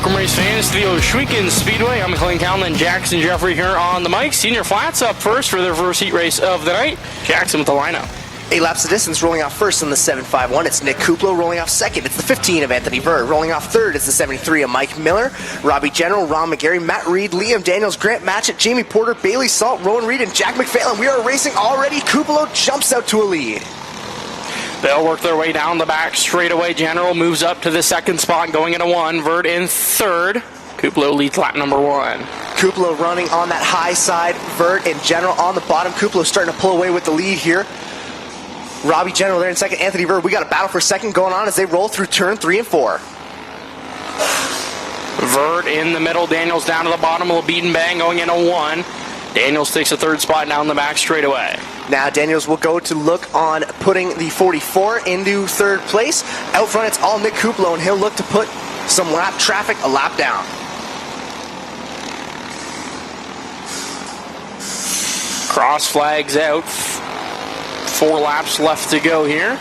Welcome, race fans, to the Ohsweken Speedway. I'm McLean Callan, Jackson Jeffrey here on the mic. Senior Flats up first for their first heat race of the night. Jackson with the lineup. 8 laps of distance, rolling off first in the 7.51. It's Nick Kuplo. Rolling off second, it's the 15 of Anthony Bird. Rolling off third, it's the 73 of Mike Miller. Robbie General, Ron McGarry, Matt Reed, Liam Daniels, Grant Matchett, Jamie Porter, Bailey Salt, Rowan Reed, and Jack McPhailin. We are racing already. Kuplo jumps out to a lead. They'll work their way down the back straightaway. General moves up to the second spot, going into 1. Vert in third. Kuplo leads lap number 1. Kuplo running on that high side. Vert and General on the bottom. Kuplo starting to pull away with the lead here. Robbie General there in second. Anthony Bird. We got a battle for second going on as they roll through turn 3 and 4. Vert in the middle. Daniels down to the bottom. A little beat and bang going into 1. Daniels takes a third spot down the back straightaway. Now Daniels will go to look on putting the 44 into third place. Out front, it's all Nick Kuplo, and he'll look to put some lap traffic a lap down. Cross flags out. 4 laps left to go here.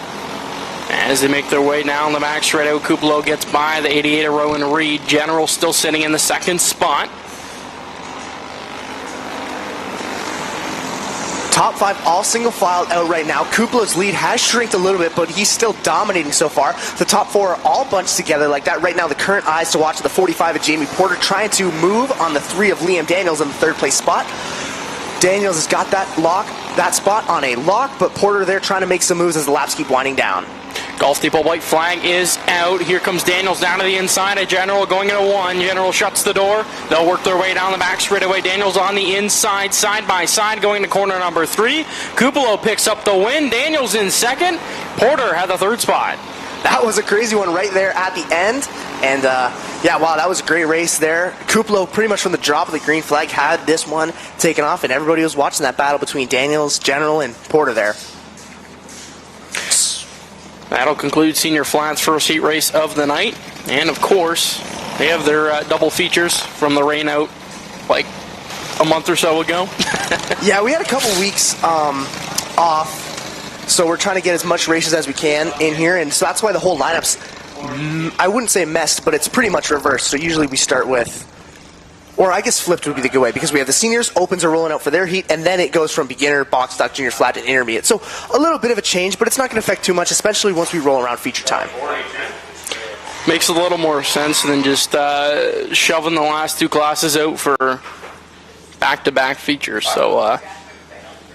As they make their way down the back straight out, Kuplo gets by the 88 of Rowan Reed. General still sitting in the second spot. Top 5 all single filed out right now. Kuplo's lead has shrinked a little bit, but he's still dominating so far. The top 4 are all bunched together like that. Right now, the current eyes to watch are the 45 of Jamie Porter trying to move on the 3 of Liam Daniels in the third place spot. Daniels has got that spot on a lock, but Porter there trying to make some moves as the laps keep winding down. Golf Depot white flag is out. Here comes Daniels down to the inside of General going into 1. General shuts the door. They'll work their way down the back straightaway. Daniels on the inside, side by side, going to corner number 3. Kuplo picks up the win. Daniels in second. Porter had the third spot. That was a crazy one right there at the end. And yeah, wow, that was a great race there. Kuplo, pretty much from the drop of the green flag, had this one taken off, and everybody was watching that battle between Daniels, General, and Porter there. That'll conclude Senior Flats' first heat race of the night. And of course, they have their double features from the rain out like a month or so ago. Yeah, we had a couple weeks off, so we're trying to get as much races as we can in here, and so that's why the whole lineup's, I wouldn't say messed, but it's pretty much reversed. So usually we start with, or I guess flipped would be the good way, because we have the seniors, opens are rolling out for their heat, and then it goes from beginner, box stock, junior flat, and intermediate. So a little bit of a change, but it's not going to affect too much, especially once we roll around feature time. Makes a little more sense than just shoving the last 2 classes out for back-to-back features. So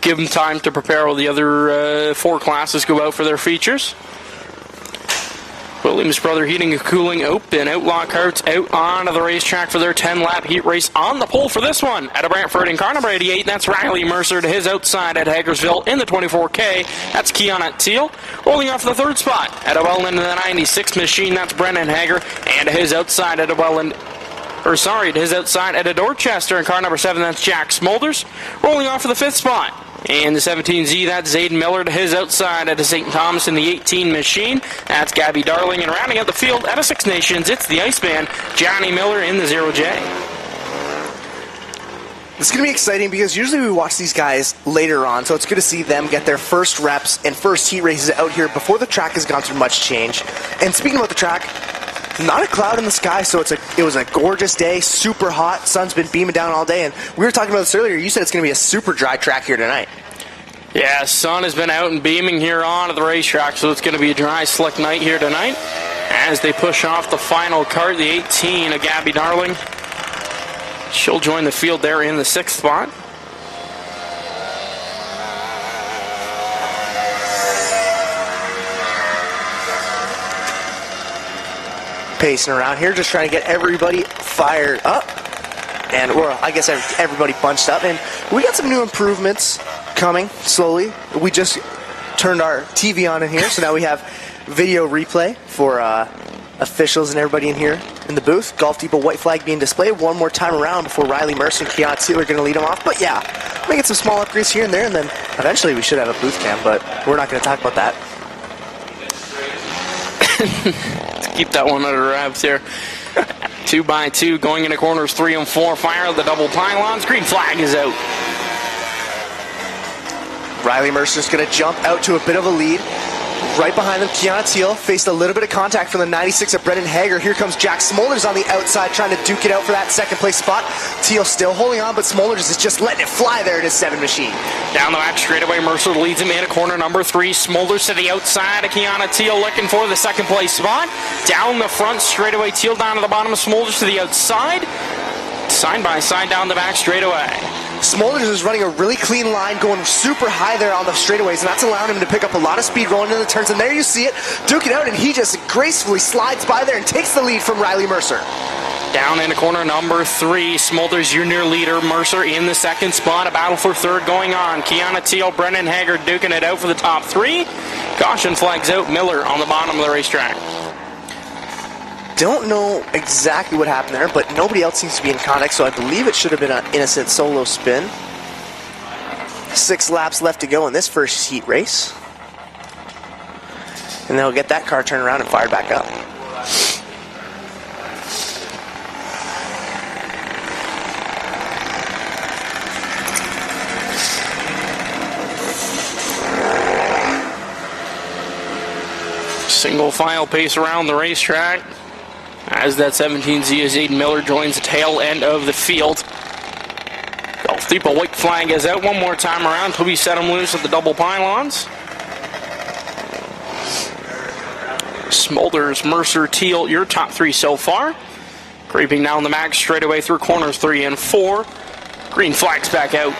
give them time to prepare while the other 4 classes go out for their features. Williams Brother Heating and Cooling open. Outlaw Karts out onto the racetrack for their 10-lap heat race on the pole for this one. At a Brantford in car number 88, that's Riley Mercer to his outside at Hagersville in the 24K. That's Keon at Teal. Rolling off the third spot at a Welland in the 96 machine, that's Brennan Hager. And to his outside at a Welland, to his outside at a Dorchester in car number 7, that's Jack Smolders. Rolling off for the 5th spot. And the 17Z, that's Zayden Miller to his outside at a St. Thomas in the 18 machine. That's Gabby Darling. And rounding out the field at a Six Nations, it's the Iceman, Johnny Miller in the 0J. It's going to be exciting because usually we watch these guys later on, so it's good to see them get their first reps and first heat races out here before the track has gone through much change. And speaking about the track, not a cloud in the sky, so it was a gorgeous day, super hot, sun's been beaming down all day, and we were talking about this earlier. You said it's going to be a super dry track here tonight. Yeah, sun has been out and beaming here on at the racetrack, so it's going to be a dry, slick night here tonight. As they push off the final cart, the 18 of Gabby Darling. She'll join the field there in the 6th spot. Pacing around here, just trying to get everybody fired up. And, well, I guess everybody bunched up. And we got some new improvements coming slowly. We just turned our TV on in here, so now we have video replay for officials and everybody in here in the booth. Golf Depot white flag being displayed one more time around before Riley Mercer and Keon Teal are going to lead them off. But yeah, making some small upgrades here and there, and then eventually we should have a booth cam, but we're not going to talk about that. Keep that one under wraps here. 2 by 2 going into corners 3 and 4. Fire the double pylons. Green flag is out. Riley Mercer's going to jump out to a bit of a lead. Right behind them, Kiana Teal faced a little bit of contact from the 96 of Brendan Hager. Here comes Jack Smolders on the outside trying to duke it out for that second place spot. Teal still holding on, but Smolders is just letting it fly there in his 7 machine. Down the back straightaway, Mercer leads him in at corner number 3. Smolders to the outside of Kiana Teal looking for the second place spot. Down the front straightaway, Teal down to the bottom of Smolders to the outside. Side by side down the back straightaway. Smolders is running a really clean line, going super high there on the straightaways, and that's allowing him to pick up a lot of speed rolling into the turns. And there you see it, duke it out, and he just gracefully slides by there and takes the lead from Riley Mercer. Down into corner number 3, Smolders, your near leader. Mercer in the second spot. A battle for third going on. Kiana Teal, Brendan Hager duking it out for the top 3. Caution flags out. Miller on the bottom of the racetrack. Don't know exactly what happened there, but nobody else seems to be in contact, so I believe it should have been an innocent solo spin. 6 laps left to go in this first heat race. And they'll get that car turned around and fired back up. Single file pace around the racetrack as that 17 ZS8 Miller joins the tail end of the field. Golf Depot white flag is out one more time around till we set them loose at the double pylons. Smolders, Mercer, Teal, your top 3 so far. Creeping down the max straightaway through corners 3 and 4. Green flags back out.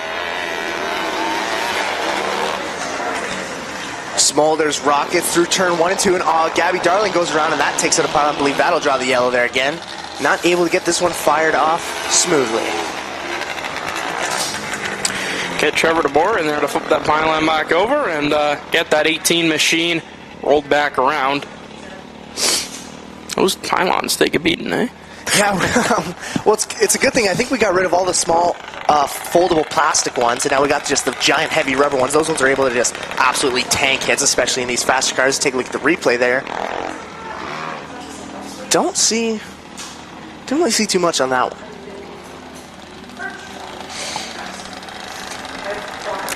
Smolders rockets through turn 1 and 2, and Gabby Darling goes around, and that takes it apart. I believe that'll draw the yellow there again. Not able to get this one fired off smoothly. Get Trevor DeBoer in there to flip that pylon back over and get that 18 machine rolled back around. Those pylons take a beating, eh? Yeah, well, it's a good thing. I think we got rid of all the small foldable plastic ones, and now we got just the giant heavy rubber ones. Those ones are able to just absolutely tank hits, especially in these faster cars. Take a look at the replay there. Don't really see too much on that one.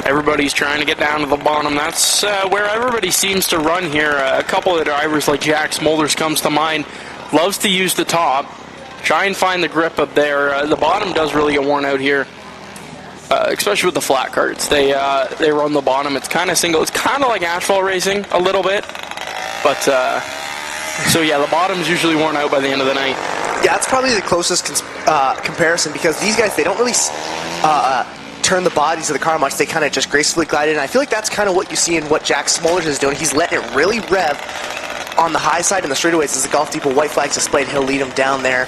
Everybody's trying to get down to the bottom. That's where everybody seems to run here. A couple of the drivers, like Jack Smolders comes to mind, loves to use the top. Try and find the grip up there. The bottom does really get worn out here, especially with the flat carts. They run the bottom. It's kind of single. It's kind of like asphalt racing a little bit, but so yeah, the bottom's usually worn out by the end of the night. Yeah, that's probably the closest comparison, because these guys, they don't really turn the bodies of the car much. They kind of just gracefully glide in. I feel like that's kind of what you see in what Jack Smolders is doing. He's letting it really rev on the high side in the straightaways as the Golf Depot white flag's displayed. He'll lead him down there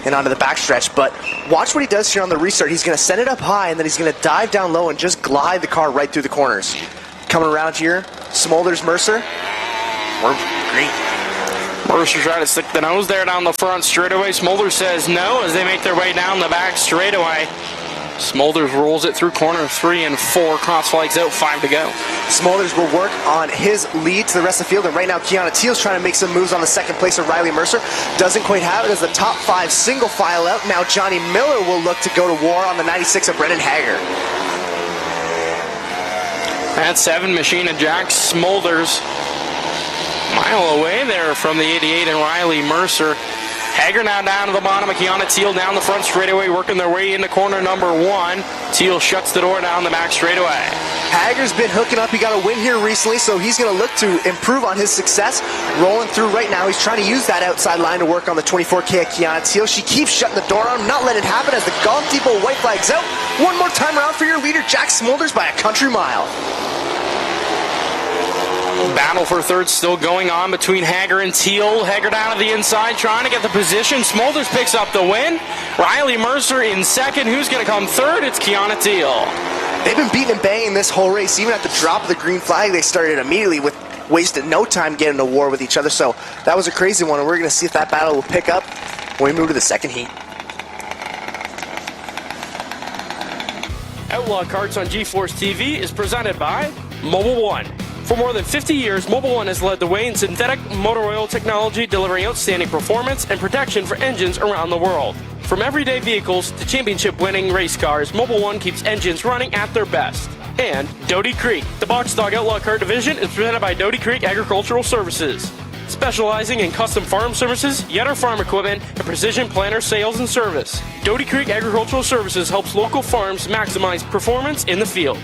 and onto the backstretch. But watch what he does here on the restart. He's going to send it up high, and then he's going to dive down low and just glide the car right through the corners. Coming around here, Smolders, Mercer. We're green. Mercer trying to stick the nose there down the front straightaway. Smolders says no as they make their way down the back straightaway. Smolders rolls it through corner 3 and 4. Cross flags out, 5 to go. Smolders will work on his lead to the rest of the field, and right now Kiana Teal's trying to make some moves on the second place of Riley Mercer. Doesn't quite have it as the top 5 single file out. Now Johnny Miller will look to go to war on the 96 of Brendan Hager. That 7 machine of Jack Smolders, mile away there from the 88 and Riley Mercer. Hager now down to the bottom of Kiana Teal down the front straightaway, working their way into corner number 1. Teal shuts the door down the back straightaway. Hager's been hooking up. He got a win here recently, so he's going to look to improve on his success. Rolling through right now. He's trying to use that outside line to work on the 24K of Kiana Teal. She keeps shutting the door on him, not letting it happen as the Golf Depot white flag's out. One more time around for your leader, Jack Smolders, by a country mile. Battle for third still going on between Hager and Teal. Hager down to the inside trying to get the position. Smolders picks up the win. Riley Mercer in second. Who's going to come third? It's Kiana Teal. They've been beating and banging this whole race. Even at the drop of the green flag, they started immediately with wasted no time getting to war with each other. So that was a crazy one, and we're going to see if that battle will pick up when we move to the second heat. Outlaw Karts on GeForce TV is presented by Mobile One. For more than 50 years, Mobile One has led the way in synthetic motor oil technology, delivering outstanding performance and protection for engines around the world. From everyday vehicles to championship-winning race cars, Mobile One keeps engines running at their best. And Doty Creek. The Box Dog Outlaw Kart Division is presented by Doty Creek Agricultural Services, specializing in custom farm services, Yetter farm equipment, and precision planter sales and service. Doty Creek Agricultural Services helps local farms maximize performance in the field.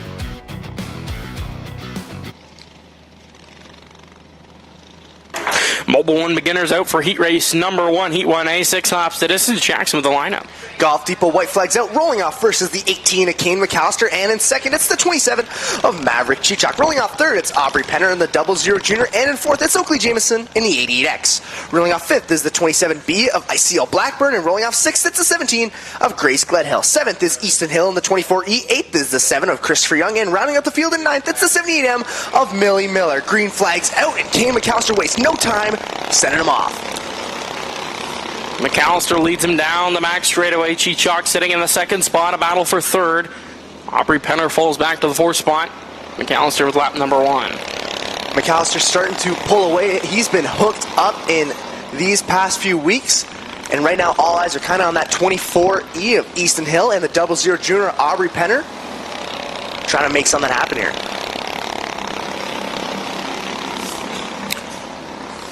Mobile 1 beginners out for heat race number 1, heat 1A, 6 hops to distance. Jackson with the lineup. Golf Depot white flags out. Rolling off first is the 18 of Kane McAllister, and in second it's the 27 of Maverick Chichok. Rolling off third it's Aubrey Penner in the 00 Junior, and in fourth it's Oakley Jameson in the 88X. Rolling off fifth is the 27B of ICL Blackburn, and rolling off sixth it's the 17 of Grace Gledhill. Seventh is Easton Hill in the 24E. Eighth is the 7 of Christopher Young, and rounding up the field in ninth it's the 78M of Millie Miller. Green flags out, and Kane McAllister wastes no time sending him off. McAllister leads him down the back straightaway. Chichok sitting in the second spot, a battle for third. Aubrey Penner falls back to the fourth spot. McAllister with lap number 1. McAllister starting to pull away. He's been hooked up in these past few weeks, and right now all eyes are kind of on that 24E of Easton Hill and the 00 Junior Aubrey Penner, trying to make something happen here.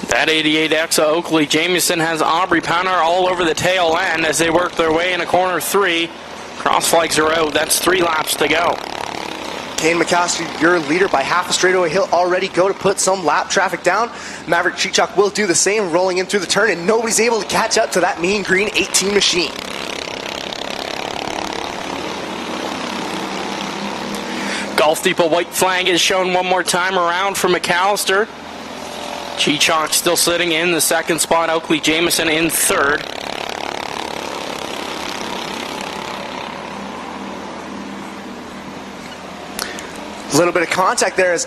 That 88X of Oakley Jameson has Aubrey Penner all over the tail end as they work their way into corner 3. Cross flags are out. That's 3 laps to go. Kane McAllister, your leader by half a straightaway. He'll already go to put some lap traffic down. Maverick Chichok will do the same, rolling in through the turn, and nobody's able to catch up to that mean green 18 machine. Golf Depot white flag is shown one more time around for McAllister. Chichok still sitting in the second spot. Oakley Jameson in third. A little bit of contact there as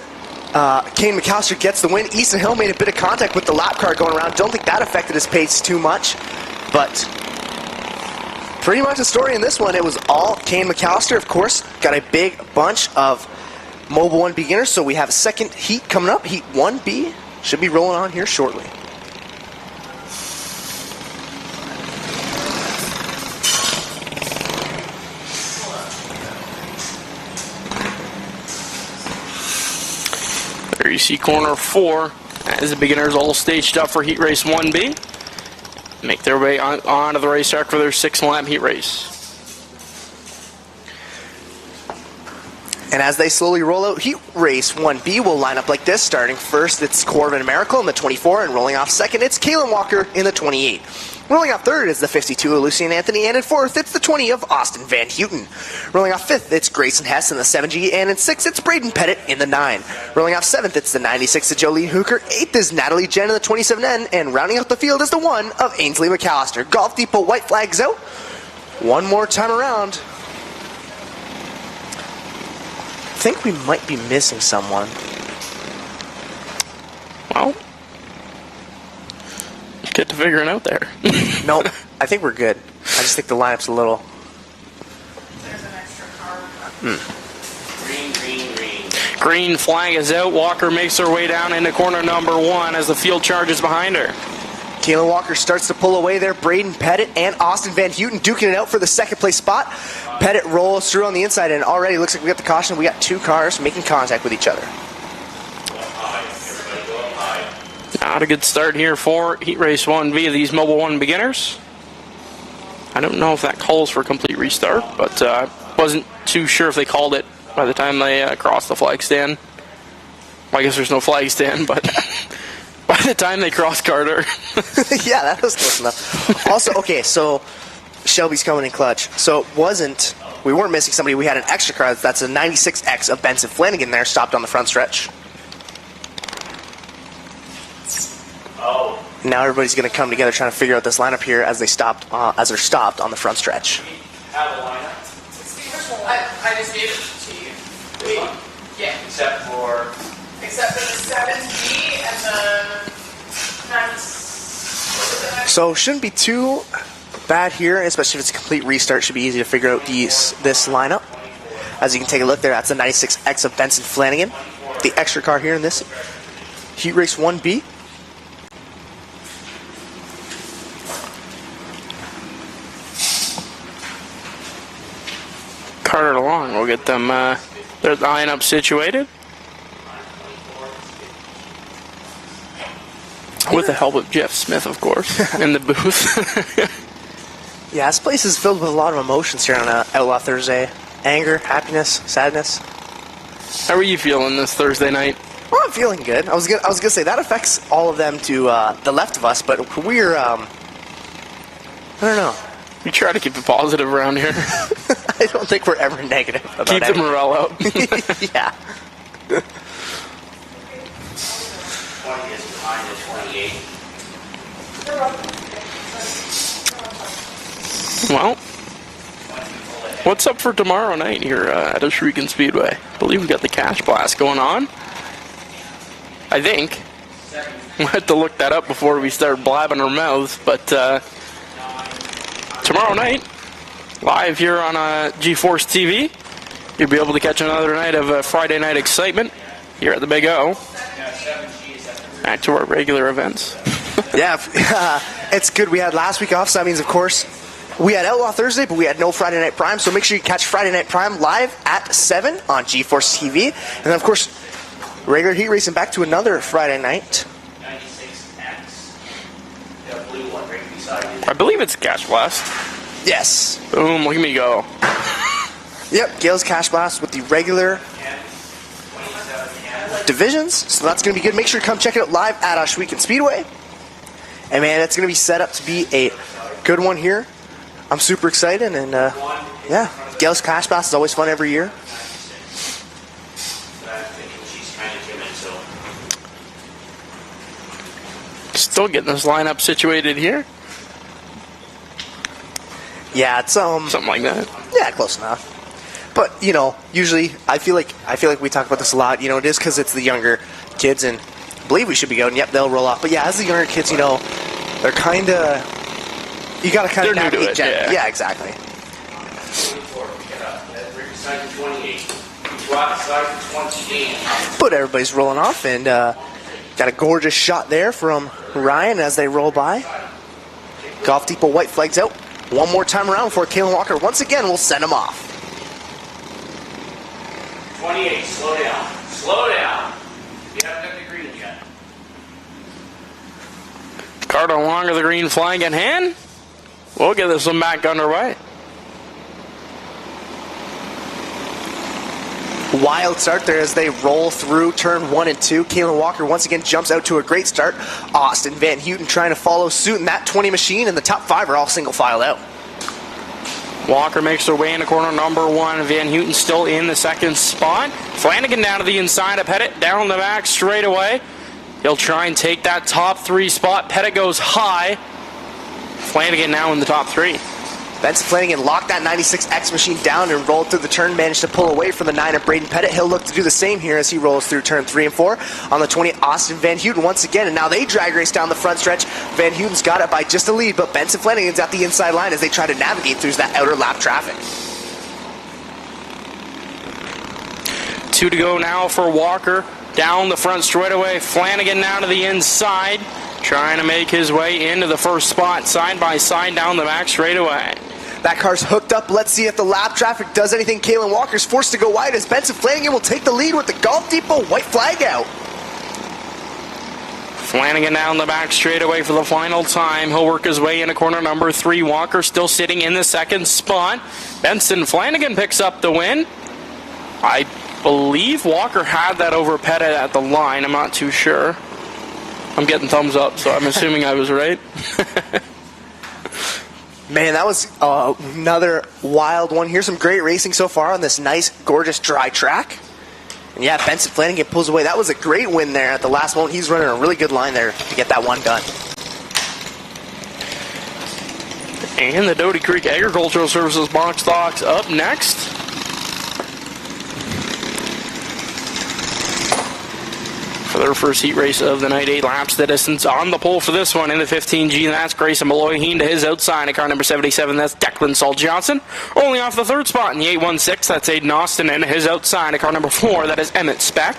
Kane McAllister gets the win. Easton Hill made a bit of contact with the lap car going around. Don't think that affected his pace too much, but pretty much the story in this one, it was all Kane McAllister. Of course, got a big bunch of Mobile 1 beginners, so we have a second heat coming up. Heat 1B should be rolling on here shortly. There you see corner 4 as the beginners all staged up for heat race 1B. Make their way onto the racetrack for their 6-lap heat race. And as they slowly roll out, heat race 1B will line up like this. Starting first, it's Corbin Miracle in the 24, and rolling off second, it's Kalen Walker in the 28. Rolling off third is the 52 of Lucian Anthony, and in fourth, it's the 20 of Austin Van Houten. Rolling off fifth, it's Grayson Hess in the 7G, and in sixth, it's Braden Pettit in the 9. Rolling off seventh, it's the 96 of Jolene Hooker. Eighth is Natalie Jen in the 27N, and rounding out the field is the 1 of Ainsley McAllister. Golf Depot white flags out. One more time around. I think we might be missing someone. Well, get to figuring out there. Nope, I think we're good. I just think the lineup's a little... There's an extra car. Green flag is out. Walker makes her way down into corner number 1 as the field charges behind her. Kayla Walker starts to pull away there. Braden Pettit and Austin Van Houten duking it out for the second place spot. Pettit rolls through on the inside, and already looks like we got the caution. We got 2 cars making contact with each other. Not a good start here for heat race 1B of these Mobile 1 beginners. I don't know if that calls for a complete restart, but wasn't too sure if they called it by the time they crossed the flag stand. Well, I guess there's no flag stand, but by the time they crossed Carter. Yeah, that was close enough. Also, okay, so Shelby's coming in clutch. So we weren't missing somebody. We had an extra car. That's a 96X of Benson Flanagan there, stopped on the front stretch. Now everybody's going to come together trying to figure out this lineup here as they're stopped on the front stretch. I just gave it to you. Yeah. Except for the 7G and the So shouldn't be too bad here, especially if it's a complete restart. Should be easy to figure out this lineup. As you can take a look there, that's the 96X of Benson Flanagan. The extra car here in this Heat Race 1B. Carter along. We'll get them Their lineup situated. With the help of Jeff Smith, of course, in the booth. Yeah, this place is filled with a lot of emotions here on Outlaw Thursday. Anger, happiness, sadness. How are you feeling this Thursday night? Well, I'm feeling good. I was gonna say that affects all of them to the left of us, but we're I don't know. We try to keep it positive around here. I don't think we're ever negative about Keep the morale up. Yeah. 20 is behind the 28. Well, what's up for tomorrow night here at Ohsweken Speedway? I believe we've got the Cash Blast going on. I think. We'll have to look that up before we start blabbing our mouths, but tomorrow night, live here on GeForce TV, you'll be able to catch another night of Friday night excitement here at the Big O. Back to our regular events. Yeah, it's good. We had last week off, so that means, of course, we had Outlaw Thursday, but we had no Friday Night Prime, so make sure you catch Friday Night Prime live at 7 on GeForce TV. And then, of course, regular heat racing back to another Friday night. 96X. The blue one right beside you. I believe it's Cash Blast. Yes. Boom, look at me go. Yep, Gale's Cash Blast with the regular divisions, so that's going to be good. Make sure to come check it out live at Ohsweken Speedway. And man, it's going to be set up to be a good one here. I'm super excited, and yeah, Gale's Cash Blast is always fun every year. She's trying to come in, so. Still getting this lineup situated here. Yeah, it's Something like that. yeah, close enough. But you know, usually I feel like we talk about this a lot. You know, it is because it's the younger kids, and I believe we should be going. Yep, they'll roll off. But yeah, as the younger kids, you know, they're kind of you got to kind of They're new to navigate. it, yeah. Exactly. 24, pick it up. That's right beside the 28. Drop beside the 28. But everybody's rolling off, and got a gorgeous shot there from Ryan as they roll by. Golf Depot white flags out. One more time around before Kalen Walker once again will send him off. 28, slow down. Slow down. You haven't got the green yet. Card along with the green flag in hand. We'll get this one back underway. Wild start there as they roll through turn 1 and 2. Kalen Walker once again jumps out to a great start. Austin Van Houten trying to follow suit in that 20 machine, and the top 5 are all single file out. Walker makes their way into corner number 1. Van Houten still in the second spot. Flanagan down to the inside of Pettit, down the back straight away. He'll try and take that top 3 spot. Pettit goes high. Flanagan now in the top 3. Benson Flanagan locked that 96X machine down and rolled through the turn, managed to pull away from the 9 of Braden Pettit. He'll look to do the same here as he rolls through turn 3 and 4. On the 20, Austin Van Houten once again, and now they drag race down the front stretch. Van Houten's got it by just a lead, but Benson Flanagan's at the inside line as they try to navigate through that outer lap traffic. 2 to go now for Walker. Down the front straightaway. Flanagan now to the inside, trying to make his way into the first spot, side by side down the back straightaway. That car's hooked up. Let's see if the lap traffic does anything. Kalen Walker's forced to go wide as Benson Flanagan will take the lead with the Golf Depot white flag out. Flanagan down the back straightaway for the final time. He'll work his way into corner number 3. Walker still sitting in the second spot. Benson Flanagan picks up the win. I believe Walker had that over Pettit at the line. I'm not too sure. I'm getting thumbs up, so I'm assuming I was right. Man, that was another wild one. Here's some great racing so far on this nice, gorgeous, dry track. And yeah, Benson Flanagan pulls away. That was a great win there at the last moment. He's running a really good line there to get that one done. And the Doty Creek Agricultural Services box stocks up next. For their first heat race of the night. 8 laps the distance on the pole for this one in the 15G. That's Grayson Malloy-Heen to his outside at car number 77. That's Declan Salt Johnson. Rolling off the third spot in the 816. That's Aiden Austin and his outside at car number 4. That is Emmett Speck.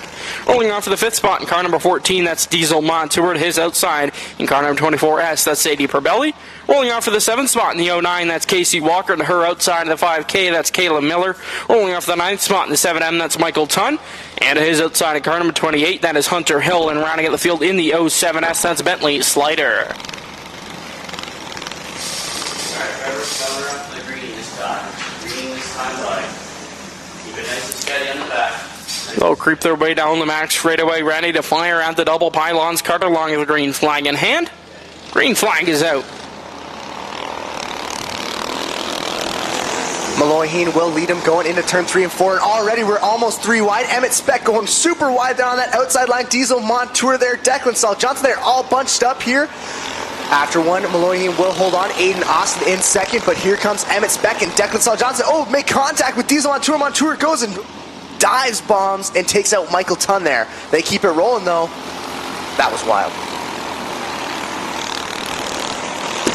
Rolling off to the fifth spot in car number 14. That's Diesel Montour to his outside in car number 24S. That's Sadie Perbelli. Rolling off for the 7th spot in the 09, that's Casey Walker. To her outside of the 5K, that's Kayla Miller. Rolling off the 9th spot in the 7M, that's Michael Tunn. And to his outside at car number 28, that is Hunter Hill. And rounding out the field in the 07S, that's Bentley Slider. Alright, Trevor's coming up to the green this time. Green this time light. Keep it nice and steady on the back. They'll creep their way down the max straightaway, ready to fire at the double pylons. Carter along with the green flag in hand. Green flag is out. Malloy-Heen will lead him going into turn 3 and 4, and already we're almost 3 wide. Emmett Speck going super wide down that outside line. Diesel Montour there, Declan Salt Johnson, they're all bunched up here. After one, Malloy-Heen will hold on. Aiden Austin in second, but here comes Emmett Speck and Declan Salt Johnson. Oh, make contact with Diesel Montour. Montour goes and dives, bombs, and takes out Michael Tunn there. They keep it rolling though. That was wild.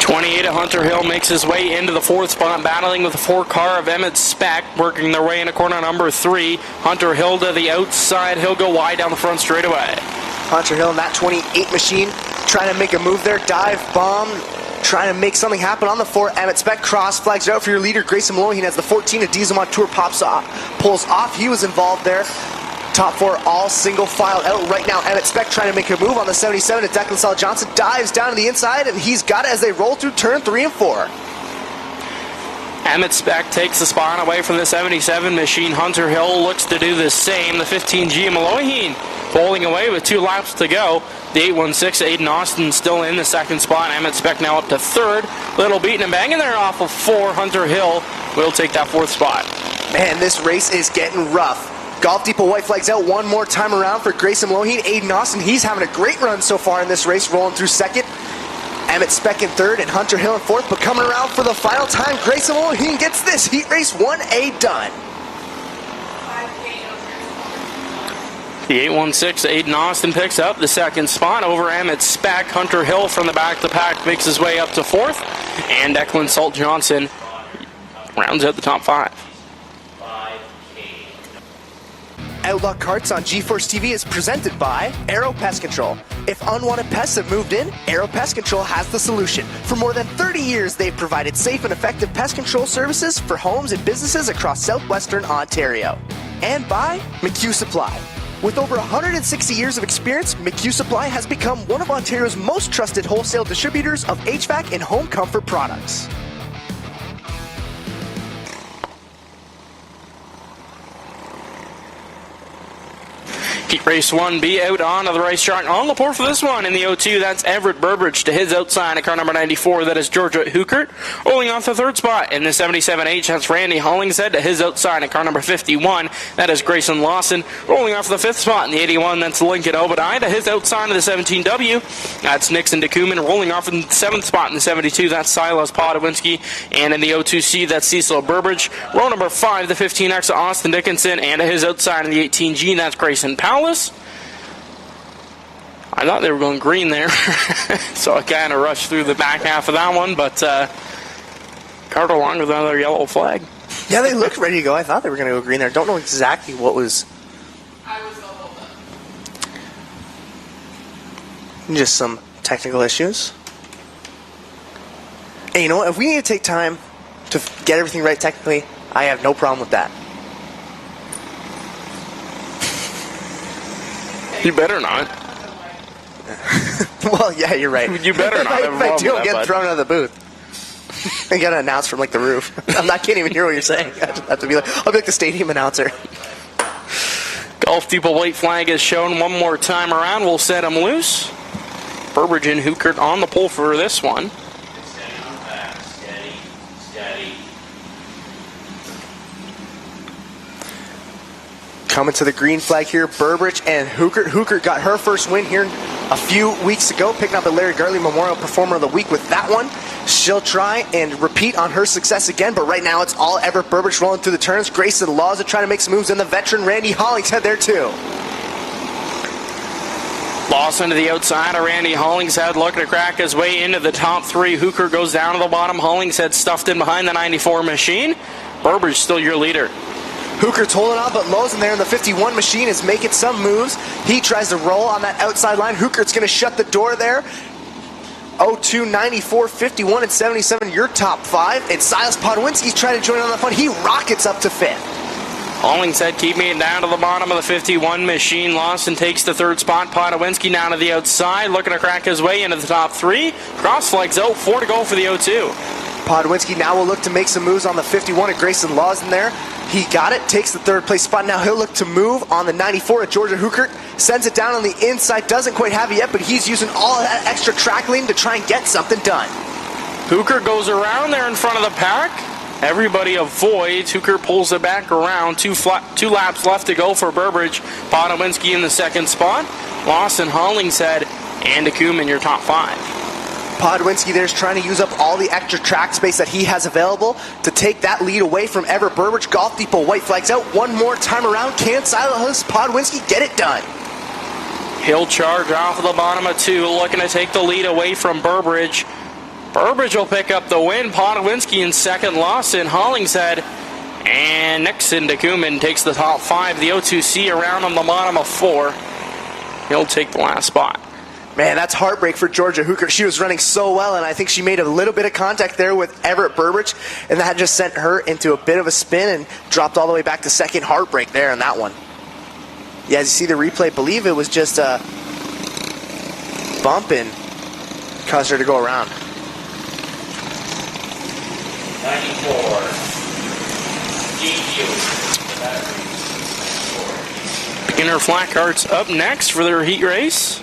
28 of Hunter Hill makes his way into the 4th spot, battling with the 4 car of Emmett Speck, working their way into corner number 3. Hunter Hill to the outside. He'll go wide down the front straightaway. Hunter Hill in that 28 machine, trying to make a move there. Dive, bomb, trying to make something happen on the 4. Emmett Speck cross flags out for your leader, Grayson Malloy-Heen, as the 14 of Diesel Montour pulls off. He was involved there. Top 4 all single file out right now. Emmett Speck trying to make a move on the 77 to Declan Salt Johnson. Dives down to the inside, and he's got it as they roll through turn 3 and 4. Emmett Speck takes the spot away from the 77 machine. Hunter Hill looks to do the same. The 15G Malloy-Heen bowling away with 2 laps to go. The 816 Aiden Austin still in the 2nd spot. Emmett Speck now up to 3rd. Little beating and banging there off of 4. Hunter Hill will take that 4th spot. Man, this race is getting rough. Golf Depot white flags out one more time around for Grayson Malloy-Heen. Aiden Austin, he's having a great run so far in this race, rolling through 2nd. Emmett Speck in 3rd and Hunter Hill in 4th, but coming around for the final time, Grayson Malloy-Heen gets this heat race 1A done. The 816 Aiden Austin picks up the 2nd spot over Emmett Speck. Hunter Hill from the back of the pack makes his way up to 4th, and Declan Salt Johnson rounds out the top 5. Outlaw Karts on GeForce TV is presented by Aero Pest Control. If unwanted pests have moved in, Aero Pest Control has the solution. For more than 30 years, they've provided safe and effective pest control services for homes and businesses across southwestern Ontario. And by McHugh Supply. With over 160 years of experience, McHugh Supply has become one of Ontario's most trusted wholesale distributors of HVAC and home comfort products. Heat race 1B out onto the racetrack. On the pole for this one in the 02, that's Everett Burbridge to his outside at car number 94. That is Georgia Hookert. Rolling off the 3rd spot in the 77H, that's Randy Hollingshead to his outside at car number 51. That is Grayson Lawson. Rolling off the 5th spot in the 81, that's Lincoln Obadiah to his outside of the 17W. That's Nixon DeKuman. Rolling off in the 7th spot in the 72, that's Silas Podowinski. And in the 02C, that's Cecil Burbridge. Row number 5, the 15X of Austin Dickinson. And to his outside in the 18G, that's Grayson Powell. I thought they were going green there, so I kind of rushed through the back half of that one, but Carter along with another yellow flag. Yeah, they looked ready to go. I thought they were going to go green there. Don't know exactly what was. Just some technical issues. And you know what? If we need to take time to get everything right technically, I have no problem with that. You better not. Well, yeah, you're right. You better not. If I do, I'll get thrown out of the booth. I got to announce from like the roof. I can't even hear what you're saying. I just have to be like, I'll be like the stadium announcer. Golf Depot white flag is shown one more time around. We'll set him loose. Burbridge and Hookert on the pole for this one. Steady on the back. Steady. Steady. Coming to the green flag here, Burbridge and Hookert. Hookert got her first win here a few weeks ago, picking up the Larry Gartley Memorial Performer of the Week with that one. She'll try and repeat on her success again, but right now it's all Everett Burbridge rolling through the turns. Grayson Laws are trying to make some moves, and the veteran Randy Hollingshead there too. Lawson to the outside of Randy Hollingshead, looking to crack his way into the top 3. Hooker goes down to the bottom. Hollingshead stuffed in behind the 94 machine. Burbridge still your leader. Hooker's holding on, but Lowe's in there, and the 51 machine is making some moves. He tries to roll on that outside line. Hooker's going to shut the door there. 02, 94, 51, and 77, your top 5. And Silas Podwinski's trying to join on the fun. He rockets up to 5th. Hollingshead keeping it down to the bottom of the 51 machine. Lawson takes the 3rd spot. Podwinski down to the outside, looking to crack his way into the top 3. Cross flags out, 4 to go for the 02. Podwinski now will look to make some moves on the 51 at Grayson Laws in there. He got it, takes the 3rd place spot. Now he'll look to move on the 94 at Georgia Hooker. Sends it down on the inside, doesn't quite have it yet, but he's using all that extra track lane to try and get something done. Hooker goes around there in front of the pack. Everybody avoids. Hooker pulls it back around. Two laps left to go for Burbridge. Podwinski in the 2nd spot. Lawson, Hollingshead, and Akum in your top 5. Podwinski there's trying to use up all the extra track space that he has available to take that lead away from Everett Burbridge. Golf Depot white flags out one more time around. Can Silas Podwinski get it done? He'll charge off of the bottom of 2, looking to take the lead away from Burbridge. Burbridge will pick up the win. Podwinski in 2nd, Lawson, Hollingshead, and Nixon Kuman takes the top 5. The O2C around on the bottom of 4. He'll take the last spot. Man, that's heartbreak for Georgia Hooker. She was running so well, and I think she made a little bit of contact there with Everett Burbridge, and that just sent her into a bit of a spin and dropped all the way back to 2nd. Heartbreak there in that one. Yeah, as you see the replay, I believe it was just a bump and caused her to go around. 94. Beginner flat karts up next for their heat race.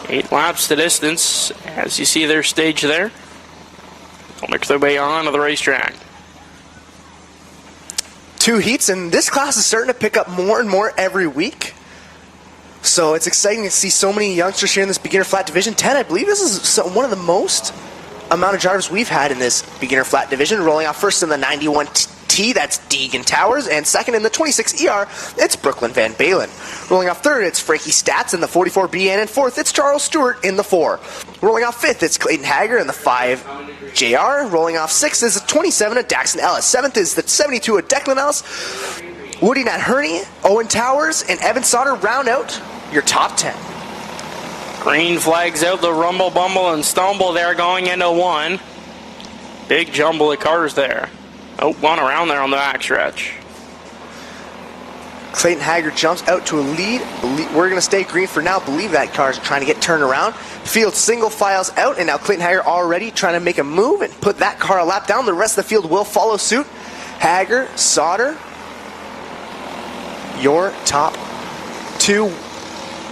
8 laps to distance, as you see their stage there. They'll make their way onto the racetrack. 2 heats, and this class is starting to pick up more and more every week. So it's exciting to see so many youngsters here in this beginner flat division. 10, I believe this is one of the most amount of drivers we've had in this beginner flat division. Rolling off first in the 91T, that's Deegan Towers, and 2nd in the 26ER, it's Brooklyn Van Balen. Rolling off 3rd, it's Frankie Stats in the 44B, and in 4th, it's Charles Stewart in the 4. Rolling off 5th, it's Clayton Hager in the 5JR. Rolling off 6th is the 27 at Daxton Ellis. 7th is the 72 at Declan Ellis. Woody Nat Herney, Owen Towers, and Evan Sauter round out your top 10. Green flags out the rumble, bumble, and stumble there going into 1. Big jumble of cars there. Oh, one around there on the back stretch. Clayton Hager jumps out to a lead. We're going to stay green for now. Believe that car's trying to get turned around. Field single files out, and now Clayton Hager already trying to make a move and put that car a lap down. The rest of the field will follow suit. Hager, Sauter, your top 2.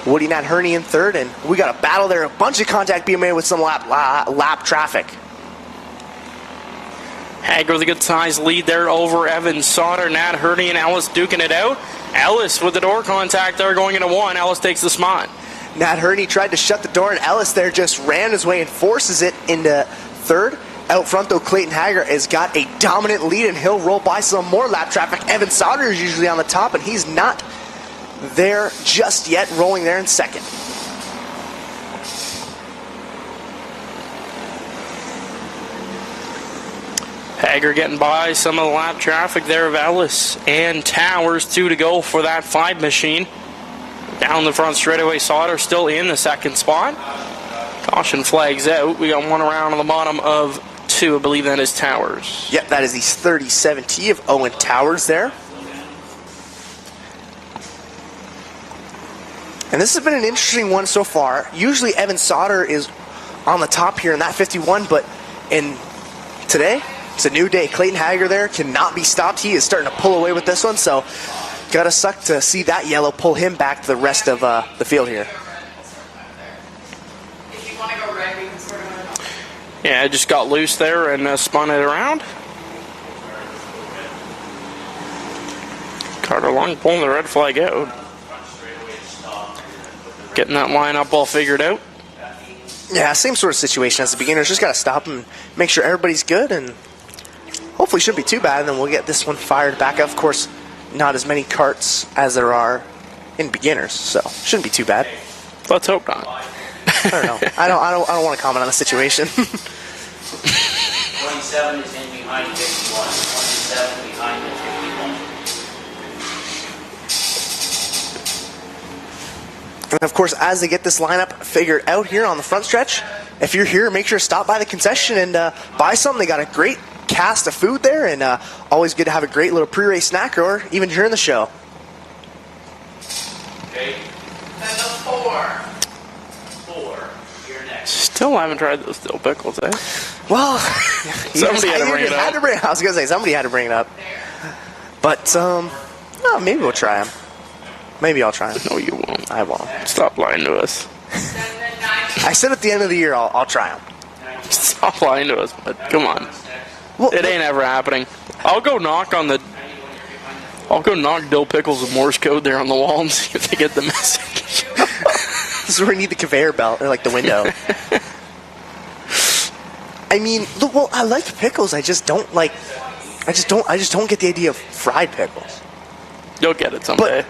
Woody Nat Herney in 3rd, and we got a battle there. A bunch of contact being made with some lap traffic. Hager with a good size lead there over Evan Sauter. Nat Herney and Ellis duking it out. Ellis with the door contact there going into 1. Ellis takes the spot. Nat Herney tried to shut the door, and Ellis there just ran his way and forces it into 3rd. Out front, though, Clayton Hager has got a dominant lead, and he'll roll by some more lap traffic. Evan Sauter is usually on the top, and he's not there just yet, rolling there in 2nd. Hager getting by some of the lap traffic there of Ellis and Towers. 2 to go for that 5 machine. Down the front straightaway, Sauter still in the 2nd spot. Caution flags out. We got one around on the bottom of 2. I believe that is Towers. Yep, that is the 37T of Owen Towers there. And this has been an interesting one so far. Usually Evan Sauter is on the top here in that 51, but today, it's a new day. Clayton Hager there cannot be stopped. He is starting to pull away with this one, so gotta suck to see that yellow pull him back to the rest of the field here. Yeah, it just got loose there and spun it around. Carter Long pulling the red flag out. Getting that lineup all figured out. Yeah, same sort of situation as the beginners. Just got to stop and make sure everybody's good, and hopefully shouldn't be too bad, and then we'll get this one fired back up. Of course, not as many carts as there are in beginners, so shouldn't be too bad. Let's hope not. I don't know. I don't want to comment on the situation. 27 is in behind 51. 27 behind the 51. And of course, as they get this lineup figured out here on the front stretch, if you're here, make sure to stop by the concession and buy something. They got a great cast of food there, and always good to have a great little pre-race snack or even during the show. Okay. And the 4. You're next. Still haven't tried those dill pickles, eh? Well, Somebody had to bring it up. I was gonna say somebody had to bring it up, but maybe we'll try them. Maybe I'll try them. No, you won't. I won't. Stop lying to us. I said at the end of the year I'll try them. Stop lying to us, but come on. Well, It ain't ever happening. I'll go knock dill pickles with Morse code there on the wall and see if they get the message. This is where we need the conveyor belt or like the window. I mean, well, I like pickles. I just don't like. I just don't get the idea of fried pickles. You'll get it someday.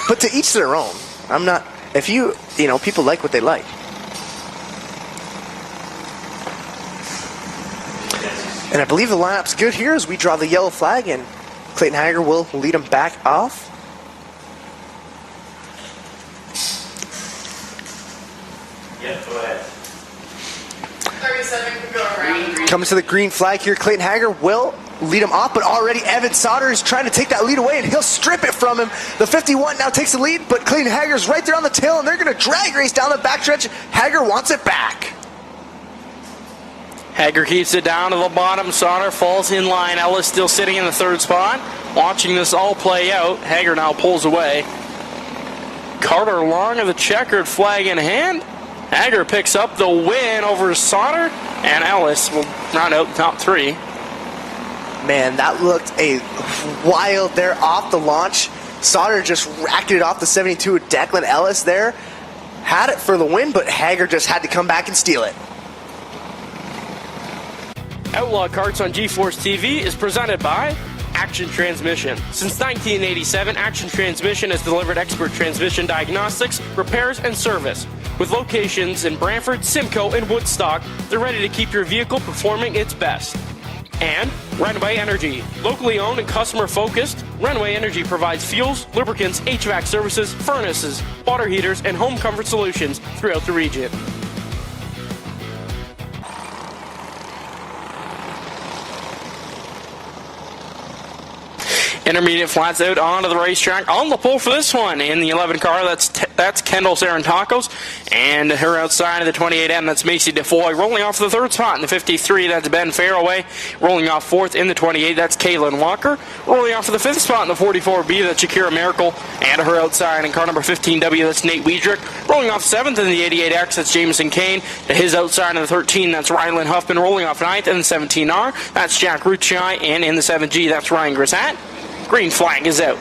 But to each their own. I'm not. If people like what they like. And I believe the lineup's good here as we draw the yellow flag, and Clayton Hager will lead them back off. Yep, go ahead. 37 can go around. Coming to the green flag here, Clayton Hager will lead him off, but already Evan Sauter is trying to take that lead away, and he'll strip it from him. The 51 now takes the lead, but Clayton Hager's right there on the tail, and they're going to drag race down the backstretch. Hager wants it back. Hager keeps it down to the bottom. Sauter falls in line. Ellis still sitting in the third spot. Watching this all play out, Hager now pulls away. Carter Long of the checkered flag in hand. Hager picks up the win over Sauter, and Ellis will round out the top 3. Man, that looked wild there off the launch. Sauter just racked it off the 72 with Declan Ellis there. Had it for the win, but Hager just had to come back and steal it. Outlaw Karts on GeForce TV is presented by Action Transmission. Since 1987, Action Transmission has delivered expert transmission diagnostics, repairs, and service. With locations in Brantford, Simcoe, and Woodstock, they're ready to keep your vehicle performing its best. And Runway Energy. Locally owned and customer focused, Runway Energy provides fuels, lubricants, HVAC services, furnaces, water heaters, and home comfort solutions throughout the region. Intermediate flats out onto the racetrack. On the pole for this one in the 11 car, that's Kendall Sarantakos. And her outside of the 28M, that's Macy DeFoy. Rolling off the third spot in the 53, that's Ben Fairway. Rolling off fourth in the 28, that's Kaylin Walker. Rolling off for the fifth spot in the 44B, that's Shakira Miracle. And her outside in car number 15W, that's Nate Weidrich. Rolling off seventh in the 88X, that's Jameson Kane. To his outside in the 13, that's Rylan Huffman. Rolling off ninth in the 17R, that's Jack Ruchai. And in the 7G, that's Ryan Grissat. Green flag is out.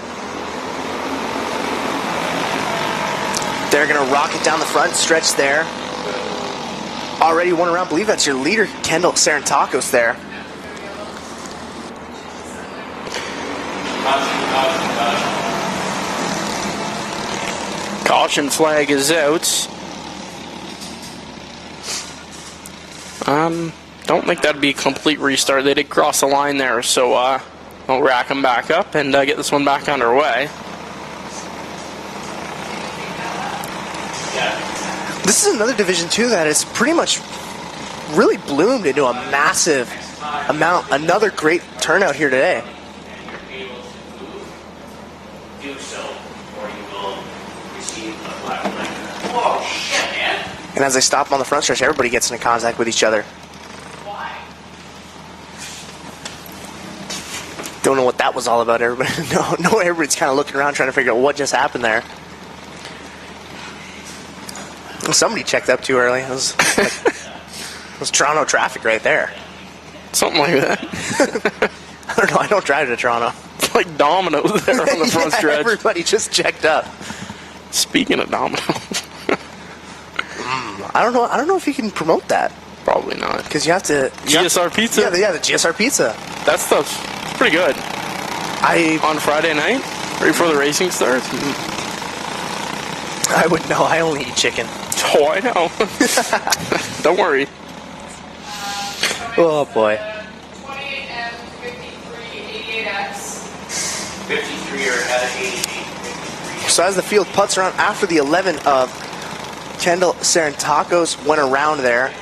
They're going to rock it down the front stretch there. Already one around. I believe that's your leader, Kendall Sarantakos there. Caution flag is out. Don't think that'd be a complete restart. They did cross the line there, so we'll rack them back up and get this one back underway. This is another division too that has pretty much really bloomed into a massive amount. Another great turnout here today. Do so, or you will receive a black flag. Whoa, shit, man. And as they stop on the front stretch, everybody gets into contact with each other. Why? Don't know what that was all about, everybody. No, everybody's kind of looking around trying to figure out what just happened there. Somebody checked up too early. It was Toronto traffic right there. Something like that. I don't know. I don't drive to Toronto. It's like dominoes there on the front Yeah, stretch. everybody just checked up. Speaking of dominoes. I don't know if you can promote that Probably not. because you have to. GSR Pizza? Yeah, the GSR Pizza. That stuff's pretty good. On Friday night, right before the racing starts. I would know. I only eat chicken. Oh, I know. Don't worry. Oh, boy. 28M, 53, 88X. 53 are ahead of 88. So as the field putts around after the 11 of Kendall Sarantakos went around there,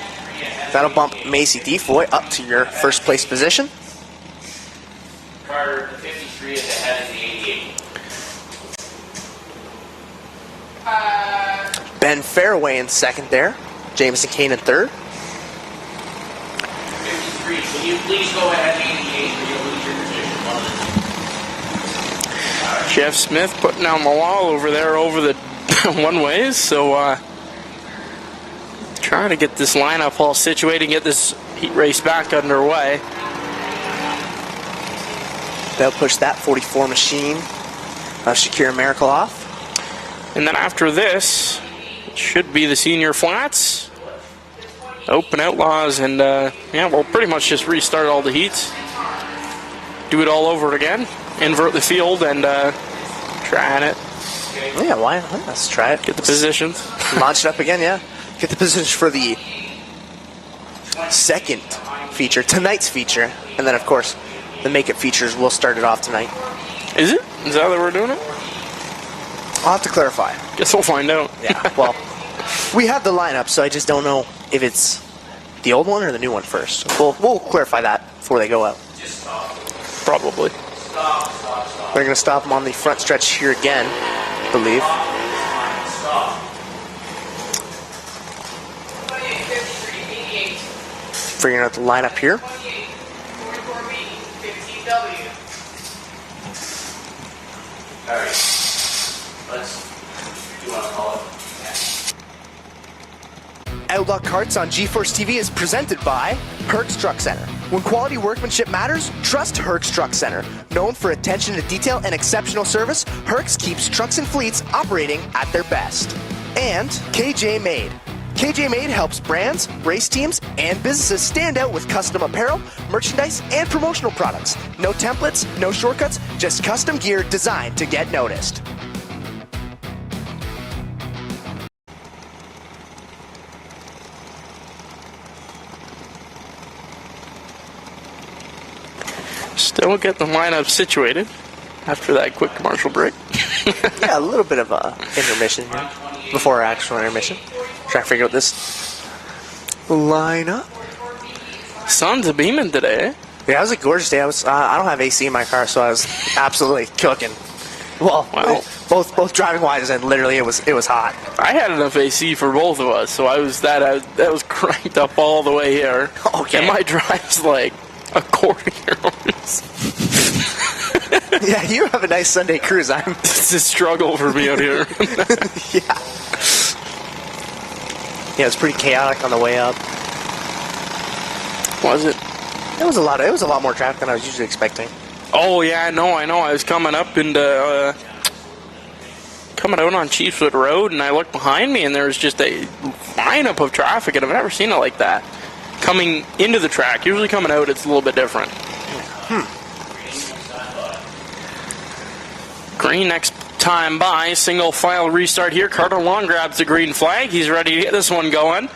that'll bump Macy Defoy up to your first place position. Carter, the 53 is ahead of the 88. Ben Fairway in second there. Jameson Kane in third. 53, can you please go ahead of 88 or you'll lose your position? One of the two. Jeff Smith putting down the wall over there over the one ways. So trying to get this lineup all situated and get this heat race back underway. They'll push that 44 machine of Shakira Miracle off. And then after this, it should be the senior flats, open outlaws, and yeah, we'll pretty much just restart all the heats. Do it all over again, invert the field, and try it. Yeah, why? Let's try it. Get the positions. Launch it up again, yeah. Get the positions for the second feature, tonight's feature. And then, of course, the make-it features will start it off tonight. Is it? Is that how we're doing it? I'll have to clarify. Guess we'll find out. Yeah, well, we have the lineup, so I just don't know if it's the old one or the new one first. We'll clarify that before they go out. Probably. They're going to stop them on the front stretch here again, I believe. 28, 53, 88. Figuring out the lineup here. 28, 44B, 15W. Alright. Do you want to call it? Outlaw Karts on GeForce TV is presented by Herc's Truck Center. When quality workmanship matters, trust Herc's Truck Center. Known for attention to detail and exceptional service, Herc's keeps trucks and fleets operating at their best. And KJ Made. KJ Made helps brands, race teams, and businesses stand out with custom apparel, merchandise, and promotional products. No templates, no shortcuts, just custom gear designed to get noticed. Still get the lineup situated after that quick commercial break. Yeah, a little bit of a intermission here before our actual intermission. Trying to figure out this lineup. Sun's a beaming today, eh? Yeah, it was a gorgeous day. I don't have AC in my car, so I was absolutely cooking. Well, Wow. both driving wise and literally it was hot. I had enough AC for both of us, so I was cranked up all the way here. Okay. And my drive's like accordions. Yeah, you have a nice Sunday cruise. It's a struggle for me out here. Yeah. Yeah, it was pretty chaotic on the way up. Was it? It was a lot more traffic than I was usually expecting. Oh yeah, I know. I was coming up into coming out on Chiefswood Road, and I looked behind me, and there was just a lineup of traffic, and I've never seen it like that. Coming into the track, usually coming out, it's a little bit different. Green next time by, single file restart here. Carter Long grabs the green flag. He's ready to get this one going.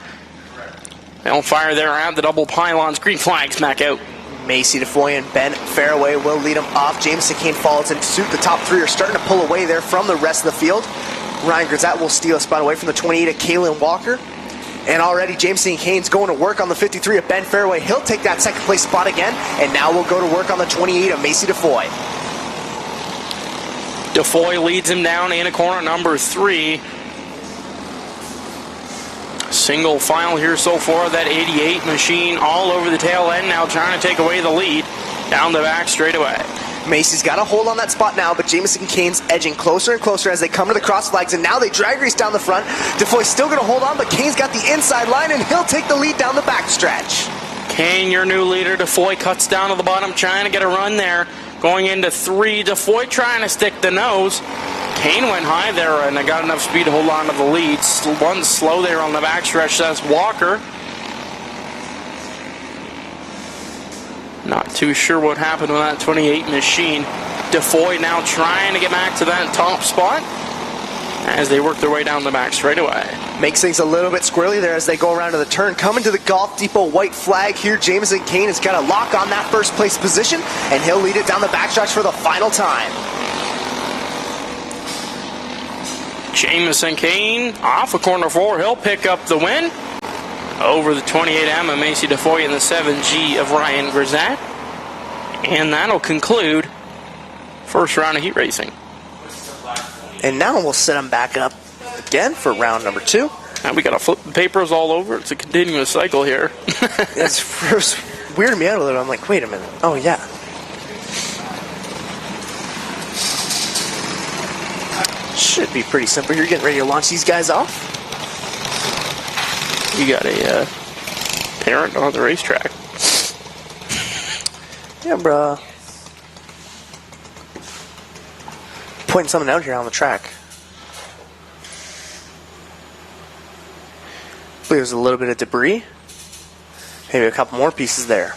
They'll fire there around the double pylons. Green flags back out. Macy Defoy and Ben Fairway will lead them off. Jameson Kane follows in suit. The top three are starting to pull away there from the rest of the field. Ryan Grzat will steal a spot away from the 28 of Kaylin Walker. And already Jameson Kane's going to work on the 53 of Ben Fairway. He'll take that second place spot again. And now we'll go to work on the 28 of Macy Defoy. Defoy leads him down in a corner number 3. Single file here so far. That 88 machine all over the tail end, now trying to take away the lead down the back straightaway. Macy's got a hold on that spot now, but Jameson Kane's edging closer and closer as they come to the cross flags, and now they drag race down the front. Defoy's still going to hold on, but Kane's got the inside line, and he'll take the lead down the back stretch. Kane, your new leader. Defoy cuts down to the bottom, trying to get a run there. Going into 3, Defoy trying to stick the nose. Kane went high there and got enough speed to hold on to the lead. One slow there on the backstretch, that's Walker. Not too sure what happened with that 28 machine. Defoy now trying to get back to that top spot. as they work their way down the back straightaway. Makes things a little bit squirrely there as they go around to the turn. Coming to the Golf Depot white flag here, Jameson Kane has got a lock on that first place position, and he'll lead it down the backstretch for the final time. Jameson Kane off of corner 4. He'll pick up the win over the 28M of Macy DeFoy and the 7G of Ryan Grisette. And that'll conclude first round of heat racing. And now we'll set them back up again for round number 2. Now we got to flip the papers all over. It's a continuous cycle here. It's first weirded me out a little. I'm like, wait a minute. Oh, yeah. Should be pretty simple. You're getting ready to launch these guys off. You got a parent on the racetrack. Yeah, bruh. Pointing something out here on the track. I believe there's a little bit of debris. Maybe a couple more pieces there.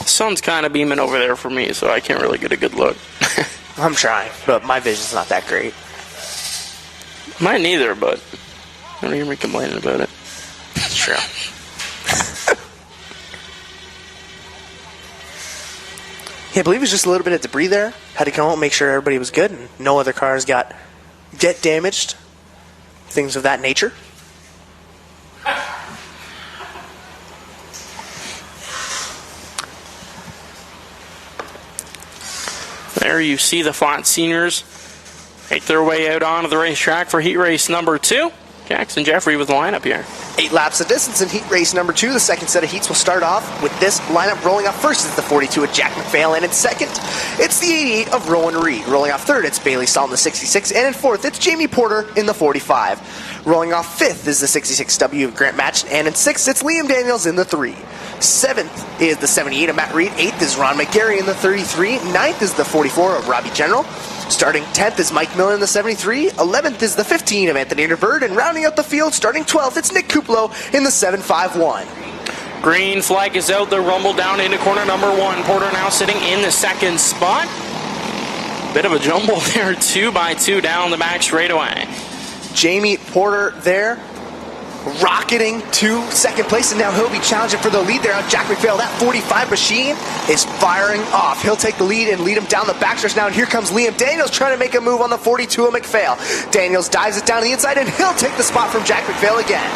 Sun's kind of beaming over there for me, so I can't really get a good look. I'm trying, but my vision's not that great. Mine neither, but don't hear me complaining about it. It's true. Yeah, I believe it was just a little bit of debris there. Had to come out and make sure everybody was good and no other cars get damaged. Things of that nature. There you see the Font seniors make their way out onto the racetrack for heat race number 2. Jackson Jeffrey with the lineup here. 8 laps of distance in heat race number 2. The second set of heats will start off with this lineup. Rolling off first is the 42 of Jack McPhail, and in second, it's the 88 of Rowan Reed. Rolling off third, it's Bailey Stahl in the 66, and in fourth, it's Jamie Porter in the 45. Rolling off fifth is the 66W of Grant Match, and in sixth, it's Liam Daniels in the 3. Seventh is the 78 of Matt Reed. Eighth is Ron McGarry in the 33. Ninth is the 44 of Robbie General. Starting 10th is Mike Miller in the 73. 11th is the 15 of Anthony Interverd. And rounding out the field, starting 12th, it's Nick Kuplo in the 751. Green flag is out. The rumble down into corner number 1. Porter now sitting in the second spot. Bit of a jumble there, 2 by 2 down the back straightaway. Jamie Porter there, rocketing to second place, and now he'll be challenging for the lead there on Jack McPhail. That 45 machine is firing off. He'll take the lead and lead him down the backstretch now, and here comes Liam Daniels trying to make a move on the 42 of McPhail. Daniels dives it down to the inside, and he'll take the spot from Jack McPhail again.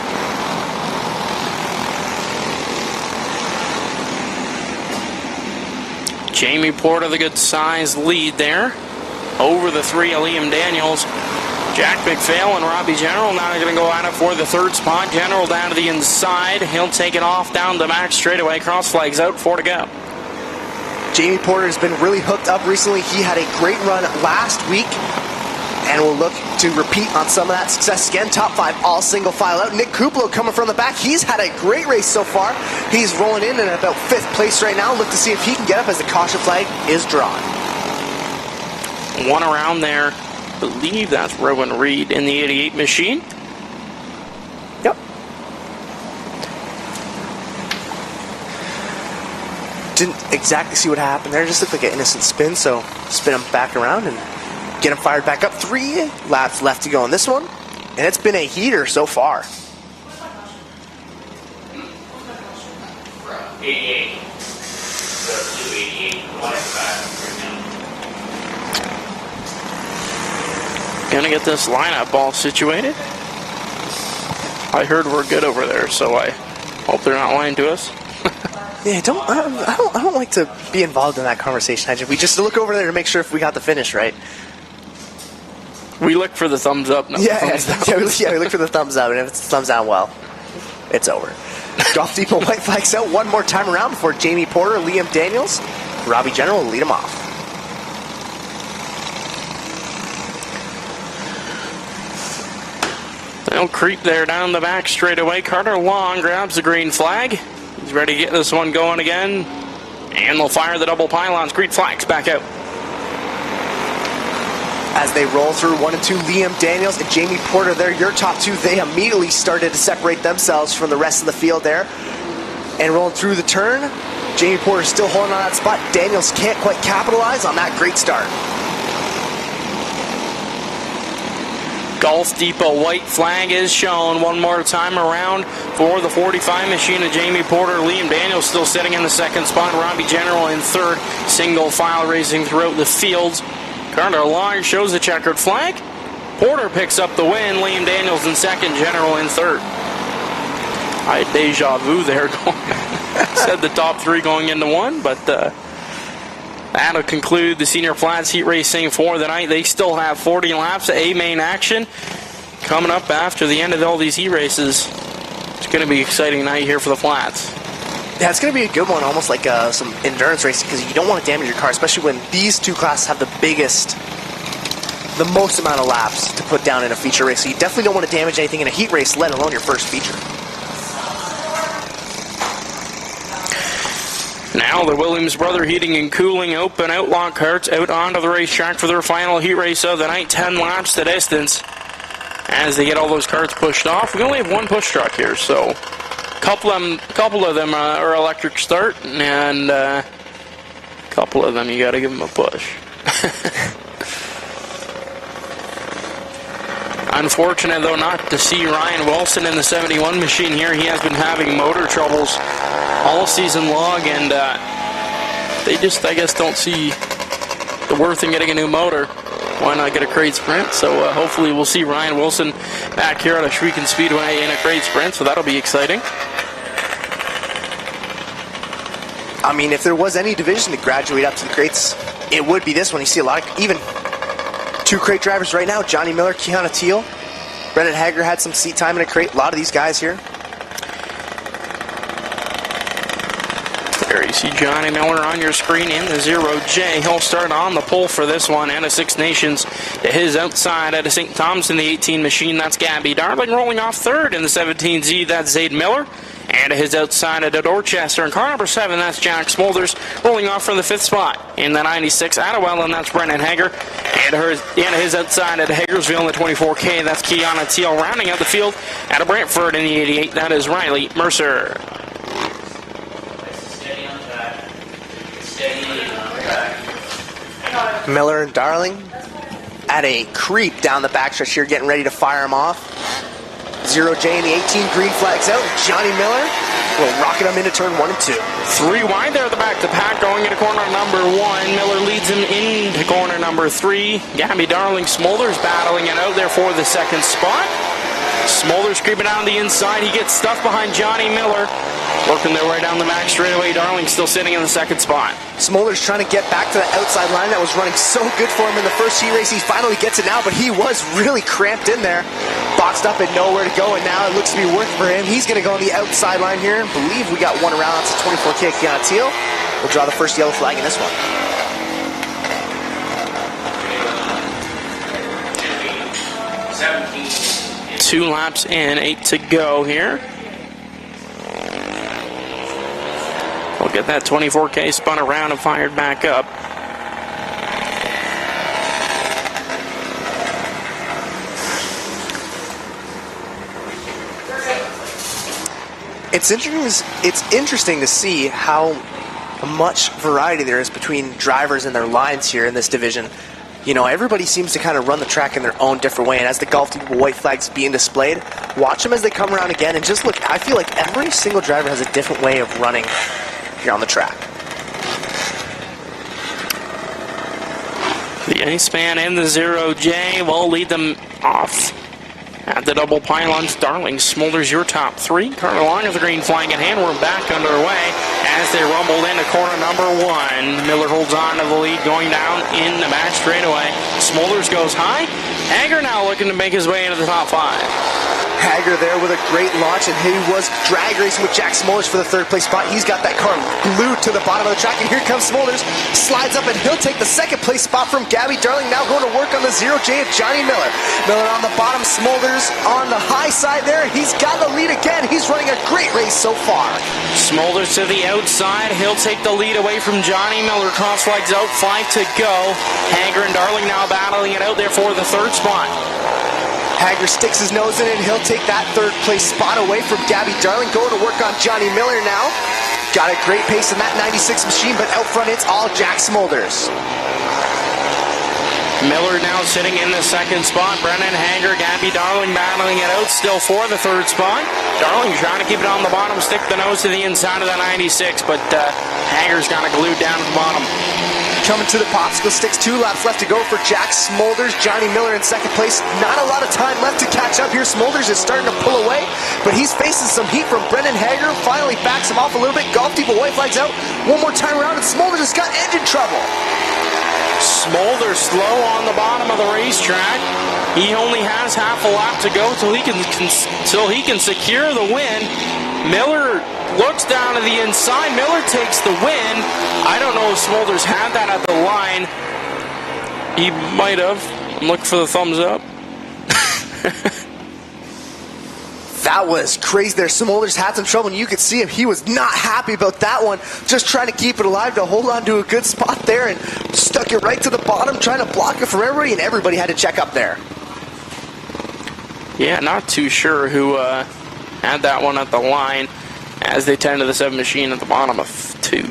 Jamie Porter, the good size lead there over the 3 of Liam Daniels. Jack McPhail and Robbie General now going to go at it for the third spot. General down to the inside. He'll take it off down the back straightaway. Cross flags out, 4 to go. Jamie Porter has been really hooked up recently. He had a great run last week and will look to repeat on some of that success again. Top 5 all single file out. Nick Kuplo coming from the back. He's had a great race so far. He's rolling in at about 5th place right now. Look to see if he can get up as the caution flag is drawn. One around there. I believe that's Rowan Reed in the 88 machine. Yep. Didn't exactly see what happened there. Just looked like an innocent spin, so spin him back around and get him fired back up. 3 laps left to go on this one, and it's been a heater so far. 88. So 288. 185. Gonna get this lineup all situated. I heard we're good over there, so I hope they're not lying to us. Yeah, I don't like to be involved in that conversation. We just look over there to make sure if we got the finish right. We look for the thumbs up. We look for the thumbs up, and if it's thumbs down, well, it's over. Golf Depot white flags out one more time around before Jamie Porter, Liam Daniels, Robbie General will lead him off. They'll creep there down the back straightaway. Carter Long grabs the green flag. He's ready to get this one going again. And they'll fire the double pylons. Green flags back out. As they roll through 1 and 2, Liam Daniels and Jamie Porter there, your top 2, they immediately started to separate themselves from the rest of the field there. And rolling through the turn, Jamie Porter still holding on that spot. Daniels can't quite capitalize on that great start. Golf Depot white flag is shown one more time around for the 45 machine of Jamie Porter. Liam Daniels still sitting in the second spot. Robbie General in third. Single file racing throughout the fields. Carter Long shows the checkered flag. Porter picks up the win. Liam Daniels in second. General in third. I had deja vu there. Said the top three going into one, but that'll conclude the Senior Flats heat racing for the night. They still have 40 laps of A-main action coming up after the end of all these heat races. It's going to be an exciting night here for the Flats. Yeah, it's going to be a good one, almost like some endurance racing, because you don't want to damage your car, especially when these two classes have the most amount of laps to put down in a feature race. So you definitely don't want to damage anything in a heat race, let alone your first feature. Now the Williams Brother Heating and Cooling Open Outlaw Karts out onto the racetrack for their final heat race of the night. 10 laps the distance as they get all those carts pushed off. We only have one push truck here, so a couple of them are electric start, and a couple of them you got to give them a push. Unfortunate, though, not to see Ryan Wilson in the 71 machine here. He has been having motor troubles all season long, and they just, I guess, don't see the worth in getting a new motor. Why not get a crate sprint? So hopefully we'll see Ryan Wilson back here at Ohsweken Speedway in a crate sprint, so that'll be exciting. I mean, if there was any division to graduate up to the crates, it would be this one. You see a lot of, even two crate drivers right now, Johnny Miller, Keanu Teal. Brendan Hager had some seat time in a crate. A lot of these guys here. There you see Johnny Miller on your screen in the 0J. He'll start on the pole for this one, and a Six Nations to his outside at a St. Thomas in the 18 machine. That's Gabby Darling rolling off third in the 17Z. That's Zayd Miller. And to his outside at Dorchester. In car number 7, that's Jack Smolders rolling off from the 5th spot. In the 96, Attawell, and that's Brendan Hager. And to his outside at Hagersville in the 24K, that's Keanu Teal. Rounding out the field at Brantford in the 88, that is Riley Mercer. Steady on the back. Steady on the back. Miller and Darling at a creep down the backstretch here, getting ready to fire him off. 0J in the 18, green flags out. Johnny Miller will rocket him into turn 1 and 2. 3 wide there at the back. The pack going into corner number 1. Miller leads him into corner number 3. Gabby Darling, Smolders battling it out there for the second spot. Smolders creeping down the inside. He gets stuffed behind Johnny Miller. Working their way down the max straightaway. Darling still sitting in the second spot. Smolders trying to get back to the outside line that was running so good for him in the first heat race. He finally gets it now, but he was really cramped in there. Boxed up and nowhere to go, and now it looks to be working for him. He's going to go on the outside line here. I believe we got one around. That's a 24K Keanu Teal. We'll draw the first yellow flag in this one. Two laps in, 8 to go here. We'll get that 24K spun around and fired back up. It's interesting to see how much variety there is between drivers and their lines here in this division. You know, everybody seems to kind of run the track in their own different way, and as the Golf Depot white flag's being displayed, watch them as they come around again, and just look, I feel like every single driver has a different way of running here on the track. The A-span and the 0J will lead them off at the double pylons. Darling, Smolders, your top 3. Carter Long of the green flag in hand. We're back underway as they rumbled into corner number 1. Miller holds on to the lead going down in the back straightaway. Smolders goes high. Hager now looking to make his way into the top 5. Hager there with a great launch, and he was drag racing with Jack Smolders for the 3rd place spot. He's got that car glued to the bottom of the track, and here comes Smolders. Slides up, and he'll take the 2nd place spot from Gabby Darling. Now going to work on the 0J of Johnny Miller. Miller on the bottom, Smolders on the high side there. He's got the lead again. He's running a great race so far. Smolders to the outside. He'll take the lead away from Johnny Miller. Cross flags out, 5 to go. Hager and Darling now battling it out there for the 3rd spot. Hager sticks his nose in it, and he'll take that 3rd place spot away from Gabby Darling. Going to work on Johnny Miller now. Got a great pace in that 96 machine, but out front it's all Jack Smolders. Miller now sitting in the second spot. Brennan Hager, Gabby Darling battling it out still for the third spot. Darling trying to keep it on the bottom, stick the nose to the inside of the 96, but Hager's got it glued down at the bottom. Coming to the popsicle sticks, 2 laps left to go for Jack Smolders. Johnny Miller in second place. Not a lot of time left to catch up here. Smolders is starting to pull away, but he's facing some heat from Brennan Hager. Finally backs him off a little bit. Golf Depot white flags out. One more time around, and Smolders has got engine trouble. Smolder slow on the bottom of the racetrack. He only has half a lap to go till he can secure the win. Miller looks down to the inside. Miller takes the win. I don't know if Smolders had that at the line. He might have. I'm looking for the thumbs up. That was crazy there. Smolders had some trouble, and you could see him. He was not happy about that one. Just trying to keep it alive to hold on to a good spot there, and stuck it right to the bottom, trying to block it from everybody, and everybody had to check up there. Yeah, not too sure who had that one at the line as they tend to the 7 machine at the bottom of 2.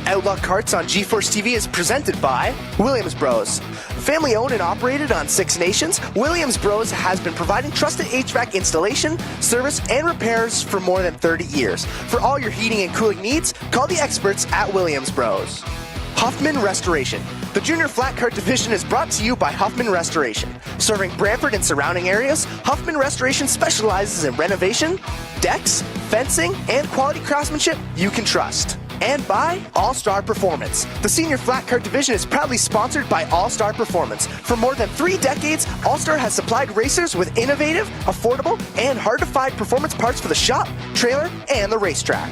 Outlaw Karts on GeForce TV is presented by Williams Bros. Family owned and operated on 6 nations, Williams Bros has been providing trusted HVAC installation, service, and repairs for more than 30 years. For all your heating and cooling needs, call the experts at Williams Bros. Huffman Restoration. The Junior Flat Kart Division is brought to you by Huffman Restoration. Serving Brantford and surrounding areas, Huffman Restoration specializes in renovation, decks, fencing, and quality craftsmanship you can trust. And by All-Star Performance. The Senior Flat Kart Division is proudly sponsored by All-Star Performance. For more than 3 decades, All-Star has supplied racers with innovative, affordable, and hard-to-find performance parts for the shop, trailer, and the racetrack.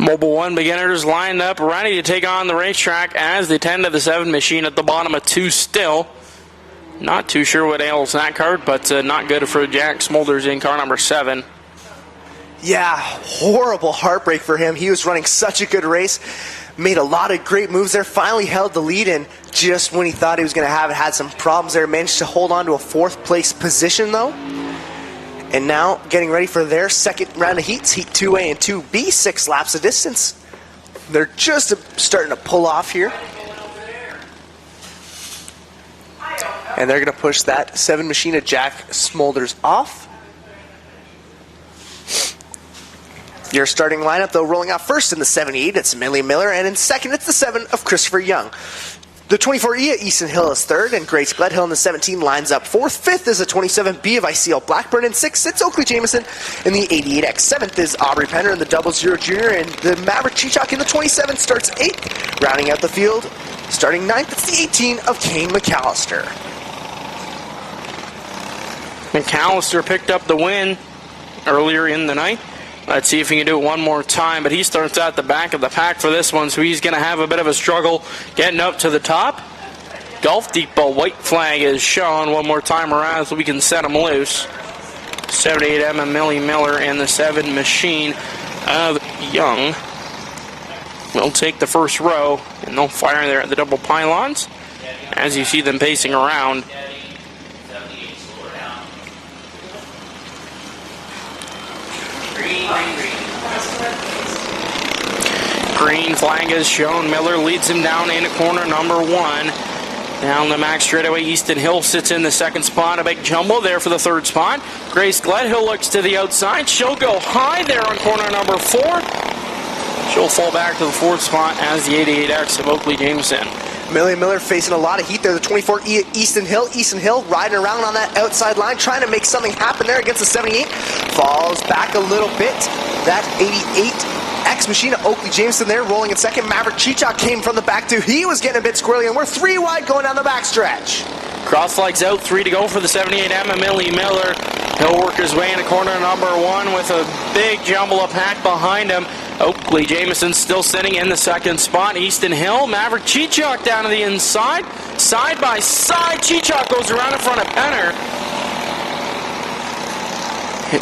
Mobile 1 beginners lined up, ready to take on the racetrack as they tend to the 7 machine at the bottom of 2 still. Not too sure what ails that cart, but not good for Jack Smolders in car number 7. Yeah, horrible heartbreak for him. He was running such a good race, made a lot of great moves there, finally held the lead, and just when he thought he was going to have it, had some problems there, managed to hold on to a 4th place position though. And now getting ready for their second round of heats, Heat 2A and 2B, 6 laps of distance. They're just starting to pull off here. And they're going to push that 7 machine of Jack Smolders off. Your starting lineup, though, rolling out first in the 78, it's Millie Miller, and in second, it's the 7 of Christopher Young. The 24E at Easton Hill is third, and Grace Gledhill in the 17 lines up fourth. Fifth is the 27B of ICL Blackburn, and sixth, it's Oakley Jameson in the 88X. Seventh is Aubrey Penner in the 00 Junior, and the Maverick Chichok in the 27 starts eighth. Rounding out the field, starting ninth, it's the 18 of Kane McAllister. McAllister picked up the win earlier in the night. Let's see if he can do it one more time, but he starts at the back of the pack for this one, so he's going to have a bit of a struggle getting up to the top. Golf Depot white flag is shown one more time around so we can set him loose. 78M and Millie Miller in the 7 machine of Young will take the first row, and they'll fire there at the double pylons as you see them pacing around. Green flag is shown. Miller leads him down into corner number 1. Down the max straightaway, Easton Hill sits in the second spot. A big jumbo there for the third spot. Grace Gledhill looks to the outside. She'll go high there on corner number 4. She'll fall back to the 4th spot as the 88X of Oakley Jameson. Millie Miller facing a lot of heat there. The 24E at Easton Hill. Easton Hill riding around on that outside line, trying to make something happen there against the 78. Falls back a little bit. That 88X machine of Oakley Jameson there rolling in second. Maverick Chichok came from the back too. He was getting a bit squirrely, and we're 3 wide going down the backstretch. Cross flags out, 3 to go for the 78M and Millie Miller. He'll work his way into corner number 1 with a big jumble of pack behind him. Oakley Jameson still sitting in the second spot. Easton Hill, Maverick Chichok down to the inside. Side by side, Chichok goes around in front of Penner.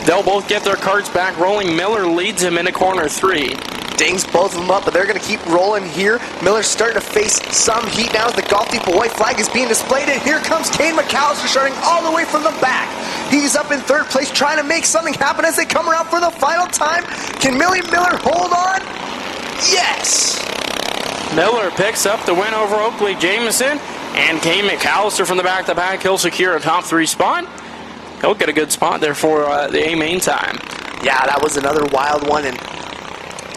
They'll both get their carts back rolling. Miller leads him into corner 3. dings both of them up, but they're going to keep rolling here. Miller's starting to face some heat now as the Golf Depot white flag is being displayed, and here comes Kane McAllister starting all the way from the back. He's up in third place trying to make something happen as they come around for the final time. Can Millie Miller hold on? Yes! Miller picks up the win over Oakley Jameson, and Kane McAllister from the back to back. He'll secure a top 3 spot. He'll get a good spot there for the A main time. Yeah, that was another wild one, and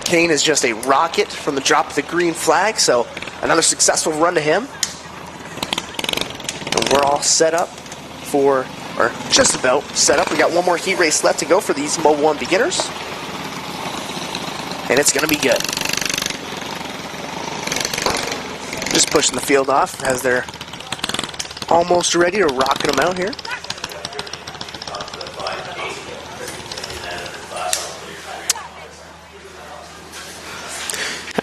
Kane is just a rocket from the drop of the green flag, so another successful run to him. And we're all set up for, or just about set up. We got one more heat race left to go for these Mobile 1 beginners, and it's going to be good. Just pushing the field off as they're almost ready to rocket them out here.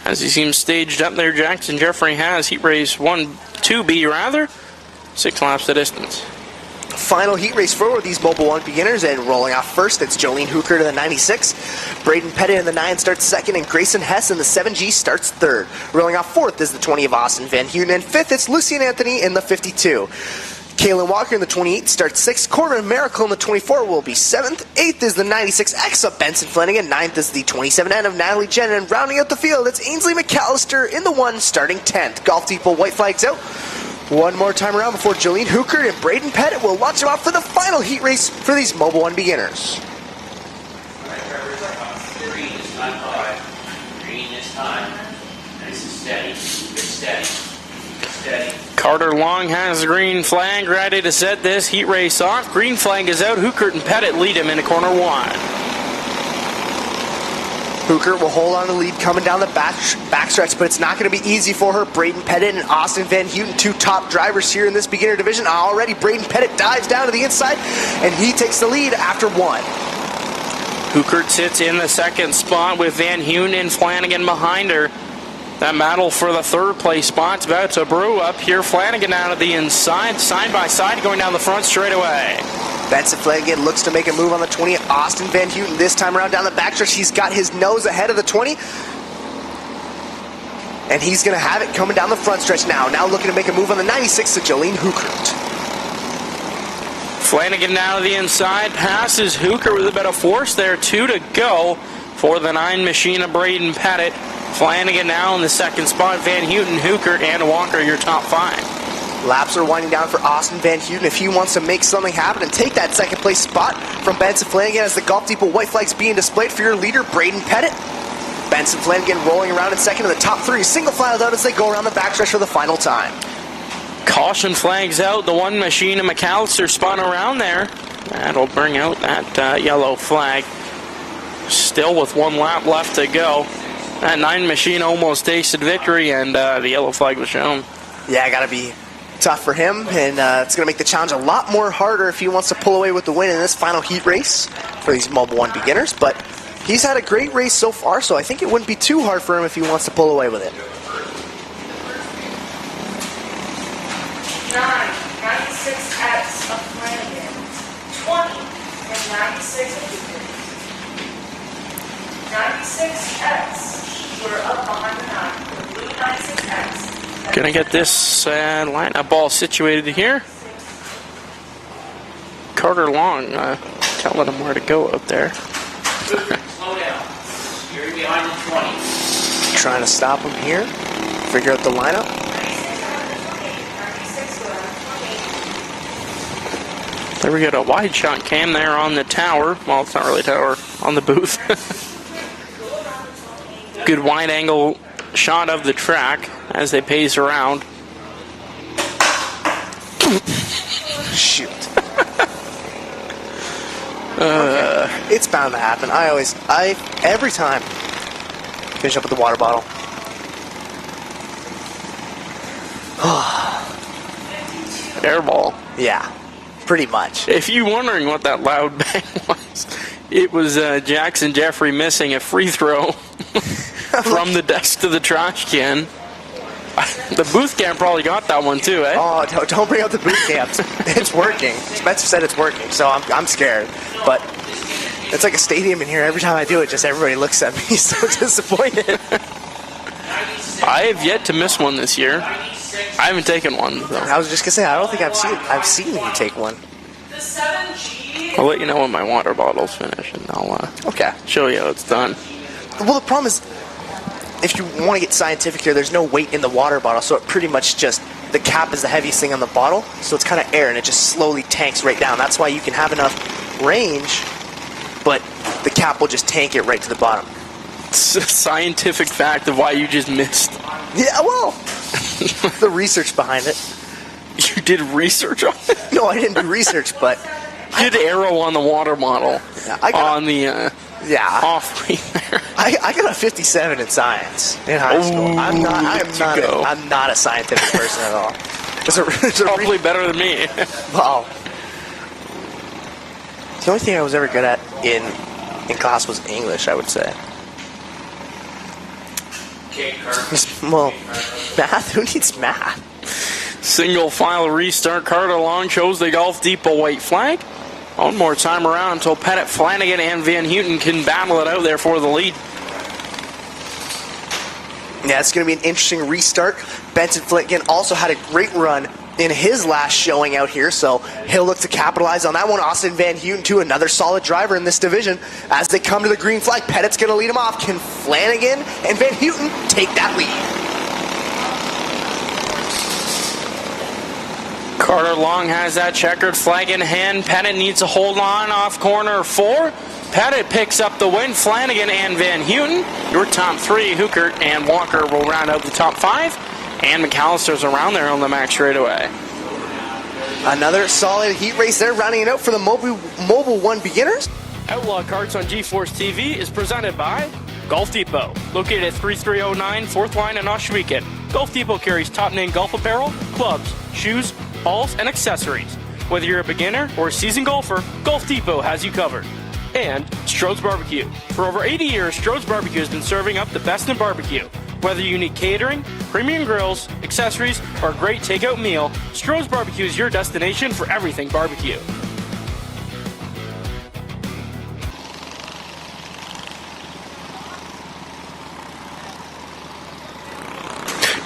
As he seems staged up there, Jackson Jeffrey has heat race 2B rather. 6 laps the distance. Final heat race for these Mobile 1 beginners, and rolling off first, it's Jolene Hooker to the 96. Braden Pettit in the 9 starts second, and Grayson Hess in the 7G starts third. Rolling off fourth is the 20 of Austin Van Houten, and fifth it's Lucian Anthony in the 52. Kaylin Walker in the 28 starts 6th. Corbin Miracle in the 24 will be 7th. 8th is the 96X of Benson Flanagan. 9th is the 27N of Natalie Jen. And rounding out the field, it's Ainsley McAllister in the 1 starting 10th. Golf Depot white flags out. One more time around before Jolene Hooker and Braden Pettit will launch them off for the final heat race for these Mobile 1 beginners. Green this time, five. Green this time. Nice and steady. Good steady. Good steady. Carter Long has the green flag ready to set this heat race off. Green flag is out. Hooker and Pettit lead him into corner 1. Hooker will hold on to the lead coming down the backstretch, but it's not going to be easy for her. Braden Pettit and Austin Van Houten, 2 top drivers here in this beginner division. Already Braden Pettit dives down to the inside, and he takes the lead after 1. Hooker sits in the 2nd spot with Van Houten and Flanagan behind her. That battle for the 3rd place spot's about to brew up here. Flanagan out of the inside, side by side, going down the front straight away. Benson Flanagan looks to make a move on the 20. Austin Van Houten this time around down the backstretch. He's got his nose ahead of the 20. And he's going to have it coming down the front stretch now. Now looking to make a move on the 96 to Jolene Hooker. Flanagan now to the inside, passes Hooker with a bit of force there. 2 to go for the 9 machine of Braden Pettit. Flanagan now in the 2nd spot. Van Houten, Hooker, and Walker your top 5. Laps are winding down for Austin Van Houten if he wants to make something happen and take that 2nd place spot from Benson Flanagan as the Golf Depot white flag's being displayed for your leader, Braden Pettit. Benson Flanagan rolling around in 2nd in the top 3, single file out as they go around the backstretch for the final time. Caution flags out. The 1 machine of McAllister spun around there. That'll bring out that yellow flag. Still with 1 lap left to go. That 9 machine almost tasted victory, and the yellow flag was shown. Yeah, got to be tough for him, and it's going to make the challenge a lot more harder if he wants to pull away with the win in this final heat race for these Mobile 1 beginners. But he's had a great race so far, so I think it wouldn't be too hard for him if he wants to pull away with it. 96X of Flanagan, 20 and 96 of Hooker. 96X, we're up behind the 9. The blue 96X. Gonna get this lineup ball situated here. Carter Long telling him where to go out there. Slow down. You're behind the 20. Trying to stop him here, figure out the lineup. There we go, a wide shot cam there on the tower. Well, it's not really a tower, on the booth. Good wide angle shot of the track as they pace around. Shoot. Okay. It's bound to happen. Every time, finish up with the water bottle. Airball. Yeah, pretty much. If you're wondering what that loud bang was, it was Jackson Jeffrey missing a free throw from the desk to the trash can. The booth cam probably got that one too, eh? Oh, don't bring up the boot camp. It's working. Spencer said it's working, so I'm scared. But It's like a stadium in here. Every time I do it, just everybody looks at me so disappointed. I have yet to miss one this year. I haven't taken one, though. I was just going to say, I don't think I've seen you take one. The 7G. I'll let you know when my water bottle's finished, and I'll Okay. show you how it's done. Well, the problem is, if you want to get scientific here, there's no weight in the water bottle, so it pretty much just, the cap is the heaviest thing on the bottle, so it's kind of air, and it just slowly tanks right down. That's why you can have enough range, but the cap will just tank it right to the bottom. It's a scientific fact of why you just missed. Yeah, well, the research behind it. You did research on it? No, I didn't do research, but You did arrow on the water bottle. Yeah, I got on the off there. I got a 57 in science in high school. I'm not a scientific person at all. There's a Probably better than me. Wow. The only thing I was ever good at in class was English, I would say. Okay, Karts. Well, math? Who needs math? Single file restart. Carter Long chose the Golf Depot white flag. One more time around until Pettit, Flanagan, and Van Houten can battle it out there for the lead. Yeah, it's going to be an interesting restart. Benson Flanagan also had a great run in his last showing out here, so he'll look to capitalize on that one. Austin Van Houten, too, another solid driver in this division. As they come to the green flag, Pettit's going to lead him off. Can Flanagan and Van Houten take that lead? Carter Long has that checkered flag in hand. Pettit needs to hold on off corner 4. Pettit picks up the win. Flanagan and Van Houten, your top 3. Hooker and Walker will round out the top 5. And McAllister's around there on the max straightaway. Another solid heat race there, rounding it out for the Mobile 1 beginners. Outlaw Karts on GeForce TV is presented by Golf Depot, located at 3309 4th Line in Ohsweken. Golf Depot carries top-name golf apparel, clubs, shoes, balls, and accessories. Whether you're a beginner or a seasoned golfer, Golf Depot has you covered. And Strode's Barbecue. For over 80 years, Strode's Barbecue has been serving up the best in barbecue. Whether you need catering, premium grills, accessories, or a great takeout meal, Strode's Barbecue is your destination for everything barbecue.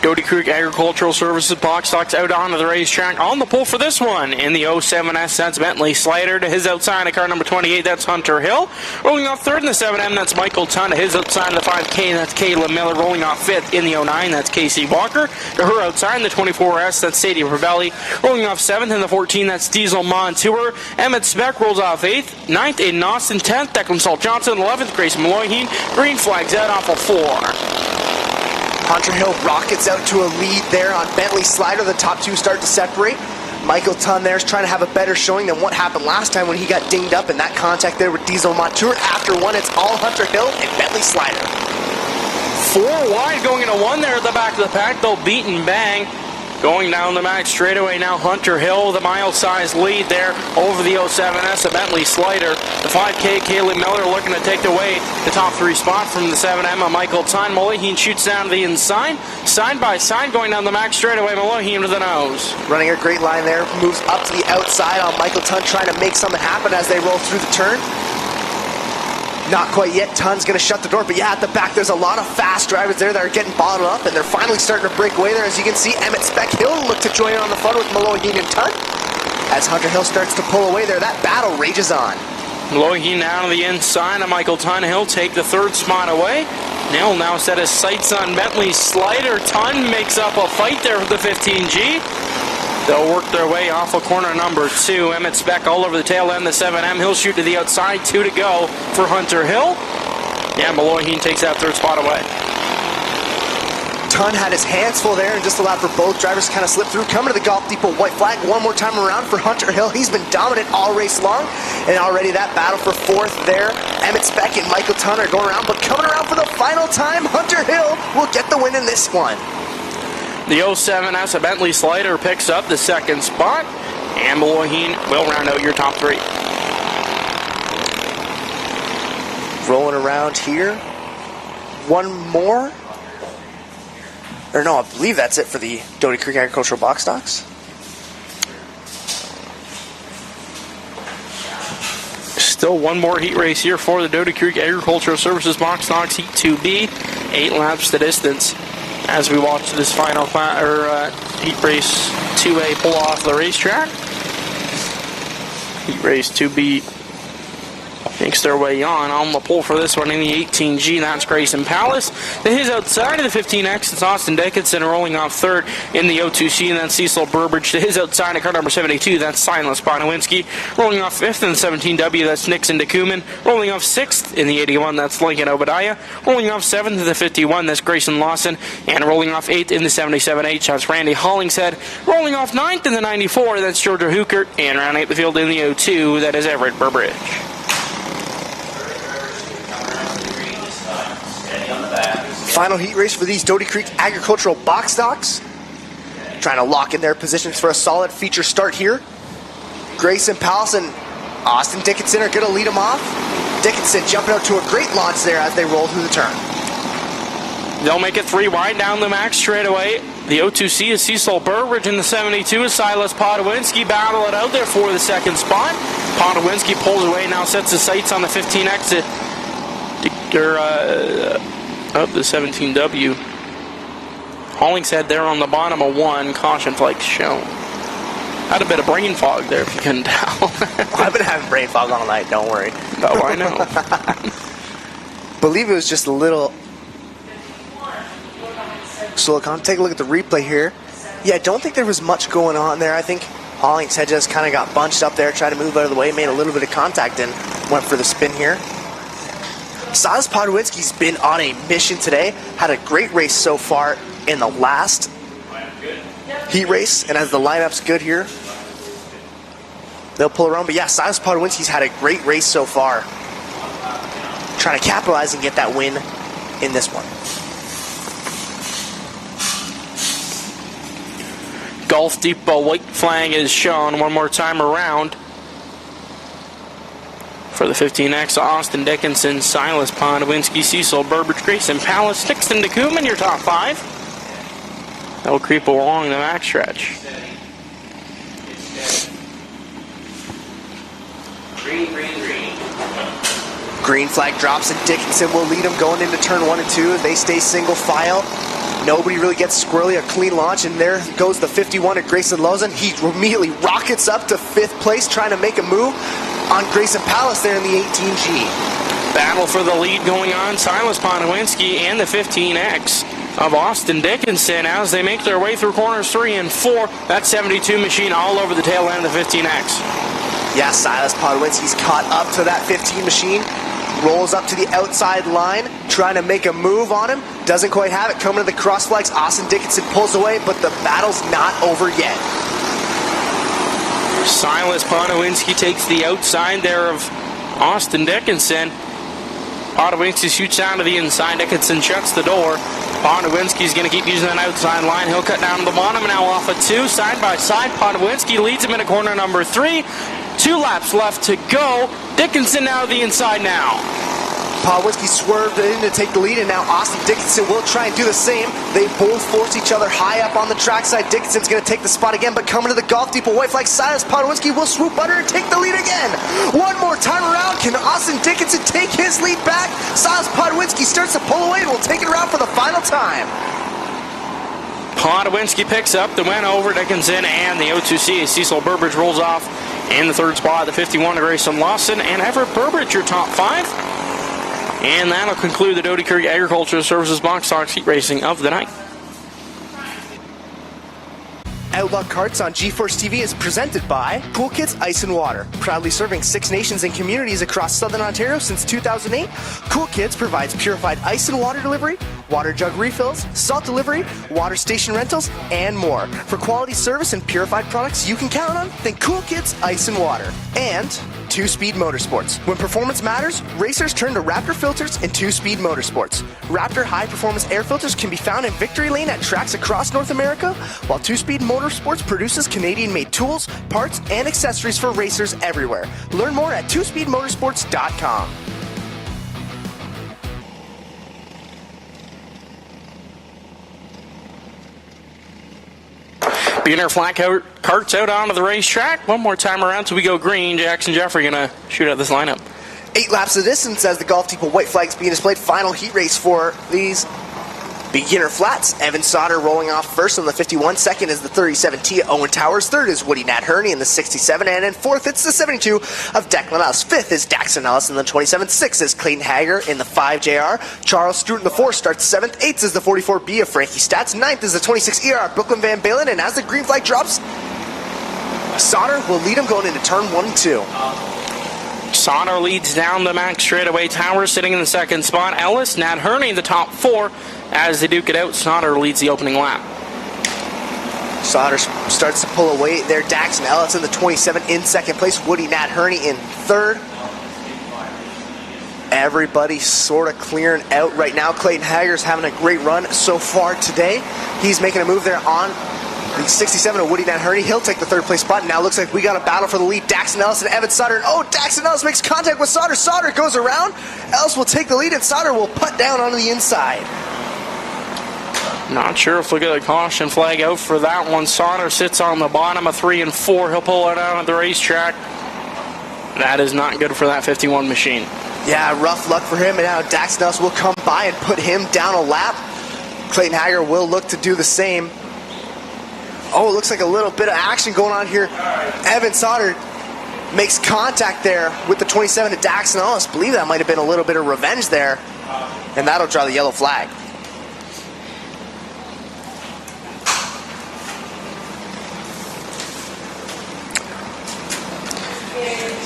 Doty Creek Agricultural Services box stocks out onto the racetrack on the pole for this one. In the 07S, that's Bentley Slider. To his outside of car number 28, that's Hunter Hill. Rolling off third in the 7M, that's Michael Tunn. To his outside of the 5K, that's Kayla Miller. Rolling off fifth in the 09, that's Casey Walker. To her outside in the 24S, that's Sadie Ravelli. Rolling off seventh in the 14, that's Diesel Montour. Emmett Speck rolls off eighth. Ninth, in Austin. 10th, Declan Salt Johnson. 11th, Grace Malloyheen. Green flags out off of 4. Hunter Hill rockets out to a lead there on Bentley Slider. The top 2 start to separate. Michael Tunn there is trying to have a better showing than what happened last time when he got dinged up in that contact there with Diesel Montour. After one, it's all Hunter Hill and Bentley Slider. 4 wide going into 1 there at the back of the pack, though. Beat and bang. Going down the max straightaway now, Hunter Hill, the mile-sized lead there over the 07S, a Bentley Slider. The 5K, Kaylee Miller looking to take away the top 3 spot from the 7M of Michael Tunn. Malloyheen shoots down to the inside. Side by side going down the max straightaway, Malloyheen to the nose. Running a great line there, moves up to the outside on Michael Tunn, trying to make something happen as they roll through the turn. Not quite yet. Tunn's going to shut the door, but yeah, at the back there's a lot of fast drivers there that are getting bottled up, and they're finally starting to break away there. As you can see, Emmett Speck Hill look to join in on the front with Malloyheen and Tunn. As Hunter Hill starts to pull away there, that battle rages on. Malloyheen down to the inside of Michael Tunn. He'll take the 3rd spot away. He'll now set his sights on Bentley Slider. Tunn makes up a fight there for the 15G. They'll work their way off of corner number 2. Emmett Speck all over the tail end of the 7M. He'll shoot to the outside. 2 to go for Hunter Hill. Yeah, Malloyheen takes that 3rd spot away. Tunn had his hands full there and just allowed for both drivers to kind of slip through. Coming to the Golf Depot white flag one more time around for Hunter Hill. He's been dominant all race long, and already that battle for 4th there. Emmett Speck and Michael Tunn are going around, but coming around for the final time, Hunter Hill will get the win in this one. The 07S, a Bentley Slider, picks up the 2nd spot, and Malloyheen will round out your top 3. Rolling around here. One more. Or no, I believe that's it for the Doty Creek Agricultural box stocks. Still So one more heat race here for the Doty Creek Agricultural Services Box Stocks Heat 2B. 8 laps the distance as we watch this final heat race 2A pull off the racetrack. Heat race 2B makes their way on the pole for this one in the 18G. That's Grayson Palace. To his outside of the 15X, it's Austin Dickinson rolling off third in the 02C, and then Cecil Burbridge. To his outside of car number 72, that's Silas Bonowinski. Rolling off fifth in the 17W, that's Nixon DeCuman. Rolling off sixth in the 81, that's Lincoln Obadiah. Rolling off seventh in the 51, that's Grayson Lawson. And rolling off eighth in the 77H, that's Randy Hollingshead. Rolling off ninth in the 94, that's Georgia Hookert. And rounding out the field in the 02, that is Everett Burbridge. Final heat race for these Doty Creek Agricultural Box Stocks. Trying to lock in their positions for a solid feature start here. Grayson Palace and Austin Dickinson are going to lead them off. Dickinson jumping out to a great launch there as they roll through the turn. They'll make it 3 wide down the max straightaway. The 02C is Cecil Burbridge, and the 72 is Silas Podowinski. Battle it out there for the second spot. Podowinski pulls away, now sets his sights on the 15X of the 17W. Hollingshead there on the bottom of 1. Caution flag shown. Had a bit of brain fog there, if you couldn't tell. I've been having brain fog all night, don't worry. Oh, I know. Believe it was just a little. So take a look at the replay here. Yeah, I don't think there was much going on there. I think Hollingshead just kind of got bunched up there, tried to move out of the way, made a little bit of contact, and went for the spin here. Silas Podowinski's been on a mission today. Had a great race so far in the last heat race, and as the lineup's good here, they'll pull around. But yeah, Silas Podowinski's had a great race so far. Trying to capitalize and get that win in this one. Gulf Depot white flag is shown one more time around. For the 15X, Austin Dickinson, Silas Podowinski, Cecil Burbridge, Grayson Palace, Nixon DeCuman, your top 5. They'll creep along the max stretch. Green, green, green. Green flag drops, and Dickinson will lead them going into turn 1 and 2 as they stay single file. Nobody really gets squirrely, a clean launch, and there goes the 51 of Grayson Lawson. He immediately rockets up to 5th place, trying to make a move on Grayson Palace there in the 18G. Battle for the lead going on. Silas Podowinski and the 15X of Austin Dickinson as they make their way through corners 3 and 4. That 72 machine all over the tail end of the 15X. Yeah, Silas Podowinski's caught up to that 15 machine. Rolls up to the outside line, trying to make a move on him. Doesn't quite have it. Coming to the cross flags, Austin Dickinson pulls away, but the battle's not over yet. Silas Podowinski takes the outside there of Austin Dickinson. Podowinski shoots down to the inside. Dickinson shuts the door. Podowinski's going to keep using that outside line. He'll cut down to the bottom now off of 2. Side by side, Podowinski leads him into corner number 3. 2 laps left to go. Dickinson now to the inside now. Podowinski swerved in to take the lead, and now Austin Dickinson will try and do the same. They both force each other high up on the trackside. Dickinson's going to take the spot again, but coming to the Gulf Depot white flag, Silas Podowinski will swoop under and take the lead again. One more time around, can Austin Dickinson take his lead back? Silas Podowinski starts to pull away and will take it around for the final time. Podowinski picks up the win over Dickinson, and the 02C Cecil Burbridge rolls off in the 3rd spot. The 51 of Grayson Lawson and Everett Burbridge, your top 5. And that'll conclude the Doty Creek Agricultural Services Box Stocks heat racing of the night. Outlaw Karts on GeForce TV is presented by Cool Kids Ice and Water. Proudly serving 6 nations and communities across Southern Ontario since 2008, Cool Kids provides purified ice and water delivery, water jug refills, salt delivery, water station rentals, and more. For quality service and purified products you can count on, think Cool Kids Ice and Water. And 2-Speed Motorsports. When performance matters, racers turn to Raptor filters and 2-Speed Motorsports. Raptor high-performance air filters can be found in Victory Lane at tracks across North America, while 2-Speed Motorsports produces Canadian-made tools, parts, and accessories for racers everywhere. Learn more at 2speedmotorsports.com. Beginner flat carts out onto the racetrack. One more time around till we go green. Jackson Jeffrey going to shoot out this lineup. 8 laps of distance as the Golf Depot white flags being displayed. Final heat race for these beginner flats. Evan Sauter rolling off first on the 51. Second is the 37T, Owen Towers. Third is Woody Nat Herney in the 67. And in fourth, it's the 72 of Declan Ellis. Fifth is Daxton Ellis in the 27. Sixth is Clayton Hager in the 5JR. Charles Stewart in the 4 starts 7th. Eighth is the 44B of Frankie Stats. Ninth is the 26ER, Brooklyn Van Balen. And as the green flag drops, Sauter will lead him going into turn 1 and 2. Sauter leads down the max straightaway. Towers sitting in the second spot. Ellis, Nat Herney in the top 4. As they duke it out, Sauter leads the opening lap. Sauter starts to pull away there. Daxton Ellis in the 27 in second place. Woody Nat Herney in third. Everybody sort of clearing out right now. Clayton Hager's having a great run so far today. He's making a move there on the 67 of Woody Nat Herney. He'll take the third place spot. Now looks like we got a battle for the lead. Daxton Ellis and Evan Sauter. And oh, Daxton Ellis makes contact with Sauter. Sauter goes around. Ellis will take the lead and Sauter will putt down onto the inside. Not sure if we'll get a caution flag out for that one. Sauter sits on the bottom of 3 and 4. He'll pull it out at the racetrack. That is not good for that 51 machine. Yeah, rough luck for him. And now Daxton Ellis will come by and put him down a lap. Clayton Hager will look to do the same. Oh, it looks like a little bit of action going on here. Evan Sauter makes contact there with the 27 to Daxton Ellis. I believe that might have been a little bit of revenge there. And that'll draw the yellow flag.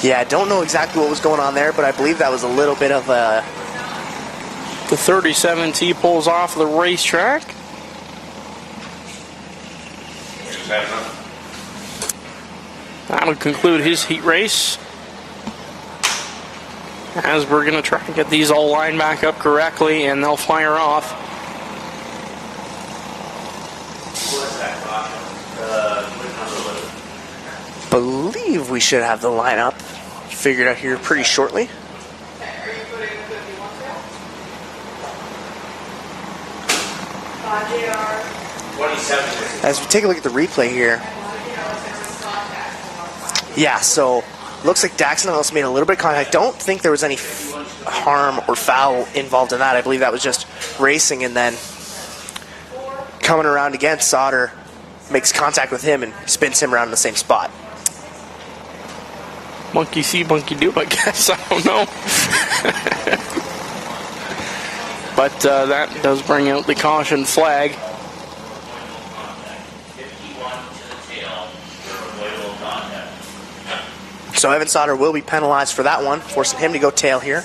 Yeah, I don't know exactly what was going on there, but I believe that was a little bit of a... The 37T pulls off the racetrack. That'll conclude his heat race. As we're going to try to get these all lined back up correctly, and they'll fire off. Believe we should have the lineup figured out here pretty shortly. As we take a look at the replay here. Yeah, so looks like Daxton Ellis made a little bit of contact. I don't think there was any harm or foul involved in that. I believe that was just racing, and then coming around again, Sauter makes contact with him and spins him around in the same spot. Monkey see, monkey do, I guess. I don't know. But that does bring out the caution flag. So Evan Sauter will be penalized for that one, forcing him to go tail here.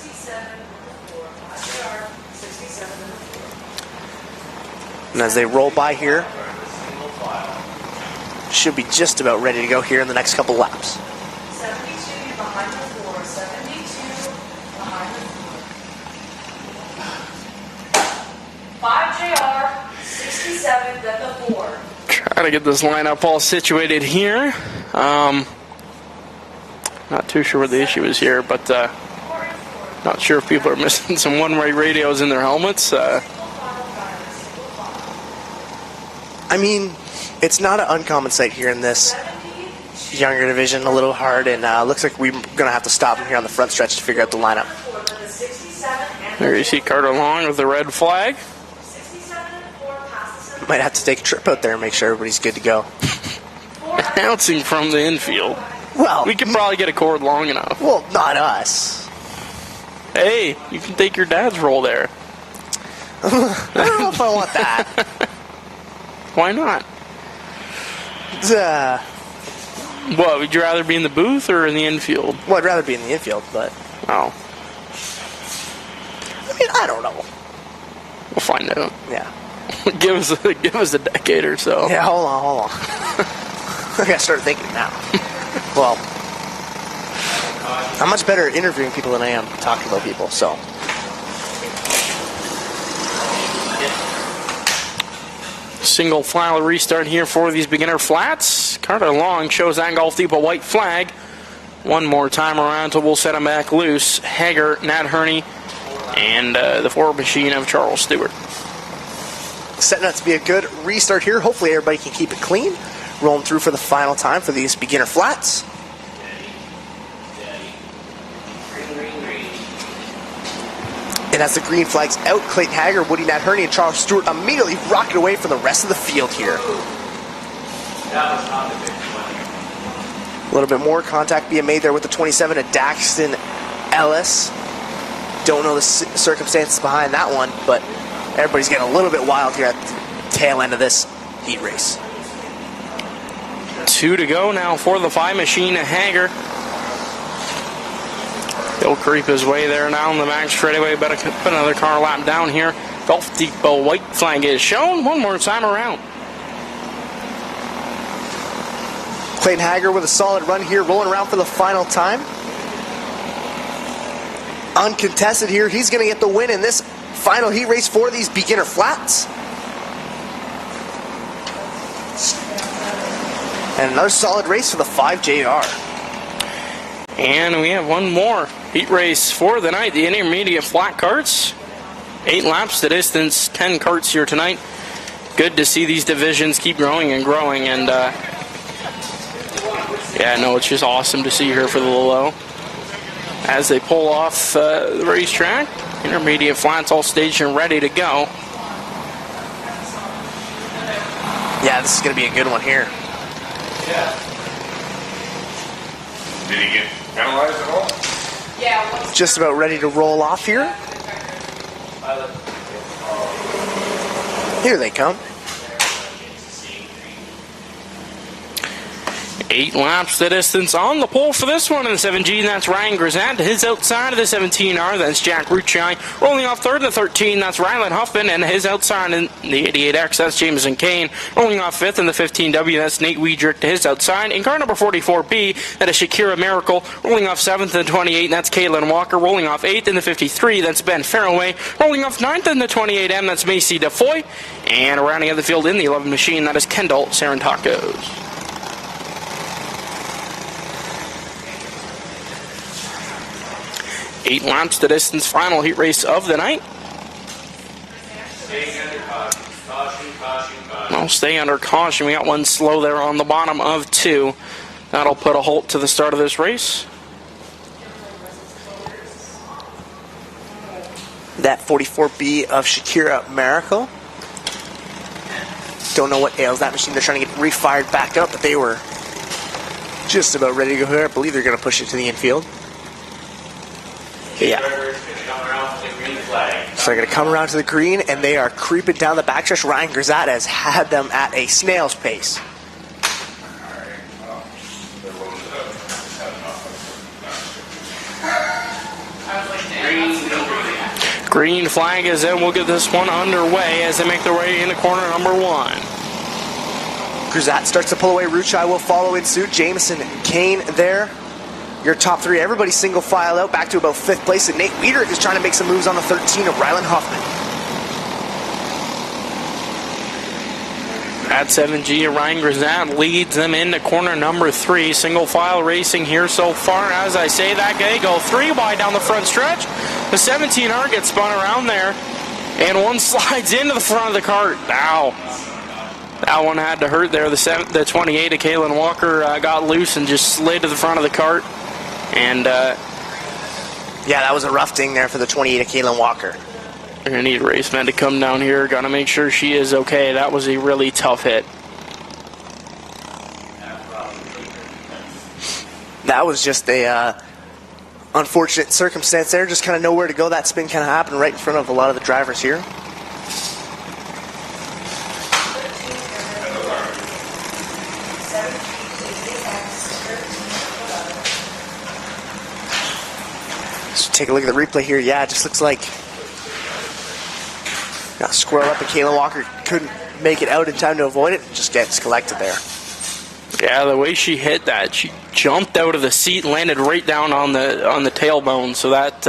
And as they roll by here, should be just about ready to go here in the next couple laps. 72 behind the 4, 72 behind the 4. 5JR, 67, then the 4. Try to get this lineup all situated here. Not too sure what the issue is here, but not sure if people are missing some one-way radios in their helmets. I mean, it's not an uncommon sight here in this younger division, a little hard, and looks like we're going to have to stop him here on the front stretch to figure out the lineup. There you see Carter Long with the red flag. Might have to take a trip out there and make sure everybody's good to go. Announcing from the infield. Well, We could probably get a cord long enough. well, not us. Hey, you can take your dad's role there. I don't know if I want that. Why not? What, would you rather be in the booth or in the infield? Well, I'd rather be in the infield, but Oh, I mean, I don't know. we'll find out. Yeah. give us a decade or so. Yeah, hold on. I gotta start thinking now. Well, I'm much better at interviewing people than I am talking about people, so. Single file restart here for these beginner flats. Carter Long shows that Golf Depot white flag. One more time around until we'll set him back loose. Hager, Nat Herney, and the forward machine of Charles Stewart. Setting up to be a good restart here. Hopefully everybody can keep it clean. Rolling through for the final time for these beginner flats. And as the green flag's out, Clayton Hager, Woody Nat Herney, and Charles Stewart immediately rocket away from the rest of the field here. That was not the big one. A little bit more contact being made there with the 27 of Daxton Ellis. Don't know the circumstances behind that one, but everybody's getting a little bit wild here at the tail end of this heat race. 2 to go now for the 5 machine of Hager. He'll creep his way there now on the max straightaway. Better put another car lap down here. Gulf Depot white flag is shown one more time around. Clayton Hager with a solid run here, rolling around for the final time. Uncontested here. He's going to get the win in this final heat race for these beginner flats. And another solid race for the 5JR. And we have one more heat race for the night, the intermediate flat karts. 8 laps to distance, 10 karts here tonight. Good to see these divisions keep growing and growing. And yeah, no, it's just awesome to see here for the low. As they pull off the racetrack, intermediate flats all staged and ready to go. Yeah, this is going to be a good one here. Yeah. Did he get penalized at all? Yeah. Just about ready to roll off here. Here they come. 8 laps the distance on the pole for this one in the 7G, and that's Ryan Grisant to his outside of the 17R. That's Jack Ruchai rolling off third in the 13. That's Rylan Huffman, and his outside in the 88X. That's Jameson Kane rolling off fifth in the 15W. That's Nate Weidrich to his outside. In car number 44B, that is Shakira Miracle rolling off 7th in the 28. And that's Kaylin Walker rolling off 8th in the 53. That's Ben Farroway rolling off 9th in the 28M. That's Macy DeFoy. And rounding out the field in the 11 machine, that is Kendall Sarantakos. 8 laps to distance, final heat race of the night. Stay under caution. Caution, caution, caution. I'll stay under caution. We got one slow there on the bottom of 2. That'll put a halt to the start of this race. That 44B of Shakira Miracle. Don't know what ails that machine. They're trying to get refired back up, but they were just about ready to go here. I believe they're going to push it to the infield. Yeah. So they're going to come around to the green, and they are creeping down the backstretch. Ryan Grisat has had them at a snail's pace. Green flag is in. We'll get this one underway as they make their way into corner number 1. Grisat starts to pull away. Ruchai will follow in suit. Jameson and Kane there. Your top 3, everybody single file out, back to about 5th place, and Nate Weidrich is trying to make some moves on the 13 of Rylan Huffman. At 7G, Ryan Grisat leads them into corner number 3. Single file racing here so far. As I say that, they go 3 wide down the front stretch. The 17R gets spun around there, and one slides into the front of the cart. Ow. That one had to hurt there. The 28 of Kaylin Walker got loose and just slid to the front of the cart. And yeah, that was a rough ding there for the 28 of Kaylin Walker. They're going to need racemen to come down here. Got to make sure she is okay. That was a really tough hit. That was just a unfortunate circumstance there. Just kind of nowhere to go. That spin kind of happened right in front of a lot of the drivers here. So take a look at the replay here. Yeah, it just looks like got squirreled up, and Kaylin Walker couldn't make it out in time to avoid it, and just gets collected there. Yeah, the way she hit that, she jumped out of the seat and landed right down on the tailbone. So that,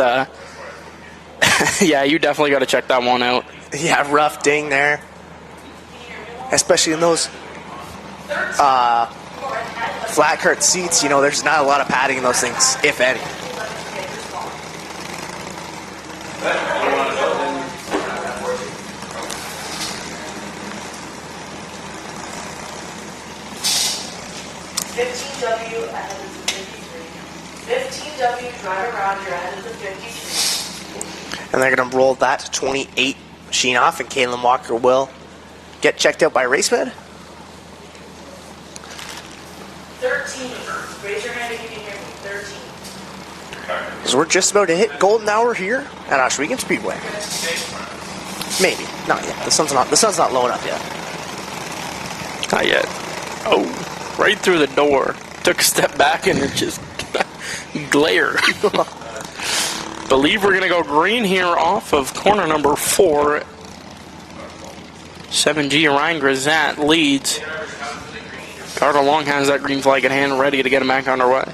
yeah, you definitely got to check that one out. Yeah, rough ding there, especially in those flat cart seats. You know, there's not a lot of padding in those things, if any. W ahead of the 53. 15W drive around, you're ahead of the 53. And they're going to roll that 28 machine off, and Kalen Walker will get checked out by RaceMed. 13. Raise your hand if you can hear me. 13. So we're just about to hit golden hour here at Ohsweken Speedway. Maybe. Not yet. The sun's not low enough yet. Not yet. Oh, right through the door. Took a step back and it just glare. Believe we're going to go green here off of corner number 4. 7G Ryan Grisat leads. Carter Long has that green flag in hand, ready to get him back underway.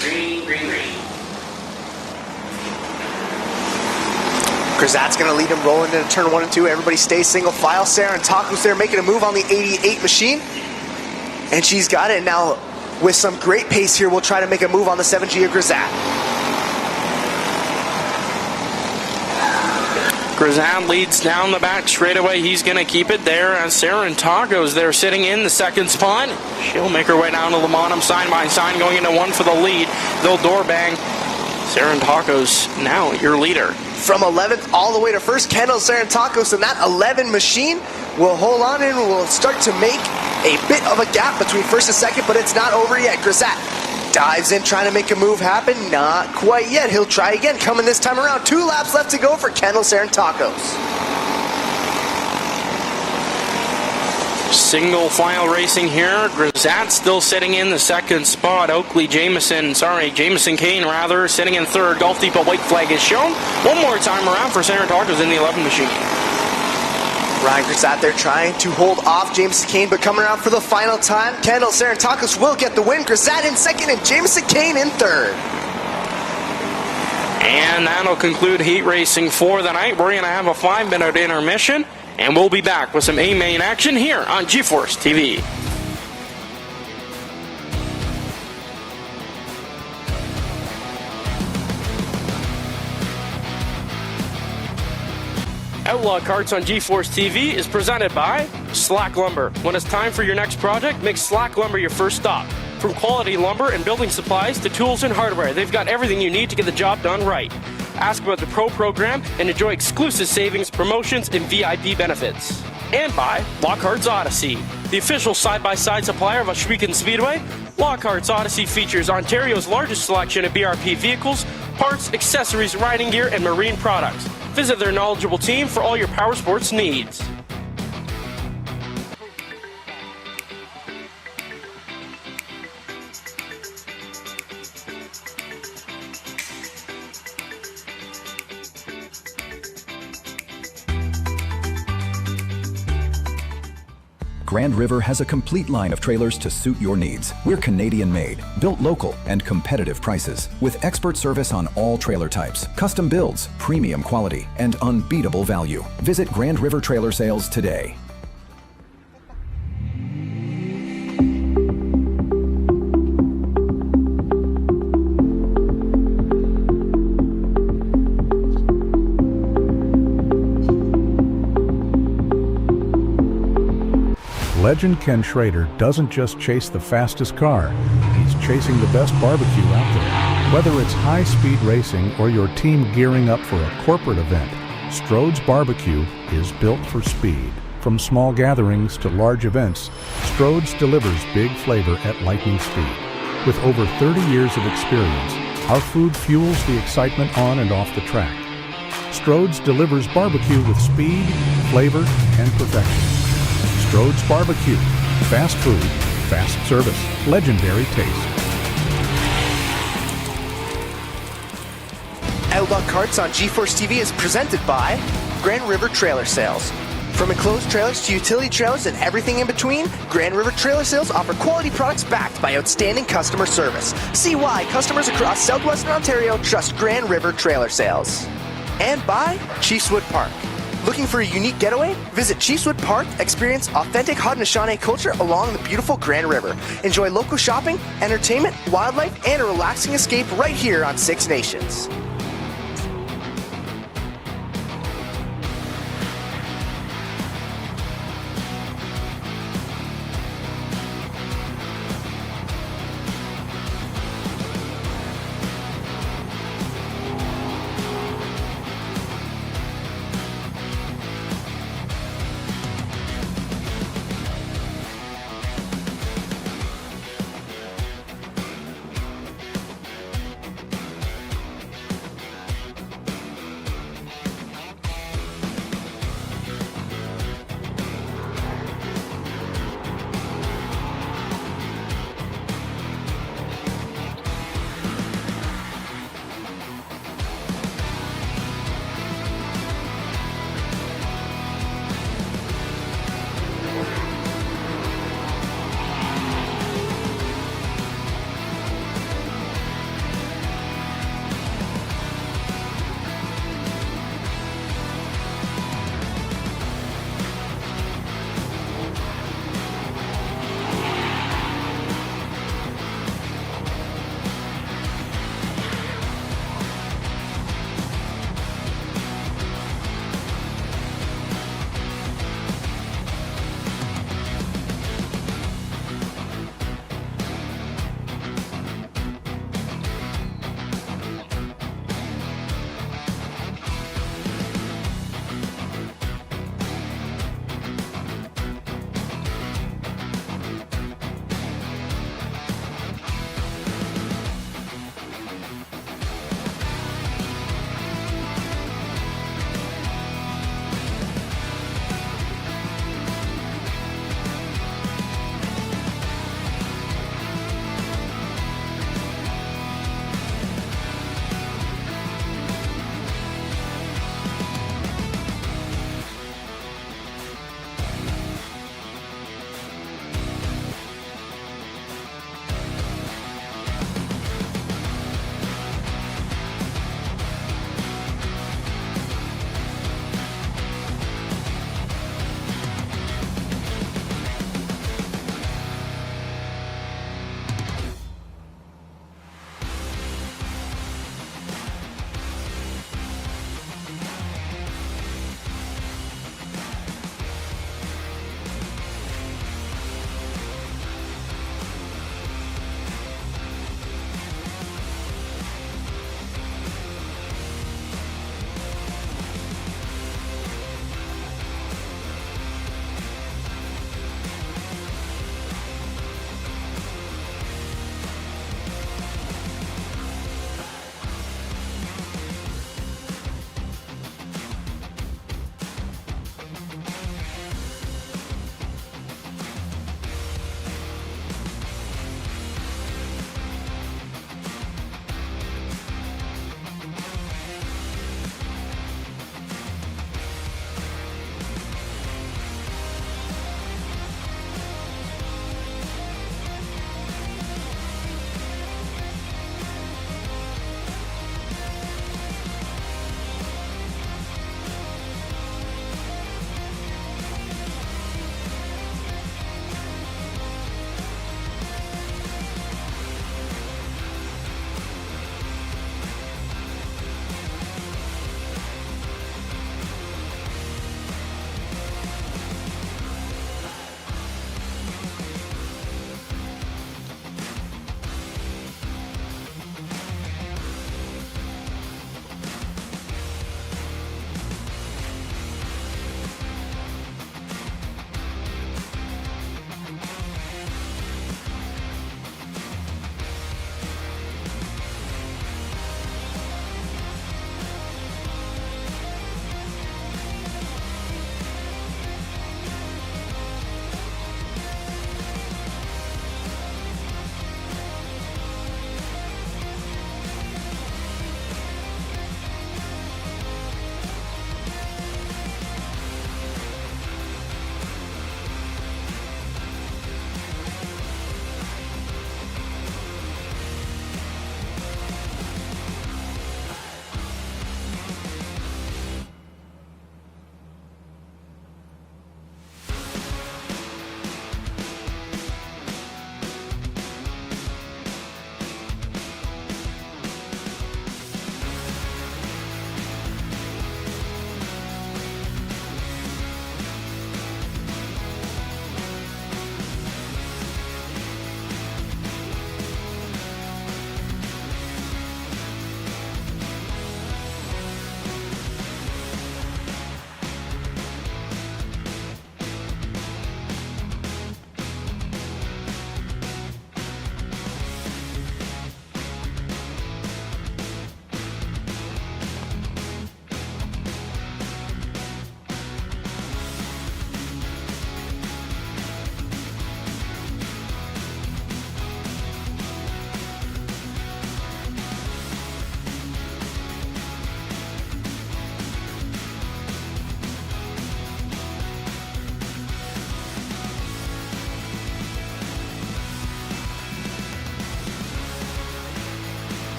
Green, green, green. Grisat's going to lead him rolling into turn 1 and 2. Everybody stays single file. Sarah and Taco's there making a move on the 88 machine. And she's got it now. With some great pace here, we'll try to make a move on the 7G of Grisat. Grisat leads down the back straightaway. He's going to keep it there as Sarah and Taco's there sitting in the second spot. She'll make her way down to the bottom, sign by sign, going into 1 for the lead. They'll door bang. Sarah and Taco's now your leader. From 11th all the way to first, Kendall Sarantacos, and that 11 machine will hold on and will start to make a bit of a gap between first and second, but it's not over yet. Grisat dives in, trying to make a move happen. Not quite yet. He'll try again, coming this time around. 2 laps left to go for Kendall Sarantacos. Single file racing here. Grisat still sitting in the second spot. Jameson Kane rather, sitting in third. Golf Depot white flag is shown. One more time around for Sarantacos in the 11 machine. Ryan Grisat there trying to hold off Jameson Kane, but coming around for the final time. Kendall Sarantacos will get the win. Grisat in second and Jameson Kane in third. And that'll conclude heat racing for the night. We're going to have a 5-minute intermission, and we'll be back with some A-Main action here on GeForce TV. Outlaw Karts on GeForce TV is presented by Slack Lumber. When it's time for your next project, make Slack Lumber your first stop. From quality lumber and building supplies to tools and hardware, they've got everything you need to get the job done right. Ask about the Pro program and enjoy exclusive savings, promotions, and VIP benefits. And by Lockhart's Odyssey, the official side-by-side supplier of Ohsweken Speedway. Lockhart's Odyssey features Ontario's largest selection of BRP vehicles, parts, accessories, riding gear, and marine products. Visit their knowledgeable team for all your power sports needs. Grand River has a complete line of trailers to suit your needs. We're Canadian-made, built local, and competitive prices, with expert service on all trailer types, custom builds, premium quality, and unbeatable value. Visit Grand River Trailer Sales today. Legend Ken Schrader doesn't just chase the fastest car, he's chasing the best barbecue out there. Whether it's high-speed racing or your team gearing up for a corporate event, Strode's Barbecue is built for speed. From small gatherings to large events, Strode's delivers big flavor at lightning speed. With over 30 years of experience, our food fuels the excitement on and off the track. Strode's delivers barbecue with speed, flavor, and perfection. Strode's Barbecue. Fast food, fast service, legendary taste. Outlaw Karts on GeForce TV is presented by Grand River Trailer Sales. From enclosed trailers to utility trailers and everything in between, Grand River Trailer Sales offer quality products backed by outstanding customer service. See why customers across southwestern Ontario trust Grand River Trailer Sales. And by Chiefswood Park. Looking for a unique getaway? Visit Chiefswood Park, experience authentic Haudenosaunee culture along the beautiful Grand River. Enjoy local shopping, entertainment, wildlife, and a relaxing escape right here on Six Nations.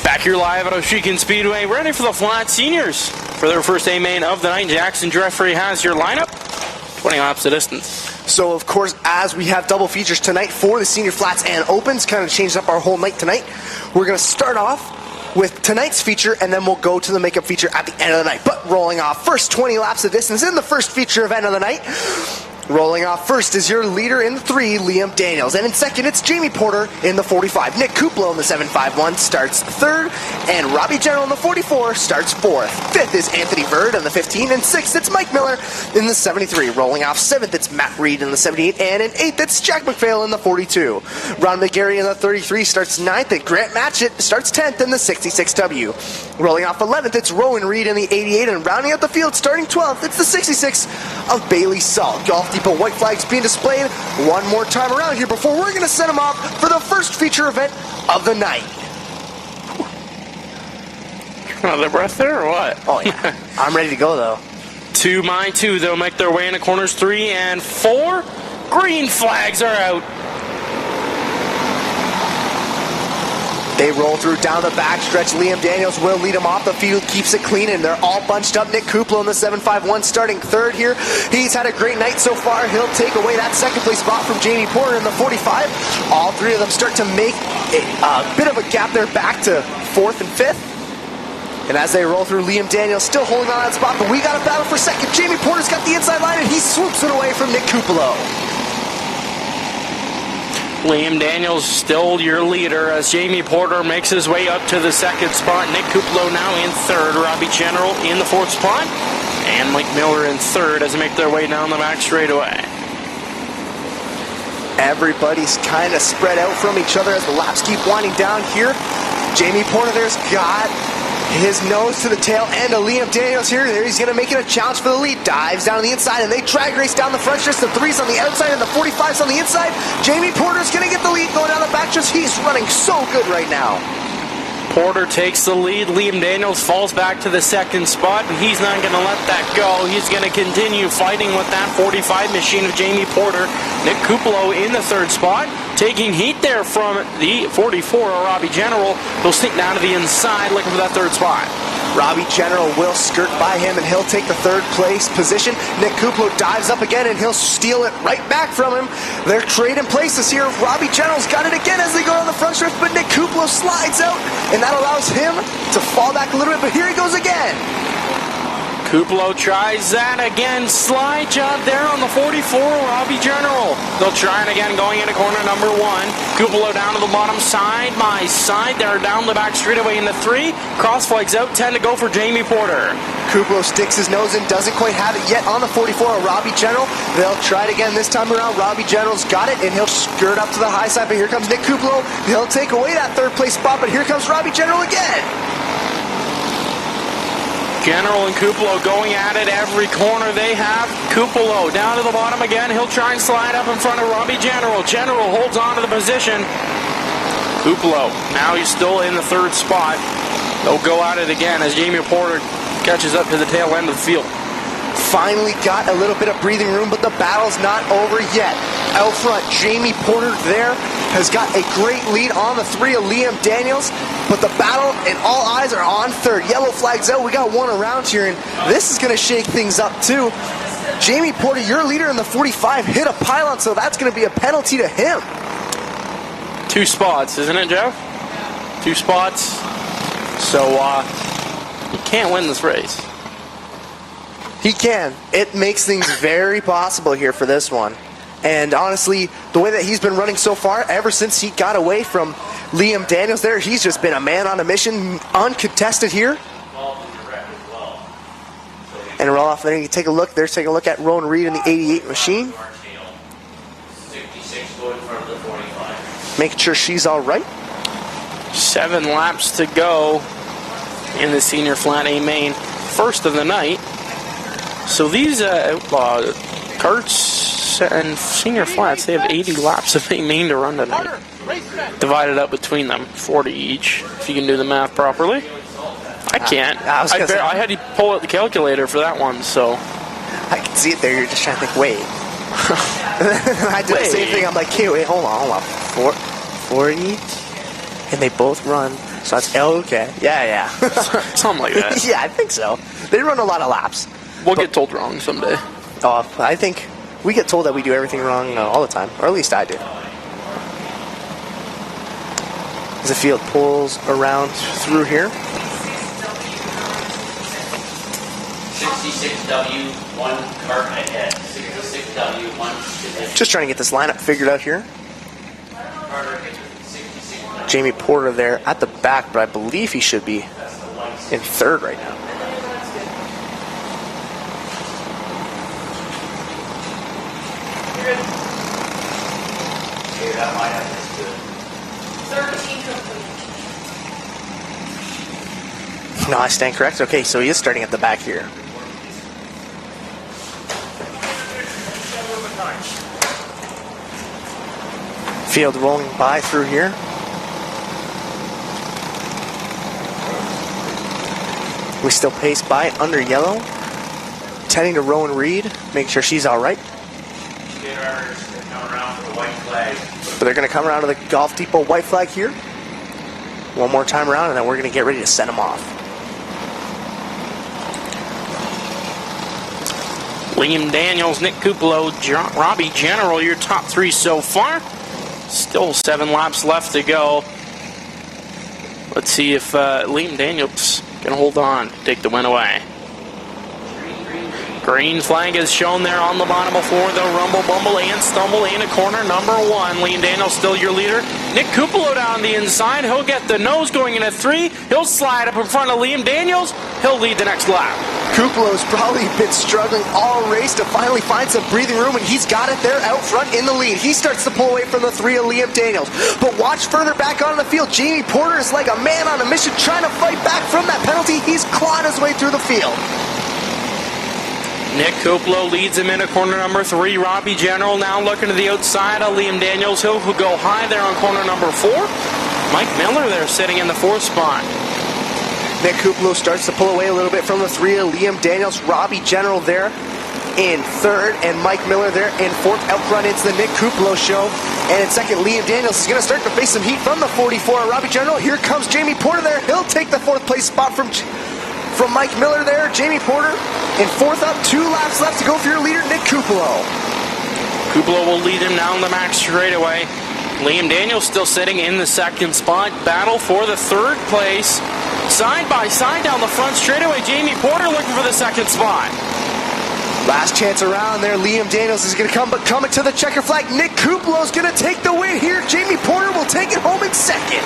Back here live at Ohsweken Speedway, ready for the flat seniors. For their first A main of the night, Jackson Jeffrey has your lineup. 20 laps of distance. So, of course, as we have double features tonight for the senior flats and opens, kind of changed up our whole night tonight, we're going to start off with tonight's feature, and then we'll go to the makeup feature at the end of the night. But rolling off first, 20 laps of distance in the first feature event of the night. Rolling off first is your leader in the 3, Liam Daniels. And in second, it's Jamie Porter in the 45. Nick Kuplo in the 751 starts third. And Robbie General in the 44 starts fourth. Fifth is Anthony Bird in the 15. And sixth, it's Mike Miller in the 73. Rolling off seventh, it's Matt Reed in the 78. And in eighth, it's Jack McPhail in the 42. Ron McGarry in the 33 starts ninth. And Grant Matchett starts 10th in the 66W. Rolling off 11th, it's Rowan Reed in the 88. And rounding out the field, starting 12th, it's the 66 of Bailey Salt. Golf Depot white flags being displayed one more time around here before we're going to send them off for the first feature event of the night. Another breath there or what? Oh yeah, I'm ready to go though. 2 by 2, they'll make their way into corners 3 and 4. Green flags are out. They roll through down the backstretch. Liam Daniels will lead them off the field, keeps it clean, and they're all bunched up. Nick Kuplo in the 751 starting third here. He's had a great night so far. He'll take away that second place spot from Jamie Porter in the 45. All three of them start to make a bit of a gap there back to fourth and fifth. And as they roll through, Liam Daniels still holding on that spot, but we got a battle for second. Jamie Porter's got the inside line, and he swoops it away from Nick Kuplo. Liam Daniels still your leader as Jamie Porter makes his way up to the second spot. Nick Kuplo now in third. Robbie General in the fourth spot. And Mike Miller in third as they make their way down the back straightaway. Everybody's kind of spread out from each other as the laps keep winding down here. Jamie Porter there's got his nose to the tail end of Liam Daniels here. There he's going to make it a challenge for the lead. Dives down the inside, and they drag race down the front stretch. The 3's on the outside and the 45's on the inside. Jamie Porter's going to get the lead going down the back stretch. He's running so good right now. Porter takes the lead. Liam Daniels falls back to the second spot, but he's not going to let that go. He's going to continue fighting with that 45 machine of Jamie Porter. Nick Kuplo in the third spot, taking heat there from the 44 of Robbie General. He'll sneak down to the inside looking for that third spot. Robbie General will skirt by him, and he'll take the third place position. Nick Kuplo dives up again, and he'll steal it right back from him. They're trading places here. Robbie General's got it again as they go on the front stretch, but Nick Kuplo slides out, and that allows him to fall back a little bit, but here he goes again. Kuplo tries that again. Slide job there on the 44, Robbie General. They'll try it again going into corner number 1. Kuplo down to the bottom side by side. They're down the back straightaway into 3. Cross flags out, 10 to go for Jamie Porter. Kuplo sticks his nose in, doesn't quite have it yet on the 44 of Robbie General. They'll try it again this time around. Robbie General's got it, and he'll skirt up to the high side, but here comes Nick Kuplo. He'll take away that third place spot, but here comes Robbie General again. General and Kuplo going at it every corner they have. Kuplo down to the bottom again. He'll try and slide up in front of Robbie General. General holds on to the position. Kuplo, now he's still in the third spot. They'll go at it again as Jamie Porter catches up to the tail end of the field. Finally got a little bit of breathing room, but the battle's not over yet. Out front, Jamie Porter there has got a great lead on the 3 of Liam Daniels, but the battle and all eyes are on third. Yellow flags out. We got one around here, and this is going to shake things up too. Jamie Porter, your leader in the 45, hit a pylon, so that's going to be a penalty to him. 2 spots, isn't it, Jeff? 2 spots. So, he can't win this race. He can. It makes things very possible here for this one. And honestly, the way that he's been running so far, ever since he got away from Liam Daniels there, he's just been a man on a mission, uncontested here. And roll off there, you take a look. There's take a look at Rowan Reed in the 88 machine. 66 going in front of the 45. Making sure she's all right. 7 laps to go in the senior flat A main. First of the night. So these Outlaw Karts and senior flats, they have 80 laps of A main to run tonight. Divided up between them, 40 each, if you can do the math properly. I can't. I had to pull out the calculator for that one, so. I can see it there. You're just trying to think, wait. I did the same thing. I'm like, okay, wait, hold on. 40? And they both run So that's okay. Yeah. Something like that. Yeah, I think so. They run a lot of laps. We'll get told wrong someday. I think we get told that we do everything wrong all the time, or at least I do. As the field pulls around through here. 66W, 1 cart ahead. 66W, 1. Just trying to get this lineup figured out here. Jamie Porter there at the back, but I believe he should be in third right now. Okay, that lineup is good. 13 complete. No, I stand correct. Okay, so he is starting at the back here. Field rolling by through here. We still pace by under yellow. Tending to Rowan Reed, make sure she's all right. Get ours coming around for the white flag. But they're going to come around to the Golf Depot white flag here. One more time around, and then we're going to get ready to send them off. Liam Daniels, Nick Kupalo, Robbie General, your top 3 so far. Still 7 laps left to go. Let's see if Liam Daniels can hold on to take the win away. Green flag is shown there on the bottom of 4. They'll rumble, bumble, and stumble into corner number 1. Liam Daniels still your leader. Nick Kupalo down the inside. He'll get the nose going in at 3. He'll slide up in front of Liam Daniels. He'll lead the next lap. Kupalo's probably been struggling all race to finally find some breathing room, and he's got it there out front in the lead. He starts to pull away from the 3 of Liam Daniels. But watch further back on the field. Jamie Porter is like a man on a mission trying to fight back from that penalty. He's clawing his way through the field. Nick Kupalo leads him into corner number 3. Robbie General now looking to the outside of Liam Daniels. He'll go high there on corner number 4. Mike Miller there sitting in the 4th spot. Nick Kupalo starts to pull away a little bit from the 3 of Liam Daniels. Robbie General there in 3rd, and Mike Miller there in 4th. Out front into the Nick Kupalo show. And in 2nd, Liam Daniels is going to start to face some heat from the 44 of Robbie General. Here comes Jamie Porter there. He'll take the 4th place spot from Mike Miller there. Jamie Porter in 4th up. 2 laps left to go for your leader, Nick Kupalo. Kupalo will lead him down the max straightaway. Liam Daniels still sitting in the 2nd spot. Battle for the 3rd place. Side by side down the front straightaway. Jamie Porter looking for the 2nd spot. Last chance around there. Liam Daniels is going to come, but coming to the checker flag. Nick Kupalo is going to take the win here. Jamie Porter will take it home in 2nd.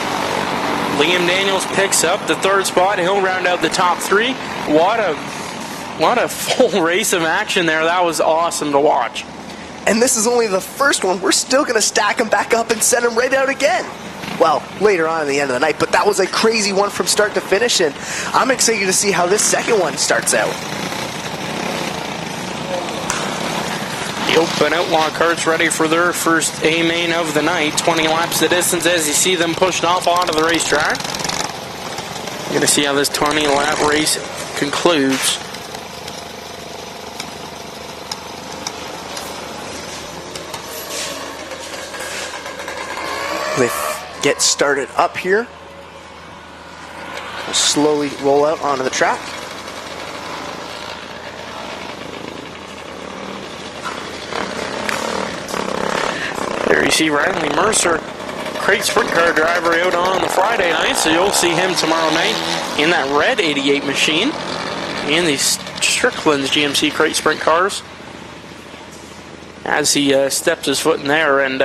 Liam Daniels picks up the 3rd spot. He'll round out the top 3. What a full race of action there. That was awesome to watch. And this is only the first one. We're still going to stack them back up and send them right out again. Well, later on at the end of the night, but that was a crazy one from start to finish, and I'm excited to see how this second one starts out. The Open Outlaw Karts ready for their first A-main of the night. 20 laps the distance as you see them pushed off onto the racetrack. You're going to see how this 20-lap race concludes. They get started up here. We'll slowly roll out onto the track. There you see Riley Mercer, great sprint car driver, out on the Friday night, so you'll see him tomorrow night in that red 88 machine in these Strickland's GMC crate sprint cars as he steps his foot in there, and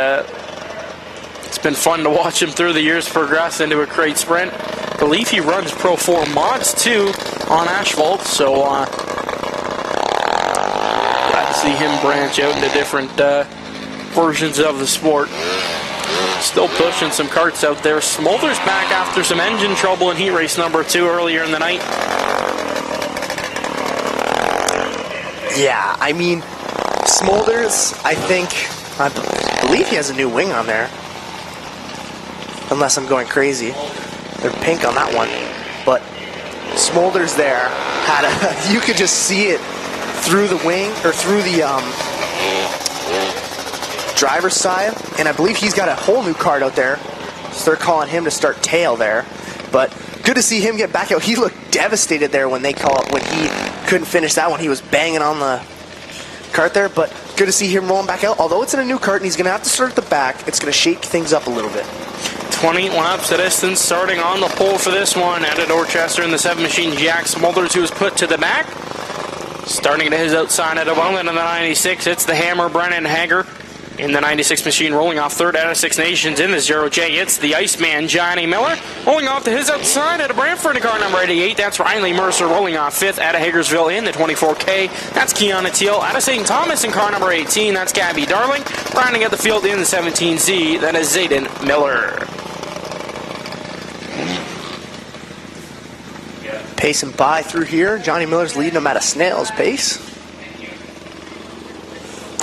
it's been fun to watch him through the years progress into a crate sprint. I believe he runs Pro 4 mods too on asphalt, so glad to see him branch out into different versions of the sport. Still pushing some karts out there. Smolders back after some engine trouble in heat race number 2 earlier in the night. Yeah, I mean, Smolders, I believe he has a new wing on there. Unless I'm going crazy. They're pink on that one. But Smolders there had a, you could just see it through the wing, or through the driver's side. And I believe he's got a whole new card out there. So they're calling him to start tail there. But good to see him get back out. He looked devastated there when he couldn't finish that one. He was banging on the cart there, but good to see him rolling back out. Although it's in a new cart and he's going to have to start at the back, it's going to shake things up a little bit. 20 laps of distance starting on the pole for this one. Out of Dorchester in the 7 machine, Jack Smulders, who was put to the back. Starting to his outside at Ohsweken in the 96, it's the Hammer, Brennan Hager. In the 96 machine, rolling off third out of Six Nations in the 0J, it's the Iceman, Johnny Miller. Rolling off to his outside out of Brantford in car number 88, that's Riley Mercer. Rolling off fifth out of Hagersville in the 24K, that's Kiana Teal. Out of St. Thomas in car number 18, that's Gabby Darling. Rounding out the field in the 17Z, that is Zayden Miller. Pacing by through here. Johnny Miller's leading him at a snail's pace.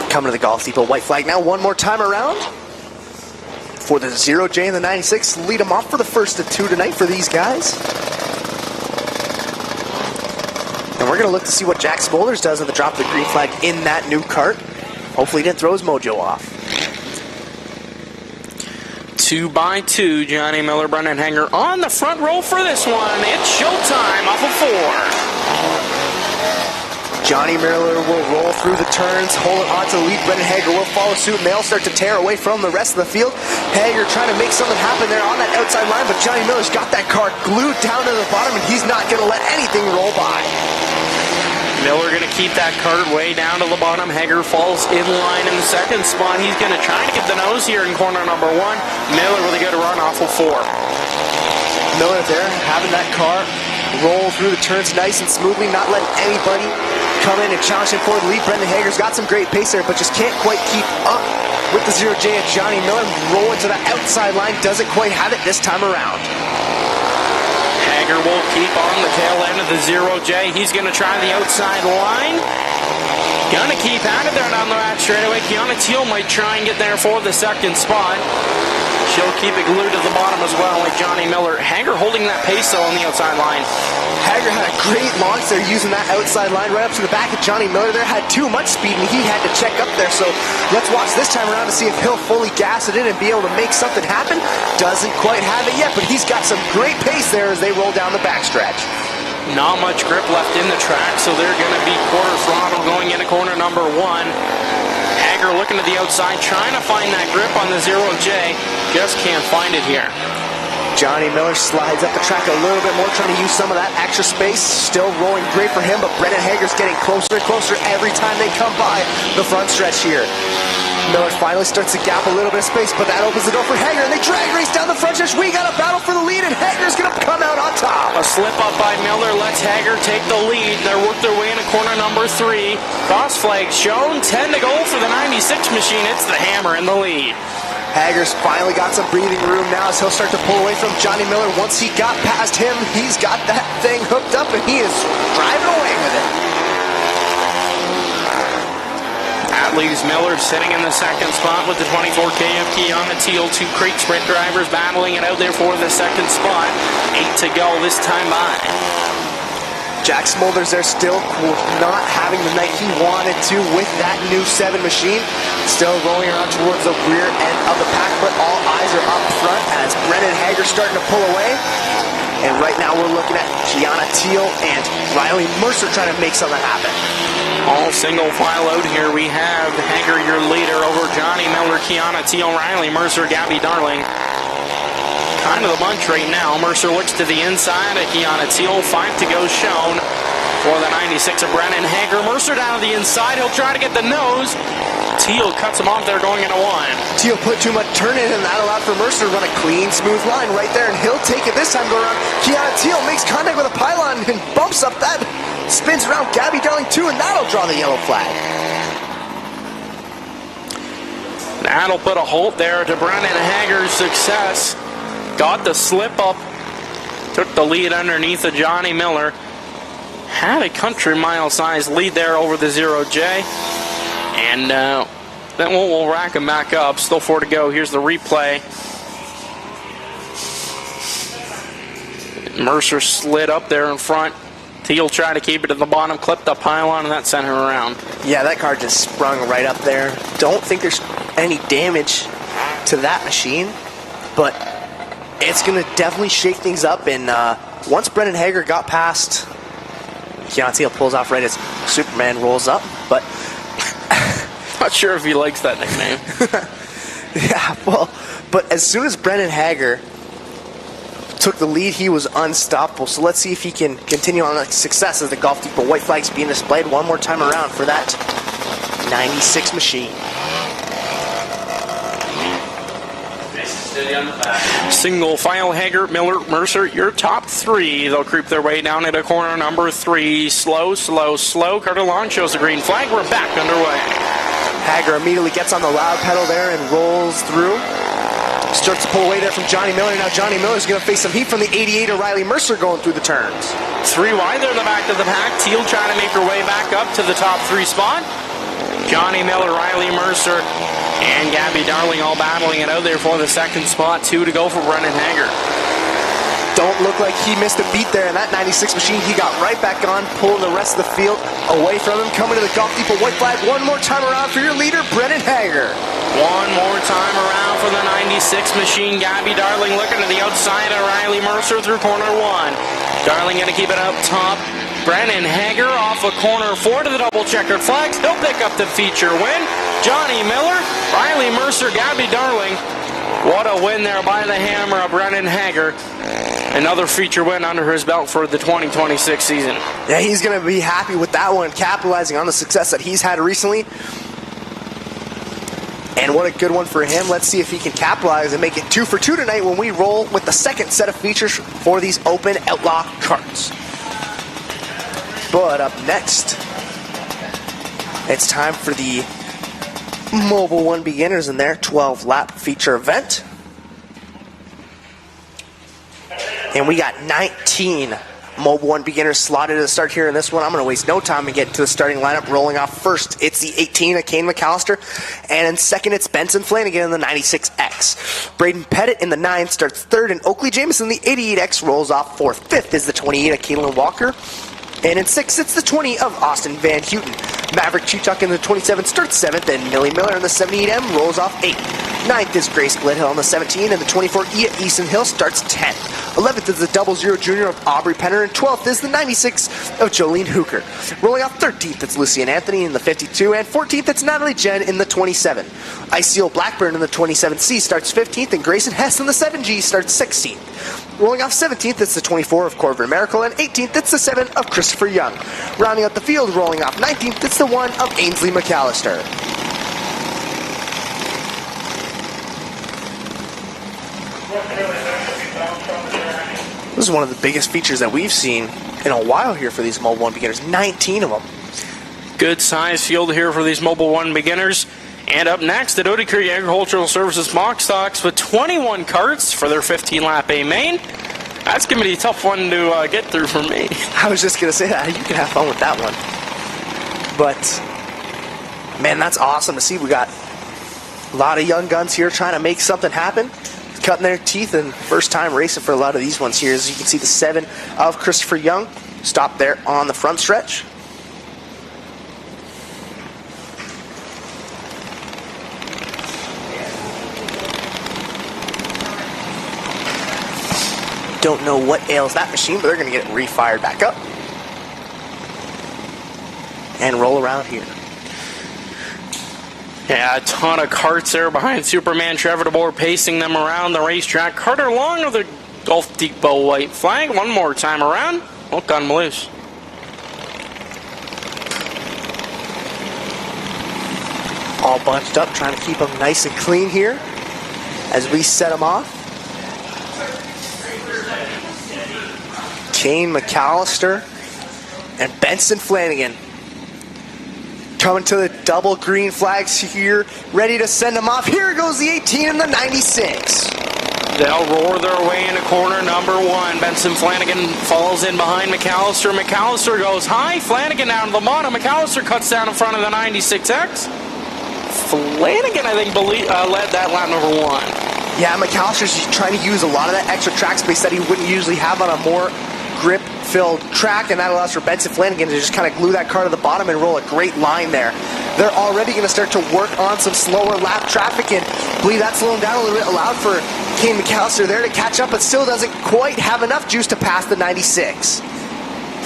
Coming to the golf depot, white flag now one more time around for the 0J and the 96. Lead them off for the first of two tonight for these guys. And we're going to look to see what Jack Smulders does at the drop of the green flag in that new cart. Hopefully he didn't throw his mojo off. 2 by 2, Johnny Miller, Brennan Hanger on the front row for this one. It's showtime off of 4. Johnny Miller will roll through the turns, hold it on to the lead. Brennan Hager will follow suit, and they'll start to tear away from the rest of the field. Hager trying to make something happen there on that outside line, but Johnny Miller's got that car glued down to the bottom, and he's not going to let anything roll by. Miller going to keep that cart way down to the bottom. Hager falls in line in the second spot. He's going to try to get the nose here in corner number 1. Miller with a good run off of 4. Miller there, having that car roll through the turns nice and smoothly, not letting anybody come in and challenge him for the lead. Brendan Hager's got some great pace there, but just can't quite keep up with the 0J at Johnny Miller. Rolling to the outside line, doesn't quite have it this time around. Hager will keep on the tail end of the 0J. He's going to try the outside line. Going to keep at it there down the right straightaway. Kiana Teal might try and get there for the second spot. She'll keep it glued to the bottom as well, like Johnny Miller. Hager holding that pace though on the outside line. Hager had a great launch there using that outside line right up to the back of Johnny Miller there. Had too much speed and he had to check up there. So let's watch this time around to see if he'll fully gas it in and be able to make something happen. Doesn't quite have it yet, but he's got some great pace there as they roll down the backstretch. Not much grip left in the track, so they're going to be quarter throttle going into corner number 1. Hager looking to the outside, trying to find that grip on the 0J. Just can't find it here. Johnny Miller slides up the track a little bit more, trying to use some of that extra space. Still rolling great for him, but Brendan Hager's getting closer and closer every time they come by the front stretch here. Miller finally starts to gap a little bit of space, but that opens the door for Hager, and they drag race down the front stretch. We got a battle for the lead, and Hager's going to come out on top. A slip up by Miller lets Hager take the lead. They're worked their way into corner number 3. Cross flag shown, 10 to go for the 96 machine. It's the Hammer in the lead. Hager's finally got some breathing room now as he'll start to pull away from Johnny Miller. Once he got past him, he's got that thing hooked up, and he is driving away with it. That leaves Miller sitting in the second spot with the 24K of Kiana Teal. 2 crate sprint drivers battling it out there for the second spot. 8 to go this time by. Jack Smulders there still not having the night he wanted to with that new 7 machine. Still rolling around towards the rear end of the pack, but all eyes are up front as Brendan Hager's starting to pull away. And right now we're looking at Kiana Teal and Riley Mercer trying to make something happen. All single file out here. We have Hager, your leader, over Johnny Miller, Kiana Teal, Riley Mercer, Gabby Darling. Kind of the bunch right now. Mercer looks to the inside at Kiana Teal. 5 to go shown for the 96 of Brennan Hager. Mercer down to the inside. He'll try to get the nose. Teal cuts him off there going into 1. Teal put too much turn in, and that allowed for Mercer to run a clean, smooth line right there, and he'll take it this time go around. Kiana Teal makes contact with a pylon and bumps up that. Spins around Gabby Darling too, and that'll draw the yellow flag. That'll put a halt there to Brennan Hager's success. Got the slip up. Took the lead underneath of Johnny Miller. Had a country mile size lead there over the 0J. And then we'll rack him back up. Still 4 to go. Here's the replay. Mercer slid up there in front. Teal tried to keep it at the bottom, clipped the pylon, and that sent him around. Yeah, that car just sprung right up there. Don't think there's any damage to that machine, but it's going to definitely shake things up. And once Brendan Hager got past Keontae, pulls off right as Superman rolls up. But Not sure if he likes that nickname. yeah, well, but as soon as Brendan Hager took the lead, he was unstoppable. So let's see if he can continue on that success as the Golf Depot white flag's being displayed one more time around for that 96 machine. Steady on the back. Single file, Hager, Miller, Mercer, your top three. They'll creep their way down into corner number 3. Slow, slow, slow. Carter Long shows the green flag. We're back underway. Hager immediately gets on the loud pedal there and rolls through. Starts to pull away there from Johnny Miller. Now Johnny Miller's going to face some heat from the 88 of Riley Mercer going through the turns. 3 wide there in the back of the pack. Teal trying to make her way back up to the top 3 spot. Johnny Miller, Riley Mercer, and Gabby Darling all battling it out there for the second spot. 2 to go for Brendan Hager. Don't look like he missed a beat there in that 96 machine. He got right back on, pulling the rest of the field away from him. Coming to the Golf Depot white flag one more time around for your leader, Brendan Hager. One more time around for the 96 machine. Gabby Darling looking to the outside of Riley Mercer through corner 1. Darling going to keep it up top. Brendan Hager off of corner 4 to the double checkered flags. He'll pick up the feature win. Johnny Miller, Riley Mercer, Gabby Darling. What a win there by the hammer of Brendan Hager. Another feature win under his belt for the 2026 season. Yeah, he's going to be happy with that one, capitalizing on the success that he's had recently. And what a good one for him. Let's see if he can capitalize and make it 2 for 2 tonight when we roll with the second set of features for these open Outlaw carts. But up next, it's time for the Mobile One Beginners in their 12-lap feature event. And we got 19 Mobile One Beginners slotted to start here in this one. I'm going to waste no time and get into the starting lineup. Rolling off first, it's the 18 of Kane McAllister. And in second, it's Benson Flanagan in the 96X. Braden Pettit in the 9 starts third, and Oakley Jameson in the 88X rolls off fourth. Fifth is the 28 of Caitlin Walker. And in sixth, it's the 20 of Austin Van Houten. Maverick Chuchuk in the 27 starts 7th, and Millie Miller in the 78M rolls off 8th. 9th is Grace Glidhill in the 17, and the 24E at Easton Hill starts 10th. 11th is the 00 Junior of Aubrey Penner, and 12th is the 96 of Jolene Hooker. Rolling off 13th, it's Lucian Anthony in the 52, and 14th, it's Natalie Jen in the 27. Iceal Blackburn in the 27C starts 15th, and Grayson Hess in the 7G starts 16th. Rolling off 17th, it's the 24 of Corvin Miracle, and 18th, it's the 7 of Christopher Young. Rounding out the field, rolling off 19th, it's the 1 of Ainsley McAllister. This is one of the biggest features that we've seen in a while here for these Mobile One Beginners. 19 of them. Good size field here for these Mobile One Beginners. And up next, the Doty Creek Agricultural Services Mock Stocks with 21 carts for their 15-lap A main. That's going to be a tough one to get through for me. I was just going to say that. You can have fun with that one. But, man, that's awesome to see. We got a lot of young guns here trying to make something happen, cutting their teeth, and first time racing for a lot of these ones here. As you can see, the 7 of Christopher Young stopped there on the front stretch. Don't know what ails that machine, but they're going to get it refired back up and roll around here. Yeah, a ton of carts there behind Superman Trevor DeBoer, pacing them around the racetrack. Carter Long of the Golf Depot white flag. One more time around. Hook on loose. All bunched up, trying to keep them nice and clean here as we set them off. Kane McAllister and Benson Flanagan coming to the double green flags here, ready to send them off. Here goes the 18 and the 96. They'll roar their way into corner number 1. Benson Flanagan falls in behind McAllister. McAllister goes high. Flanagan down to the bottom. McAllister cuts down in front of the 96X. Flanagan, I think, led that lap number 1. Yeah, McAllister's trying to use a lot of that extra track space that he wouldn't usually have on a more grip-filled track, and that allows for Benson Flanagan to just kind of glue that car to the bottom and roll a great line there. They're already going to start to work on some slower lap traffic, and I believe that slowing down a little bit allowed for Kane McAllister there to catch up, but still doesn't quite have enough juice to pass the 96.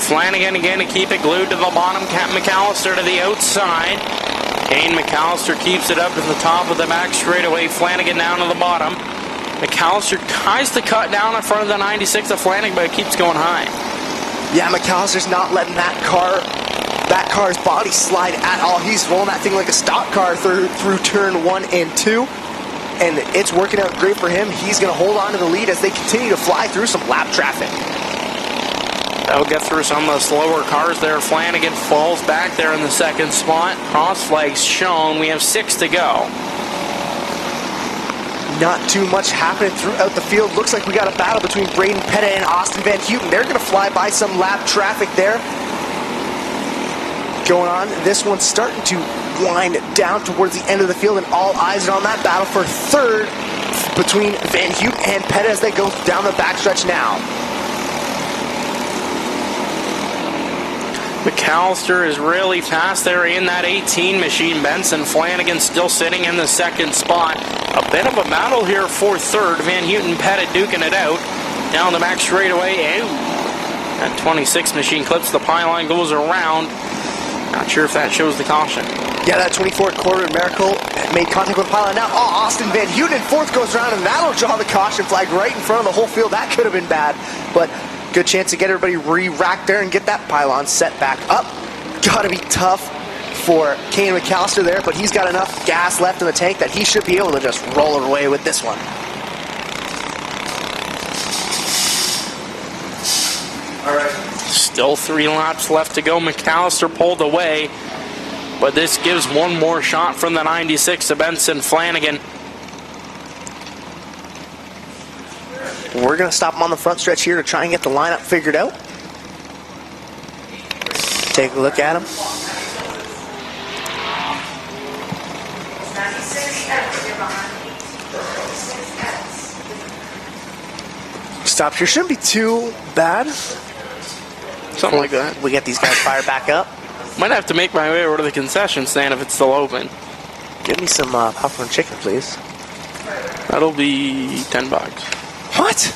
Flanagan again to keep it glued to the bottom. McAllister to the outside. Kane McAllister keeps it up to the top of the back straightaway. Flanagan down to the bottom. McAllister tries to cut down in front of the 96 of Flanagan, but it keeps going high. Yeah, McAllister's not letting that car's body slide at all. He's rolling that thing like a stock car through turn 1 and 2. And it's working out great for him. He's going to hold on to the lead as they continue to fly through some lap traffic. They'll get through some of the slower cars there. Flanagan falls back there in the second spot. Cross flags shown. We have 6 to go. Not too much happening throughout the field. Looks like we got a battle between Braden Pettit and Austin Van Houten. They're going to fly by some lap traffic there. Going on. This one's starting to wind down towards the end of the field, and all eyes are on that battle for third between Van Houten and Pettit as they go down the backstretch now. McAllister is really fast there in that 18 machine. Benson Flanagan still sitting in the second spot. A bit of a battle here for third. Van Houten Pettit duking it out. Down the back straightaway. That 26 machine clips the pylon, goes around. Not sure if that shows the caution. Yeah, that 24 Corbin Miracle made contact with the pylon. Now, Austin Van Houten in fourth goes around, and that'll draw the caution flag right in front of the whole field. That could have been bad, but good chance to get everybody re-racked there and get that pylon set back up. Gotta be tough for Kane McAllister there, but he's got enough gas left in the tank that he should be able to just roll it away with this one. All right. Still 3 laps left to go. McAllister pulled away, but this gives one more shot from the 96 to Benson Flanagan. We're going to stop him on the front stretch here to try and get the lineup figured out. Take a look at him. 96X, you're behind. 96X. Stop here shouldn't be too bad. Something like that. We get these guys fired back up. Might have to make my way over to the concession stand if it's still open. Give me some popcorn chicken, please. That'll be $10. What?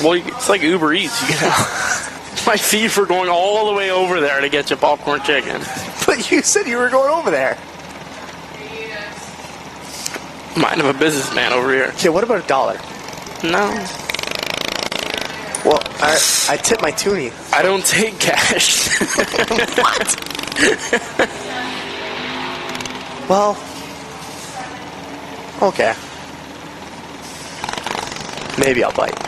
Well, it's like Uber Eats. You get my fee for going all the way over there to get you popcorn chicken. But you said you were going over there. Mind of a businessman over here. Okay, what about $1? No, Well, I tip my toonie. I don't take cash. What? Well, okay. Maybe I'll bite.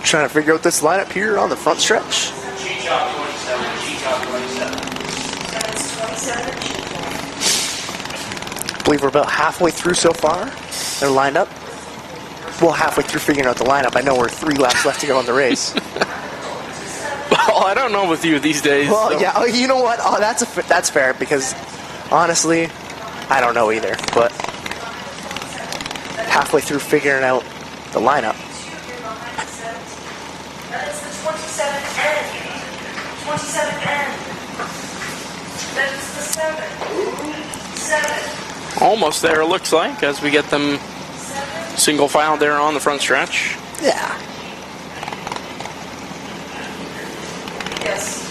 Trying to figure out this lineup here on the front stretch. Cheat shop 27, cheat shop 27. That's 27 cheap. I believe we're about halfway through so far. They're lined up. Well, halfway through figuring out the lineup. I know we're 3 laps left to go in the race. Well, I don't know with you these days. Well, so. yeah. Oh, you know what? Oh, that's fair because honestly, I don't know either. But halfway through figuring out the lineup. That is the 27N. 27N. That's the 7. 7. Almost there, it looks like, as we get them single file there on the front stretch. Yeah. Yes.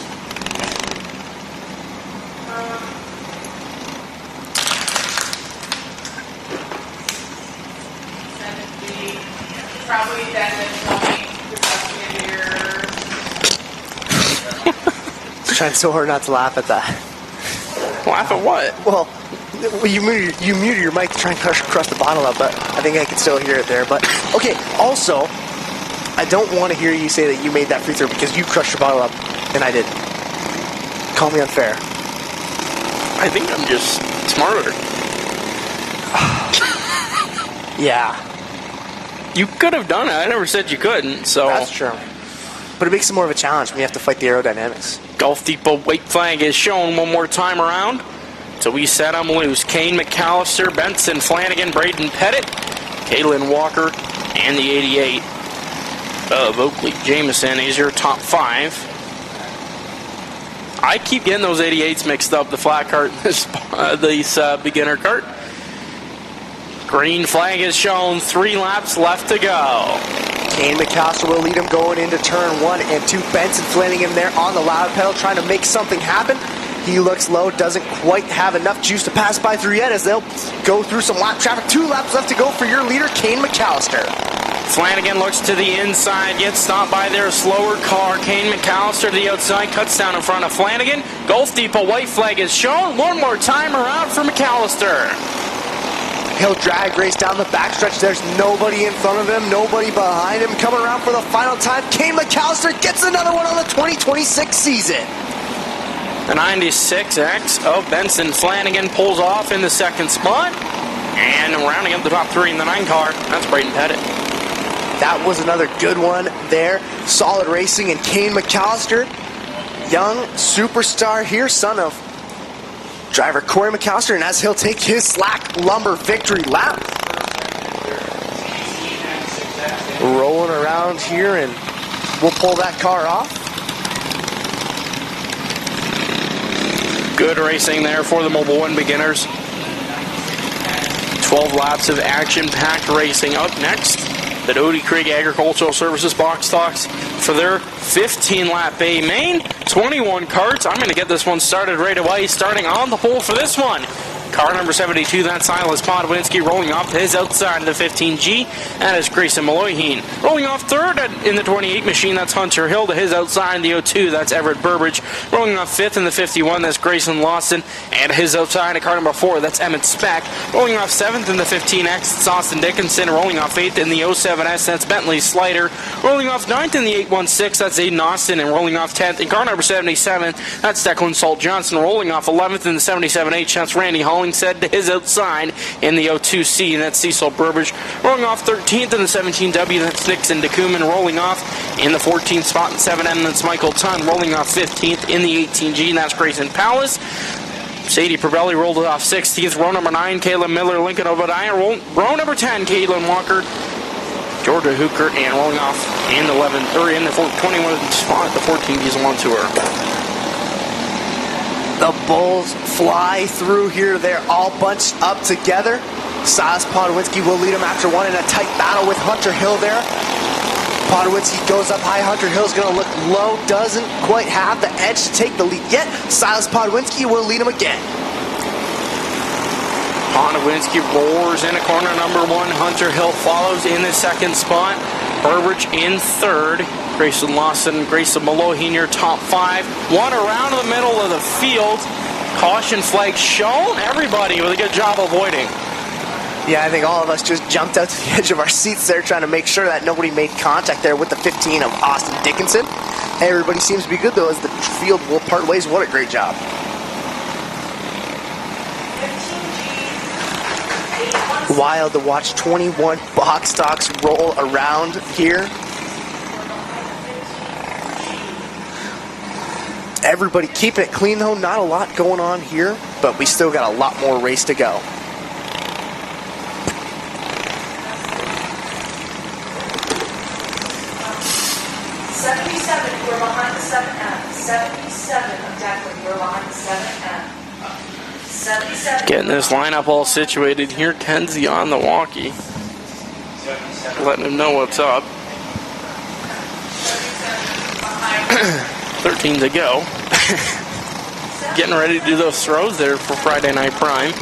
Probably then the 20 Trying so hard not to laugh at that. Laugh at what? Well, you muted your mic to try and crush the bottle up, but I think I can still hear it there. But okay, also, I don't want to hear you say that you made that free throw because you crushed your bottle up and I didn't. Call me unfair. I think I'm just smarter. Yeah, You could have done it. I never said you couldn't, so. that's true. But it makes it more of a challenge when you have to fight the aerodynamics. Golf Depot white flag is shown one more time around. So we set them loose. Kane McAllister, Benson Flanagan, Braden Pettit, Kalen Walker, and the 88 of Oakley Jameson is your top 5. I keep getting those 88s mixed up, the flat cart and this beginner cart. Green flag is shown, 3 laps left to go. Kane McAllister will lead him going into turn 1 and 2. Benson Flanagan there on the loud pedal trying to make something happen. He looks low, doesn't quite have enough juice to pass by through yet as they'll go through some lap traffic. 2 laps left to go for your leader, Kane McAllister. Flanagan looks to the inside, gets stopped by their slower car. Kane McAllister to the outside, cuts down in front of Flanagan. Gulf Depot white flag is shown. One more time around for McAllister. He'll drag race down the backstretch. There's nobody in front of him, nobody behind him. Coming around for the final time, Kane McAllister gets another one on the 2026 season. The 96X of Benson Flanagan pulls off in the second spot. And rounding up the top 3 in the 9 car, that's Brayden Pettit. That was another good one there. Solid racing, and Kane McAllister, young superstar here, son of driver Corey McAllister, and as he'll take his Slack Lumber victory lap. Rolling around here, and we'll pull that car off. Good racing there for the Mobile One beginners. 12 laps of action-packed racing. Up next, the Doty Creek Agricultural Services box stocks for their 15-lap A main. 21 carts. I'm going to get this one started right away, starting on the pole for this one. Car number 72, that's Silas Podwinski, rolling off to his outside of the 15G. That is Grayson Maloyheen. Rolling off third in the 28 machine, that's Hunter Hill. To his outside in the 02, that's Everett Burbridge. Rolling off fifth in the 51, that's Grayson Lawson. And his outside in car number 4, that's Emmett Speck. Rolling off 7th in the 15X, it's Austin Dickinson. Rolling off 8th in the 07S, that's Bentley Slider. Rolling off 9th in the 816, that's Aiden Austin. And rolling off 10th in car number 77, that's Declan Salt Johnson. Rolling off 11th in the 77H, that's Randy Hollingshead. To his outside in the 02C, and that's Cecil Burbridge. Rolling off 13th in the 17W, that's Nixon DeCooman. Rolling off in the 14th spot in 7M, that's Michael Tunn. Rolling off 15th in the 18G, and that's Grayson Palace. Sadie Probelli rolled off 16th. Row number 9, Caleb Miller. Lincoln Obadiah. Row number 10, Caitlin Walker. Georgia Hooker, and rolling off in the 11th, or in the 21st spot, the 14 diesel on tour. The Bulls fly through here. They're all bunched up together. Silas Podwinski will lead them after one in a tight battle with Hunter Hill there. Podwinski goes up high. Hunter Hill's going to look low. Doesn't quite have the edge to take the lead yet. Silas Podwinski will lead him again. Podwinski roars into corner number 1. Hunter Hill follows in the second spot. Burbridge in third. Grayson Lawson, Grayson Malohi, your top 5. One around the middle of the field. Caution flag shown. Everybody with a good job avoiding. Yeah, I think all of us just jumped out to the edge of our seats there trying to make sure that nobody made contact there with the 15 of Austin Dickinson. Everybody seems to be good, though, as the field will part ways. What a great job. Wild to watch 21 box stocks roll around here. Everybody keeping it clean, though. Not a lot going on here, but we still got a lot more race to go. We're behind the 7M. 77 of Declan, we're behind the 7M. 77. Getting this lineup all situated here. Kenzie on the walkie. Letting him know what's up. 13 to go. Getting ready to do those throws there for Friday Night Prime.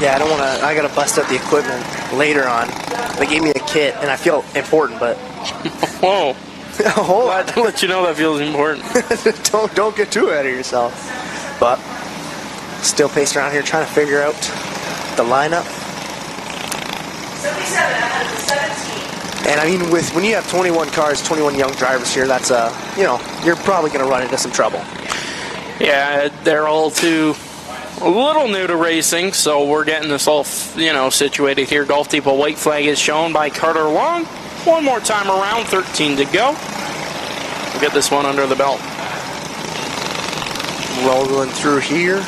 Yeah, I gotta bust out the equipment later on. They gave me a kit, and I feel important, but... Whoa. Hold on. Glad to let you know that feels important. don't get too ahead of yourself. But still pacing around here trying to figure out the lineup. 77 ahead of the 17. And I mean, when you have 21 cars, 21 young drivers here, that's you're probably going to run into some trouble. Yeah, they're all a little new to racing, so we're getting this all situated here. Gulf Depot white flag is shown by Carter Long. One more time around, 13 to go. We'll get this one under the belt. Rolling through here.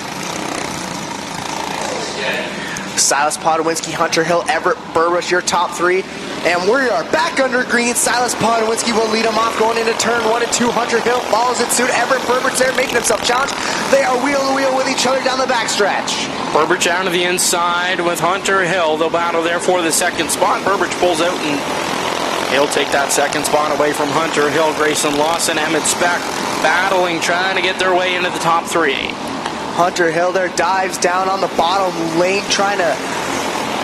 Silas Podwinski, Hunter Hill, Everett Burbridge, your top 3. And we are back under green. Silas Podwinski will lead them off going into turn 1 and 2. Hunter Hill follows it suit. Everett Burbridge there making himself challenged. They are wheel to wheel with each other down the backstretch. Burbridge down to the inside with Hunter Hill. They'll battle there for the second spot. Burbridge pulls out and he'll take that second spot away from Hunter Hill. Grayson Lawson, Emmett Speck battling, trying to get their way into the top 3. Hunter Hill there dives down on the bottom lane, trying to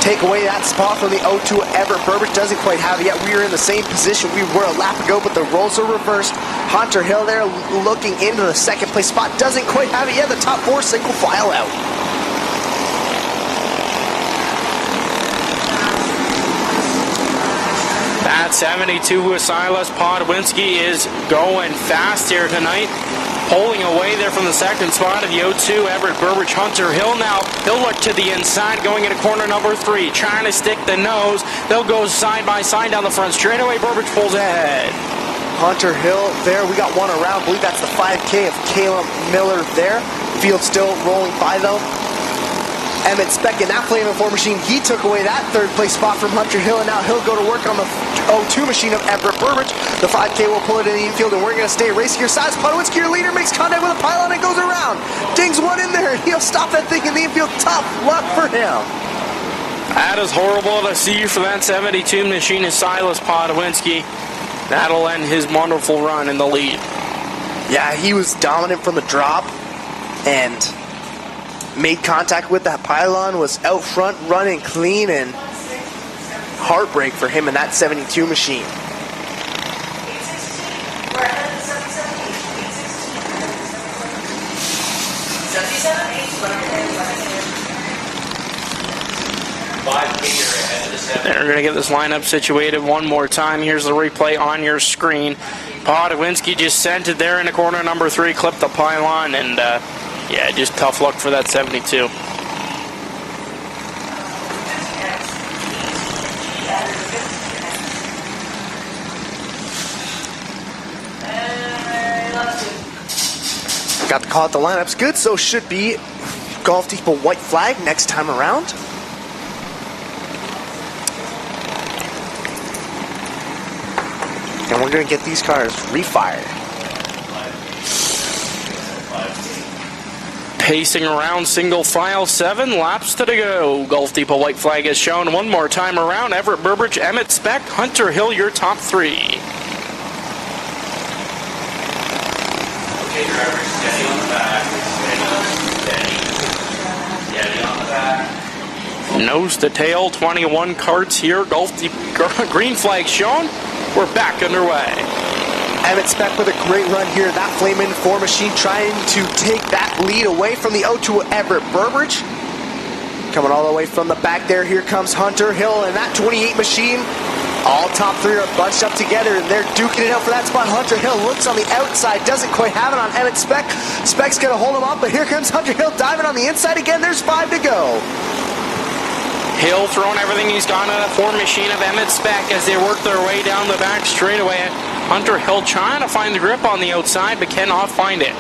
take away that spot from the 0-2. Everett Burbridge doesn't quite have it yet. We are in the same position we were a lap ago, but the roles are reversed. Hunter Hill there looking into the second place spot, doesn't quite have it yet. The top 4 single file out. That 72 with Silas Podwinski is going fast here tonight. Pulling away there from the second spot of the 0-2, Everett Burbridge. Hunter Hill now, he'll look to the inside, going into corner number 3, trying to stick the nose. They'll go side by side down the front straightaway. Burbridge pulls ahead. Hunter Hill there, we got one around. I believe that's the 5K of Caleb Miller there. Field still rolling by though. Emmett Speck in that Flame and 4 machine, he took away that third place spot from Hunter Hill, and now he'll go to work on the 0-2 machine of Everett Burbridge. The 5K will pull it in the infield, and we're going to stay racing here. Silas Podwinski, your leader, makes contact with a pylon and goes around. Dings one in there, and he'll stop that thing in the infield. Tough luck for him. That is horrible to see for that 72 machine of Silas Podwinski. That'll end his wonderful run in the lead. Yeah, he was dominant from the drop, and made contact with that pylon, was out front, running clean, and heartbreak for him in that 72 machine. 5K ahead of the 7. They're going to get this lineup situated one more time. Here's the replay on your screen. Podwinski just sent it there into corner number 3, clipped the pylon, and yeah, just tough luck for that 72. Got the call at the lineup's good, so should be Golf Depot white flag next time around. And we're going to get these cars refired. Pacing around single file, 7 laps to go. Golf Depot white flag is shown one more time around. Everett Burbridge, Emmett Speck, Hunter Hill, your top 3. Okay, driver, steady on the back. Steady on the back. Nose to tail, 21 Karts here. Golf Depot green flag shown. We're back underway. Emmett Speck with a great run here. That Flamin' 4 machine trying to take that lead away from the 0-2 Everett Burbridge. Coming all the way from the back there, here comes Hunter Hill and that 28 machine. All top 3 are bunched up together and they're duking it out for that spot. Hunter Hill looks on the outside, doesn't quite have it on Emmett Speck. Speck's gonna hold him up, but here comes Hunter Hill diving on the inside again. There's 5 to go. Hill throwing everything he's got on a 4 machine of Emmett Speck as they work their way down the back straightaway. Hunter Hill trying to find the grip on the outside, but cannot find it.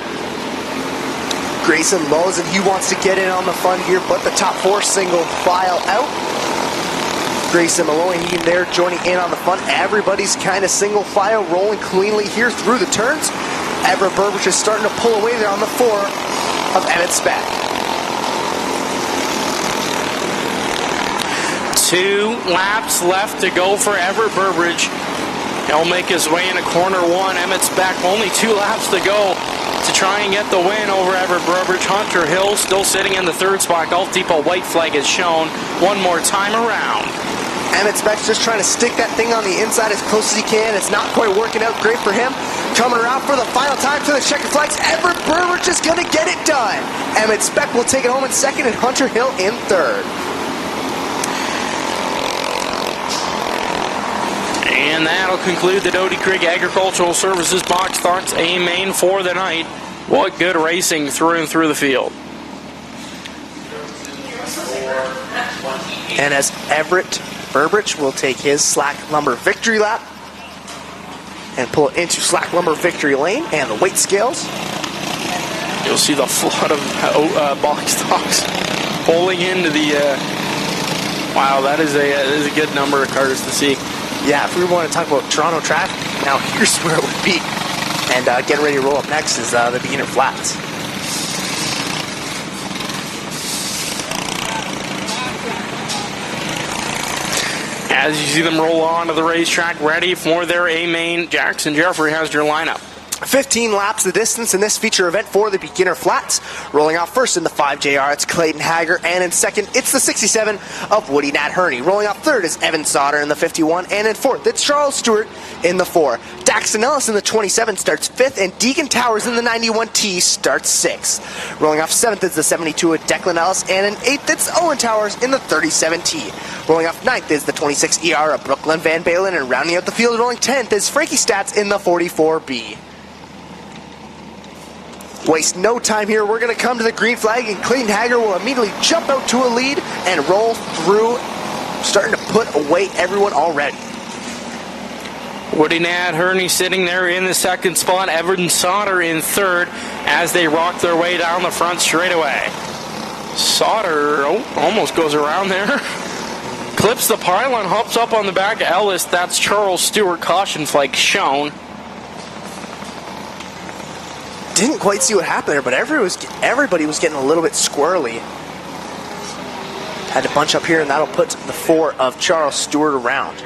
Grayson Lowe's, and he wants to get in on the fun here, but the top 4 single file out. Grayson Maloney there joining in on the fun. Everybody's kind of single file rolling cleanly here through the turns. Everett Burbridge is starting to pull away there on the 4 of Emmett Speck. 2 laps left to go for Everett Burbridge. He'll make his way into corner 1. Emmett Speck, only 2 laps to go to try and get the win over Everett Burbridge. Hunter Hill still sitting in the 3rd spot. Golf Depot white flag is shown one more time around. Emmett Speck's just trying to stick that thing on the inside as close as he can. It's not quite working out great for him. Coming around for the final time to the checkered flags. Everett Burbridge is going to get it done. Emmett Speck will take it home in 2nd and Hunter Hill in 3rd. And that'll conclude the Doty Creek Agricultural Services Box Thoughts A main for the night. What good racing through and through the field. And as Everett Burbridge will take his slack lumber victory lap and pull it into slack lumber victory lane and the weight scales. You'll see the flood of box stocks pulling into the. Wow, that is a good number of cars to see. Yeah, if we want to talk about Toronto traffic, now here's where it would be. And getting ready to roll up next is the beginner flats. As you see them roll onto the racetrack, ready for their A main, Jackson Jeffrey has your lineup. 15 laps the distance in this feature event for the beginner flats. Rolling off first in the 5JR, it's Clayton Hager, and in second, it's the 67 of Woody Nat Herney. Rolling off third is Evan Sauter in the 51, and in fourth, it's Charles Stewart in the 4. Daxton Ellis in the 27 starts 5th, and Deegan Towers in the 91T starts 6th. Rolling off 7th is the 72 of Declan Ellis, and in 8th, it's Owen Towers in the 37T. Rolling off 9th is the 26 ER of Brooklyn Van Balen, and rounding out the field rolling 10th is Frankie Stats in the 44B. Waste no time here. We're going to come to the green flag, and Clayton Hager will immediately jump out to a lead and roll through, starting to put away everyone already. Woody Nat Herney sitting there in the second spot. Evan Sauter in third as they rock their way down the front straightaway. Sauter almost goes around there. Clips the pylon, hops up on the back of Ellis. That's Charles Stewart. Caution flag shown. Didn't quite see what happened there, but everybody was getting a little bit squirrely. Had to bunch up here, and that'll put the 4 of Charles Stewart around.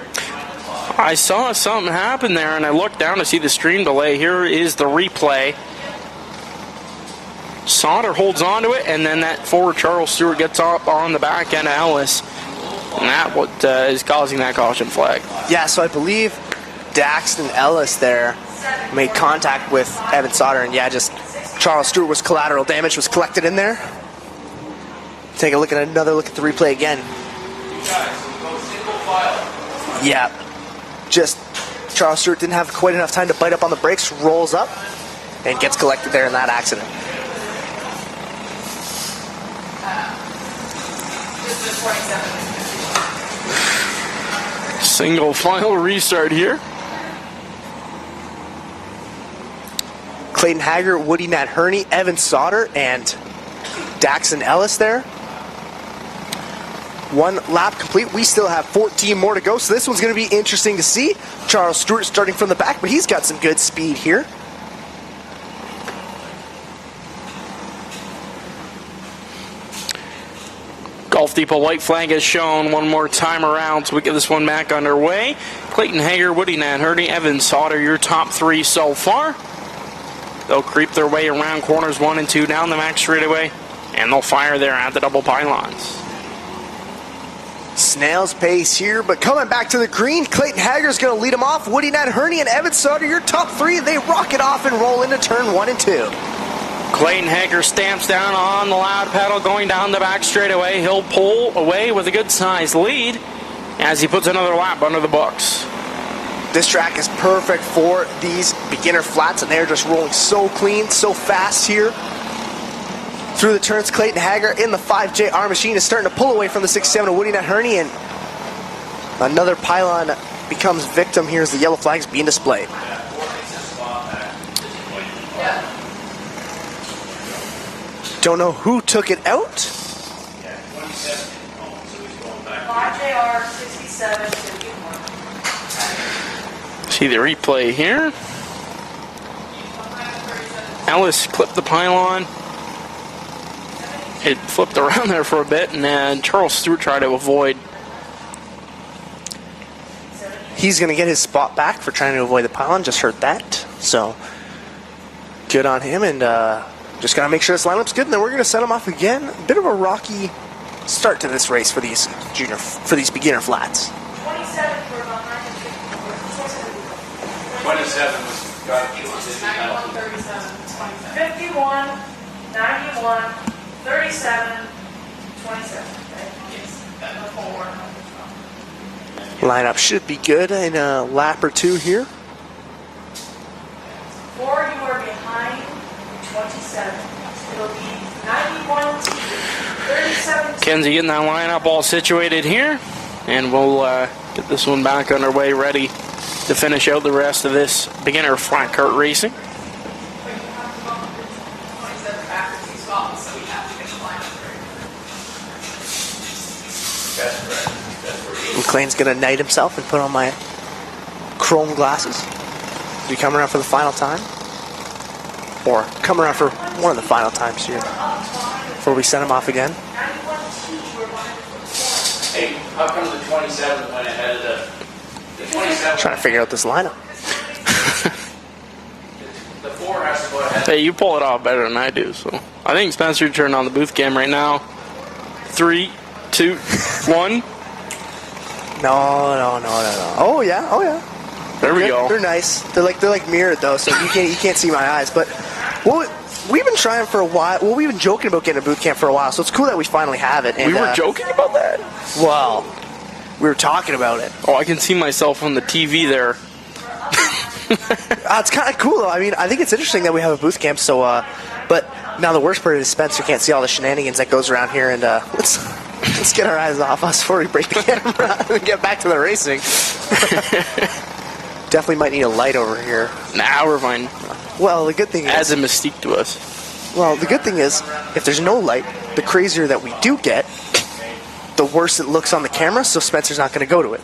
I saw something happen there, and I looked down to see the stream delay. Here is the replay. Sauter holds on to it, and then that 4 Charles Stewart gets up on the back end of Ellis. And that what is causing that caution flag. Yeah, so I believe Daxton Ellis there made contact with Evan Sauter, and yeah, just Charles Stewart was collateral damage, was collected in there. Take a look at another look at the replay again. Yeah, just Charles Stewart didn't have quite enough time to bite up on the brakes, rolls up, and gets collected there in that accident. Single final restart here. Clayton Hager, Woody Nat Herney, Evan Sauter, and Daxton Ellis there. 1 lap complete. We still have 14 more to go, so this one's going to be interesting to see. Charles Stewart starting from the back, but he's got some good speed here. Golf Depot white flag is shown one more time around, so we get this one back underway. Clayton Hager, Woody Nat Herney, Evan Sauter, your top 3 so far. They'll creep their way around corners 1 and 2 down the Mac straightaway, and they'll fire there at the double pylons. Snail's pace here, but coming back to the green, Clayton Hager's going to lead him off. Woody Nat Herney and Evan Sauter, your top 3. They rock it off and roll into turn 1 and 2. Clayton Hager stamps down on the loud pedal going down the back straightaway. He'll pull away with a good-sized lead as he puts another lap under the books. This track is perfect for these beginner flats, and they're just rolling so clean, so fast here. Through the turns, Clayton Hager in the 5JR machine is starting to pull away from the 6-7 of Woody Nat Herney, and another pylon becomes victim. Here's the yellow flags being displayed. Don't know who took it out. 5JR 67 51. See the replay here. Ellis clipped the pylon. It flipped around there for a bit, and then Charles Stewart tried to avoid. He's going to get his spot back for trying to avoid the pylon. Just heard that. So, good on him, and just got to make sure this lineup's good, and then we're going to set him off again. A bit of a rocky start to this race for these beginner flats. 27 for behind the 27 was got 51, 91, 37, 27. Lineup should be good in a lap or 2 here. 4, you are behind 27. It'll be 91, 37. Kenzie getting that lineup all situated here, and we'll get this one back underway, ready to finish out the rest of this beginner flat kart racing. McLean's going to knight himself and put on my chrome glasses. Do you come around for the final time? Or come around for one of the final times here before we send them off again? Hey, how come the 27 went ahead of the 27? Trying to figure out this lineup. The 4 has to go ahead. Hey, you pull it off better than I do, so. I think Spencer turned on the booth cam right now. 3, 2, 1. No. Oh yeah. There we go. They're nice. They're like mirrored though, so you can't see my eyes. But we've been trying for a while. Well, we've been joking about getting a boot camp for a while, so it's cool that we finally have it. And, We were joking about that? Well, we were talking about it. Oh, I can see myself on the TV there. It's kind of cool though. I mean, I think it's interesting that we have a booth camp. So, but now the worst part is Spencer can't see all the shenanigans that goes around here, and let's get our eyes off us before we break the camera and get back to the racing. Definitely might need a light over here. Nah, we're fine. Well, the good thing is, Adds a mystique to us. well, the good thing is, if there's no light, the crazier that we do get, the worse it looks on the camera. So Spencer's not going to go to it.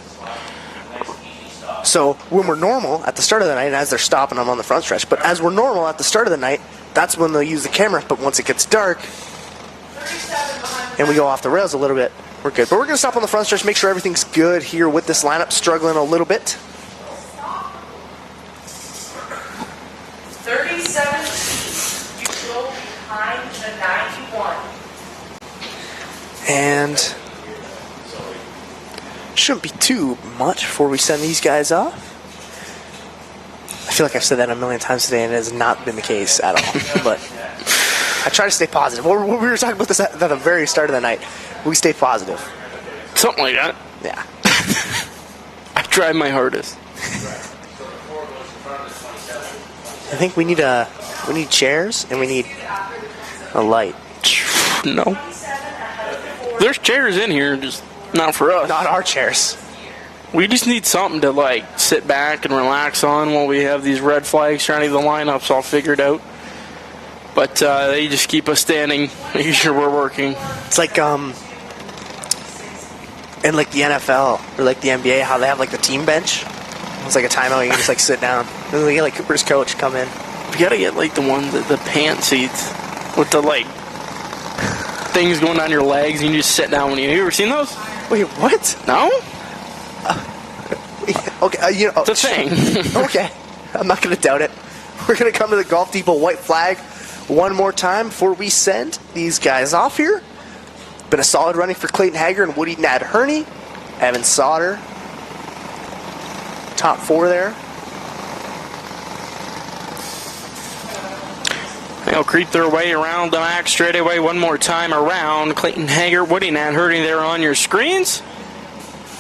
So when we're normal at the start of the night, and as they're stopping, I'm on the front stretch. But as we're normal at the start of the night, that's when they'll use the camera. But once it gets dark, and we go off the rails a little bit, we're good. But we're going to stop on the front stretch, make sure everything's good here with this lineup, struggling a little bit. 37 feet. You go behind the 91. And shouldn't be too much before we send these guys off. I feel like I've said that a million times today, and it has not been the case at all. But I try to stay positive. We were talking about this at the very start of the night. We stay positive. Something like that. Yeah. I tried my hardest. I think we need chairs and we need a light. No. There's chairs in here, just not for us. Not our chairs. We just need something to like sit back and relax on while we have these red flags trying to get the lineups all figured out. But they just keep us standing, making sure we're working. It's like in like the NFL or like the NBA, how they have like the team bench. It's like a timeout. You can just like sit down. And we get like Cooper's coach come in. We gotta get like the ones that the pant seats with the like things going down your legs and you just sit down when you ever seen those? Wait, what? No? Okay, It's a thing. Okay, I'm not gonna doubt it. We're gonna come to the Golf Depot white flag one more time before we send these guys off here. Been a solid running for Clayton Hager and Woody Nadherney. Evan Sauter. Top 4 there. They'll creep their way around the max straightaway one more time around. Clayton Hager, Woody Nadherney there on your screens.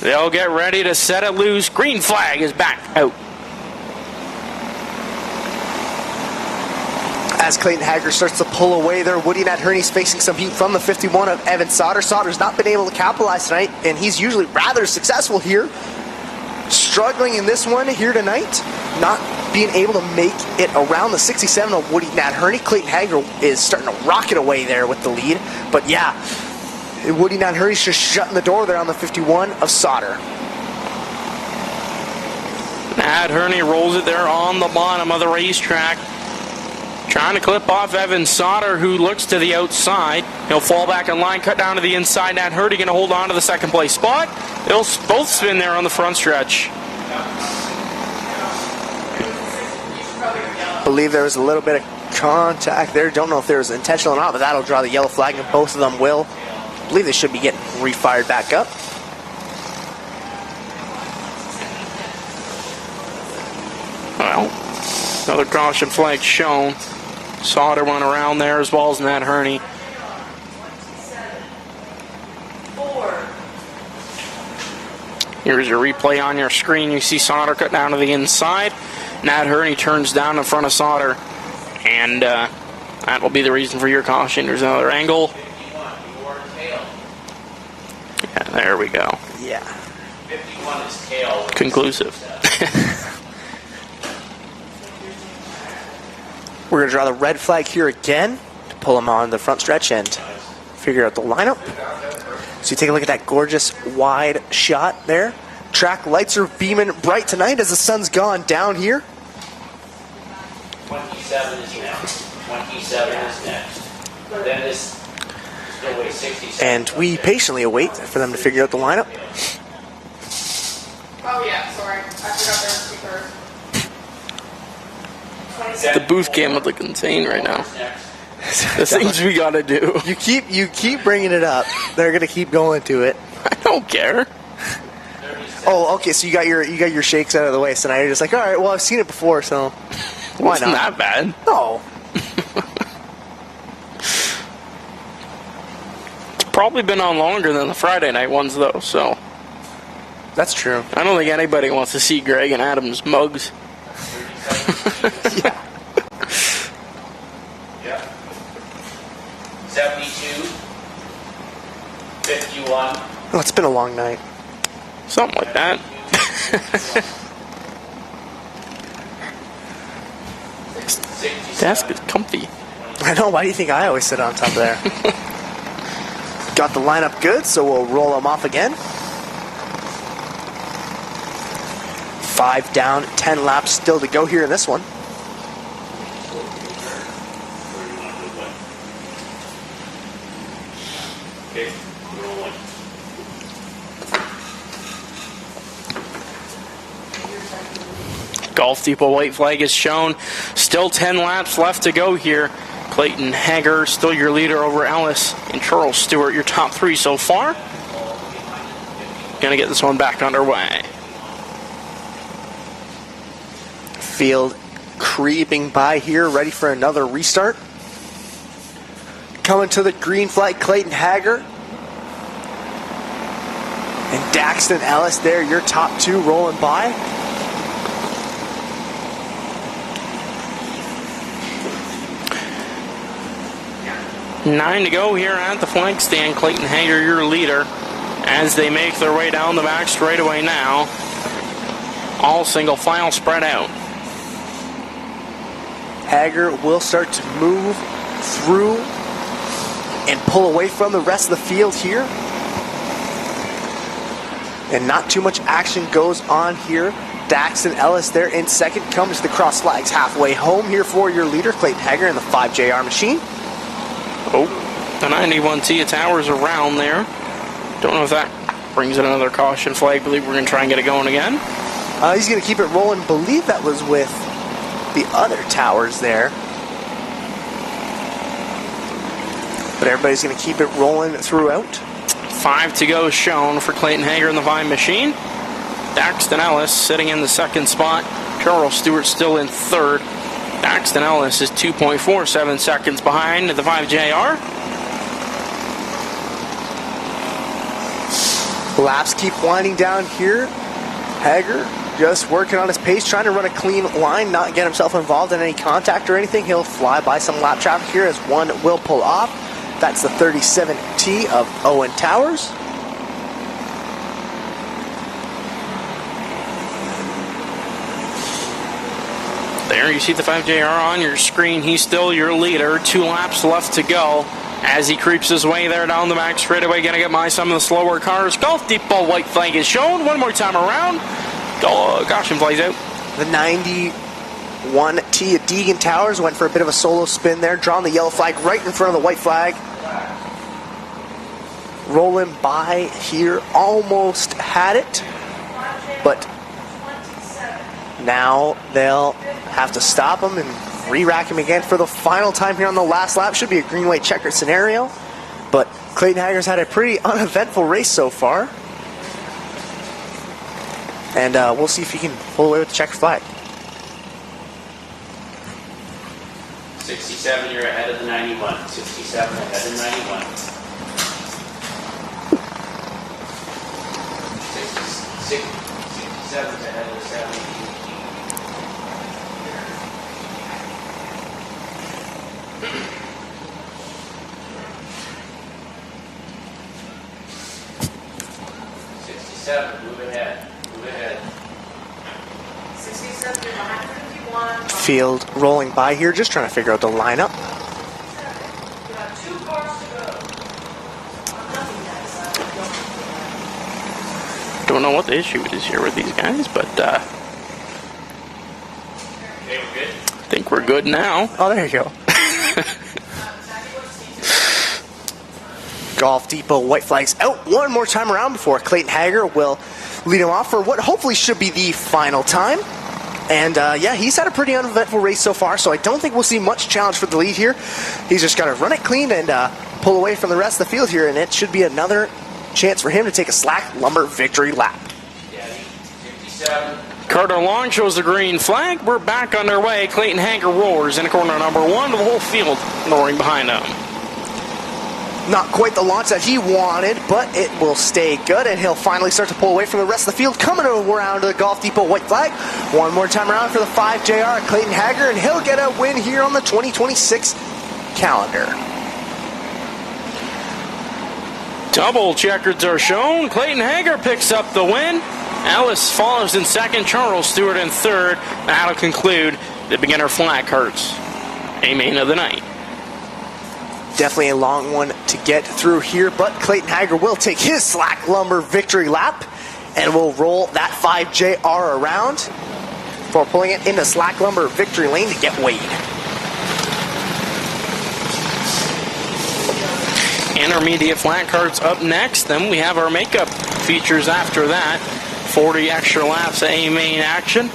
They'll get ready to set it loose. Green flag is back out. As Clayton Hager starts to pull away there, Woody Nadherney's facing some heat from the 51 of Evan Sauter. Sauter's not been able to capitalize tonight, and he's usually rather successful here. Struggling in this one here tonight, not being able to make it around the 67 of Woody Nadherney. Clayton Hager is starting to rocket away there with the lead. But yeah, Woody Nadherney's just shutting the door there on the 51 of Sauter. Nadherney rolls it there on the bottom of the racetrack. Trying to clip off Evan Sauter, who looks to the outside. He'll fall back in line, cut down to the inside. Nadherney going to hold on to the second place spot. They'll both spin there on the front stretch. Believe there was a little bit of contact there. Don't know if there was intentional or not, but that'll draw the yellow flag, and both of them will. Believe they should be getting refired back up. Well, another caution flag shown. Sauter went around there as well as Nadherney. 4. Here's your replay on your screen. You see Sauter cut down to the inside. Nadherney turns down in front of Sauter. And that will be the reason for your caution. There's another angle. Yeah, there we go. Yeah. 51 is tail. Conclusive. We're going to draw the red flag here again to pull him on the front stretch and figure out the lineup. So you take a look at that gorgeous wide shot there. Track lights are beaming bright tonight as the sun's gone down here. 27 is next. 27 is next. Then this still weighs 67. And we patiently await for them to figure out the lineup. Oh yeah, sorry. I forgot there were speakers. The booth game would look insane right now. The things we gotta do. You keep bringing it up. They're gonna keep going to it. I don't care. Oh, okay. So you got your shakes out of the way. So now you're just like, all right. Well, I've seen it before, so why Wasn't not? that bad. No. It's probably been on longer than the Friday night ones, though, so That's true. I don't think anybody wants to see Greg and Adam's mugs. Yeah. Yeah. 72. 51. Oh, it's been a long night. Something like that. Desk is comfy. I know. Why do you think I always sit on top of there? Got the lineup good, so we'll roll them off again. 5 down, 10 laps still to go here in this one. Okay, rolling. Golf Depot white flag is shown. Still 10 laps left to go here. Clayton Hager still your leader over Ellis and Charles Stewart, your top 3 so far. Gonna get this one back underway. Field creeping by here, ready for another restart. Coming to the green flag, Clayton Hager. And Daxton Ellis there, your top 2 rolling by. Nine to go here at the flag stand. Clayton Hager, your leader, as they make their way down the back straightaway now. All single file spread out. Hager will start to move through and pull away from the rest of the field here. And not too much action goes on here. Daxton Ellis there in second, comes the cross flags halfway home here for your leader, Clayton Hager in the 5JR machine. Oh, the 91 Tia Towers around there. Don't know if that brings in another caution flag. Believe we're going to try and get it going again. He's going to keep it rolling. Believe that was with the other towers there. But everybody's going to keep it rolling throughout. 5 to go shown for Clayton Hager in the Vine machine. Daxton Ellis sitting in the second spot. Charles Stewart still in third. Daxton Ellis is 2.47 seconds behind the 5JR. Laps keep winding down here. Hager just working on his pace, trying to run a clean line, not get himself involved in any contact or anything. He'll fly by some lap traffic here as one will pull off. That's the 37T of Owen Towers. There you see the 5JR on your screen. He's still your leader. 2 laps left to go as he creeps his way there down the back straightaway. Going to get by some of the slower cars. Golf Depot white flag is shown. One more time around. Caution flags out. The 91T of Deegan Towers went for a bit of a solo spin there, drawing the yellow flag right in front of the white flag. Rolling by here, almost had it, but now they'll have to stop him and re-rack him again for the final time here on the last lap. Should be a green-white checkered scenario, but Clayton Hager's had a pretty uneventful race so far. And we'll see if he can pull away with the checkered flag. 67, you're ahead of the 91. 67 ahead of 91. 67 ahead of the 70. 67, move ahead. Move ahead. 67, you're behind 51. Field rolling by here, just trying to figure out the lineup. You have 2 cars to go. Nothing that side. Don't know what the issue is here with these guys, but Okay, we're good. I think we're good now. Oh, there you go. Golf Depot white flags out one more time around before Clayton Hager will lead him off for what hopefully should be the final time. And yeah, he's had a pretty uneventful race so far, so I don't think we'll see much challenge for the lead here. He's just got to run it clean and pull away from the rest of the field here, and it should be another chance for him to take a slack lumber victory lap. Yeah, 57. Carter Long shows the green flag. We're back underway. Clayton Hager roars in corner number 1 to the whole field roaring behind him. Not quite the launch that he wanted, but it will stay good, and he'll finally start to pull away from the rest of the field, coming around to the Golf Depot white flag. One more time around for the 5JR, Clayton Hager, and he'll get a win here on the 2026 calendar. Double checkers are shown. Clayton Hager picks up the win. Ellis follows in second. Charles Stewart in third. That'll conclude the beginner flag Karts A-main of the night. Definitely a long one to get through here, but Clayton Hager will take his slack lumber victory lap and will roll that 5JR around before pulling it into slack lumber victory lane to get weighed. Intermediate flat Karts up next. Then we have our makeup features after that. 40 extra laps of A-main action.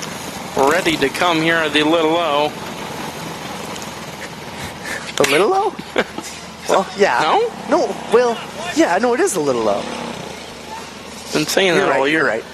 Ready to come here at the Little O. The Little low? Well, yeah. No? No, well, yeah, no, it is a little low. Been saying that all year. You're right.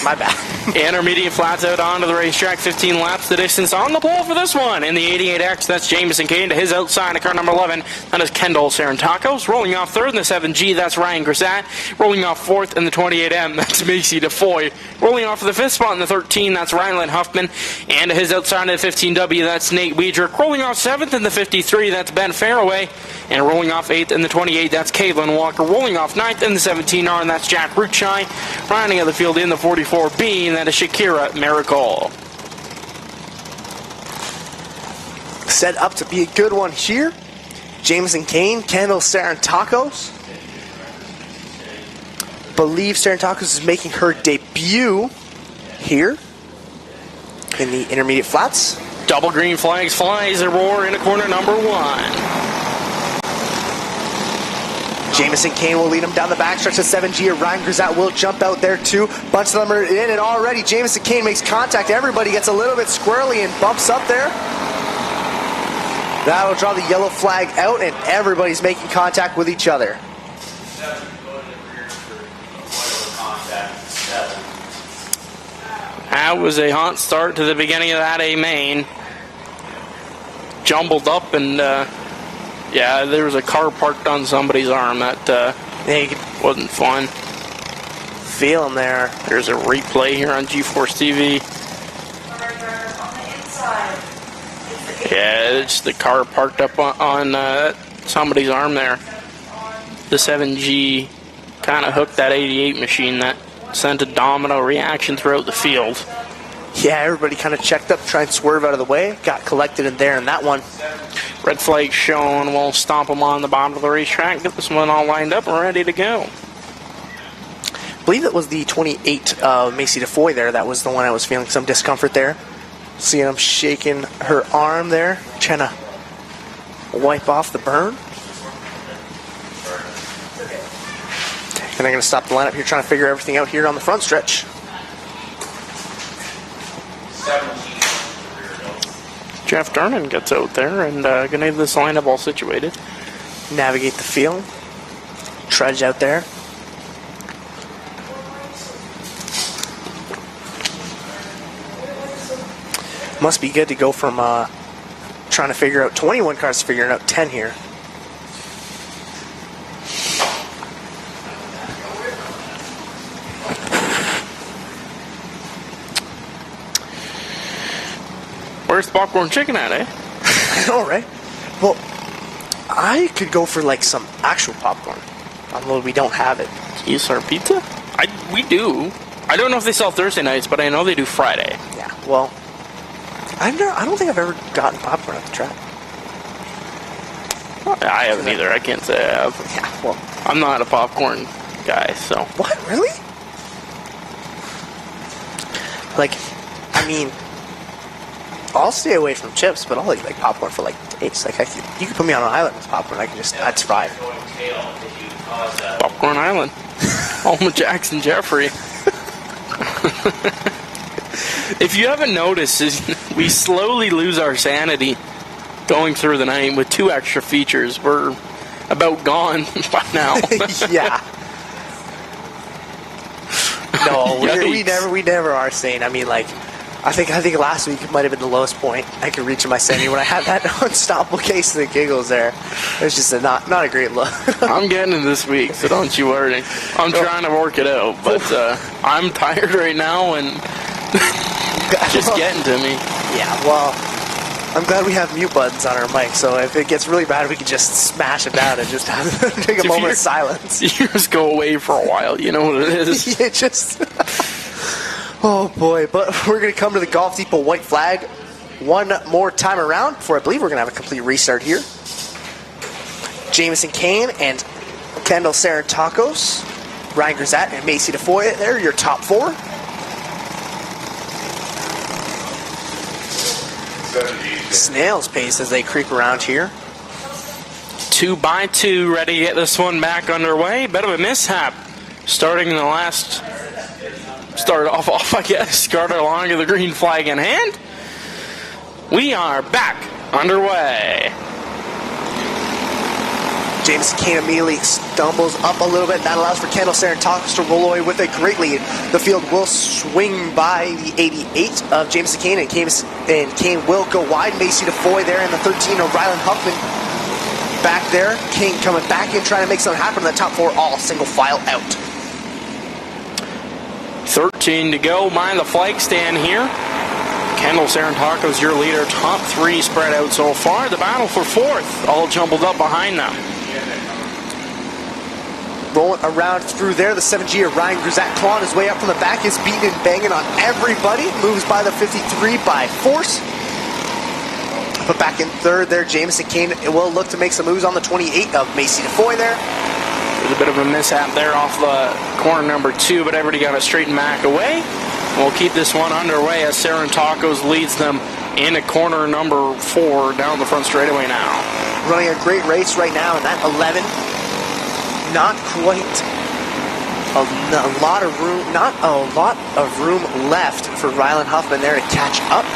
My bad. Intermediate flats out onto the racetrack, 15 laps the distance on the pole for this one. In the 88X, that's Jamison Kane to his outside of car number 11. That is Kendall Sarantakos. Rolling off third in the 7G, that's Ryan Grisat. Rolling off fourth in the 28M, that's Macy DeFoy. Rolling off for the fifth spot in the 13, that's Ryland Huffman. And to his outside of the 15W, that's Nate Weidrich. Rolling off seventh in the 53, that's Ben Fairway. And rolling off eighth in the 28, that's Caitlin Walker. Rolling off ninth in the 17R, and that's Jack Ruchai. Rounding of the field in the 44B, and that is Shakira Miracle. Set up to be a good one here. Jamison Kane, Kendall Sarantakos. Believe Sarantakos is making her debut here in the intermediate flats. Double green flags flies a roar into corner number 1. Jamison Kane will lead him down the backstretch of 7G. Ryan Grisat will jump out there too. Bunch of them are in, and already Jamison Kane makes contact. Everybody gets a little bit squirrely and bumps up there. That'll draw the yellow flag out, and everybody's making contact with each other. That was a hot start to the beginning of that A-main. Jumbled up, and yeah, there was a car parked on somebody's arm. That wasn't fun. Feel him there. There's a replay here on GeForce TV. Yeah, it's the car parked up on somebody's arm there. The 7G kind of hooked that 88 machine that sent a domino reaction throughout the field. Yeah, everybody kind of checked up, tried to swerve out of the way. Got collected in there in that one. Red flag shown. We'll stomp them on the bottom of the racetrack. Get this one all lined up and ready to go. I believe it was the 28 Macy DeFoy there. That was the one I was feeling some discomfort there. Seeing him shaking her arm there, trying to wipe off the burn. And I'm going to stop the lineup here, trying to figure everything out here on the front stretch. Jeff Durnan gets out there and going to have this lineup all situated. Navigate the field. Trudge out there. Must be good to go from trying to figure out 21 cars to figuring out 10 here. Where's the popcorn chicken at, eh? I know, right? Well, I could go for like some actual popcorn. Although we don't have it. Our pizza? We do. I don't know if they sell Thursday nights, but I know they do Friday. Yeah, well, I don't think I've ever gotten popcorn at the track. I haven't either. I can't say I have. Yeah, well. I'm not a popcorn guy, so. What, really? Like, I mean, I'll stay away from chips, but I'll like popcorn for like days. Like, you can put me on an island with popcorn, I'd survive. Going tail if you cause that. Popcorn Island. Home of Jackson Jeffrey. If you haven't noticed, we slowly lose our sanity going through the night with 2 extra features. We're about gone by now. Yeah. No, Yikes. we never are sane. I mean, like, I think last week might have been the lowest point I could reach in my sanity when I had that unstoppable case of the giggles there. It was just not a great look. I'm getting it this week, so don't you worry. I'm trying to work it out, but I'm tired right now and just getting to me. Yeah, well, I'm glad we have mute buttons on our mic, so if it gets really bad, we can just smash it down and just take a moment of silence. You just go away for a while, you know what it is. Yeah, just... Oh boy, but we're going to come to the Golf Depot white flag one more time around before I believe we're going to have a complete restart here. Jamison Kane and Kendall Sarantakos, Ryan Grisette and Macy DeFoy, they're your top 4. Snail's pace as they creep around here. 2 by 2, ready to get this one back underway. Bit of a mishap starting in the last... Started off, I guess. Carter along to the green flag in hand. We are back underway. Jamison Kane immediately stumbles up a little bit. That allows for Kendall Sarantakos to roll away with a great lead. The field will swing by the 88 of Jamison Kane, and Kane will go wide. Macy DeFoy there in the 13 of Rylan Huffman back there. Kane coming back in, trying to make something happen. The top 4 all single file out. 13 to go by the flag stand here. Kendall Sarantakos, your leader. Top 3 spread out so far. The battle for 4th, all jumbled up behind them. Rolling around through there, the 7G of Ryan Grisette clawing his way up from the back, is beating and banging on everybody. Moves by the 53 by force. Put back in 3rd there, Jamison Kane will look to make some moves on the 28 of Macy DeFoy there. There's a bit of a mishap there off the corner number 2, but everybody got it straightened back away. We'll keep this one underway as Sarantakos leads them into corner number 4 down the front straightaway now. Running a great race right now in that 11. Not quite a lot of room, not a lot of room left for Rylan Huffman there to catch up.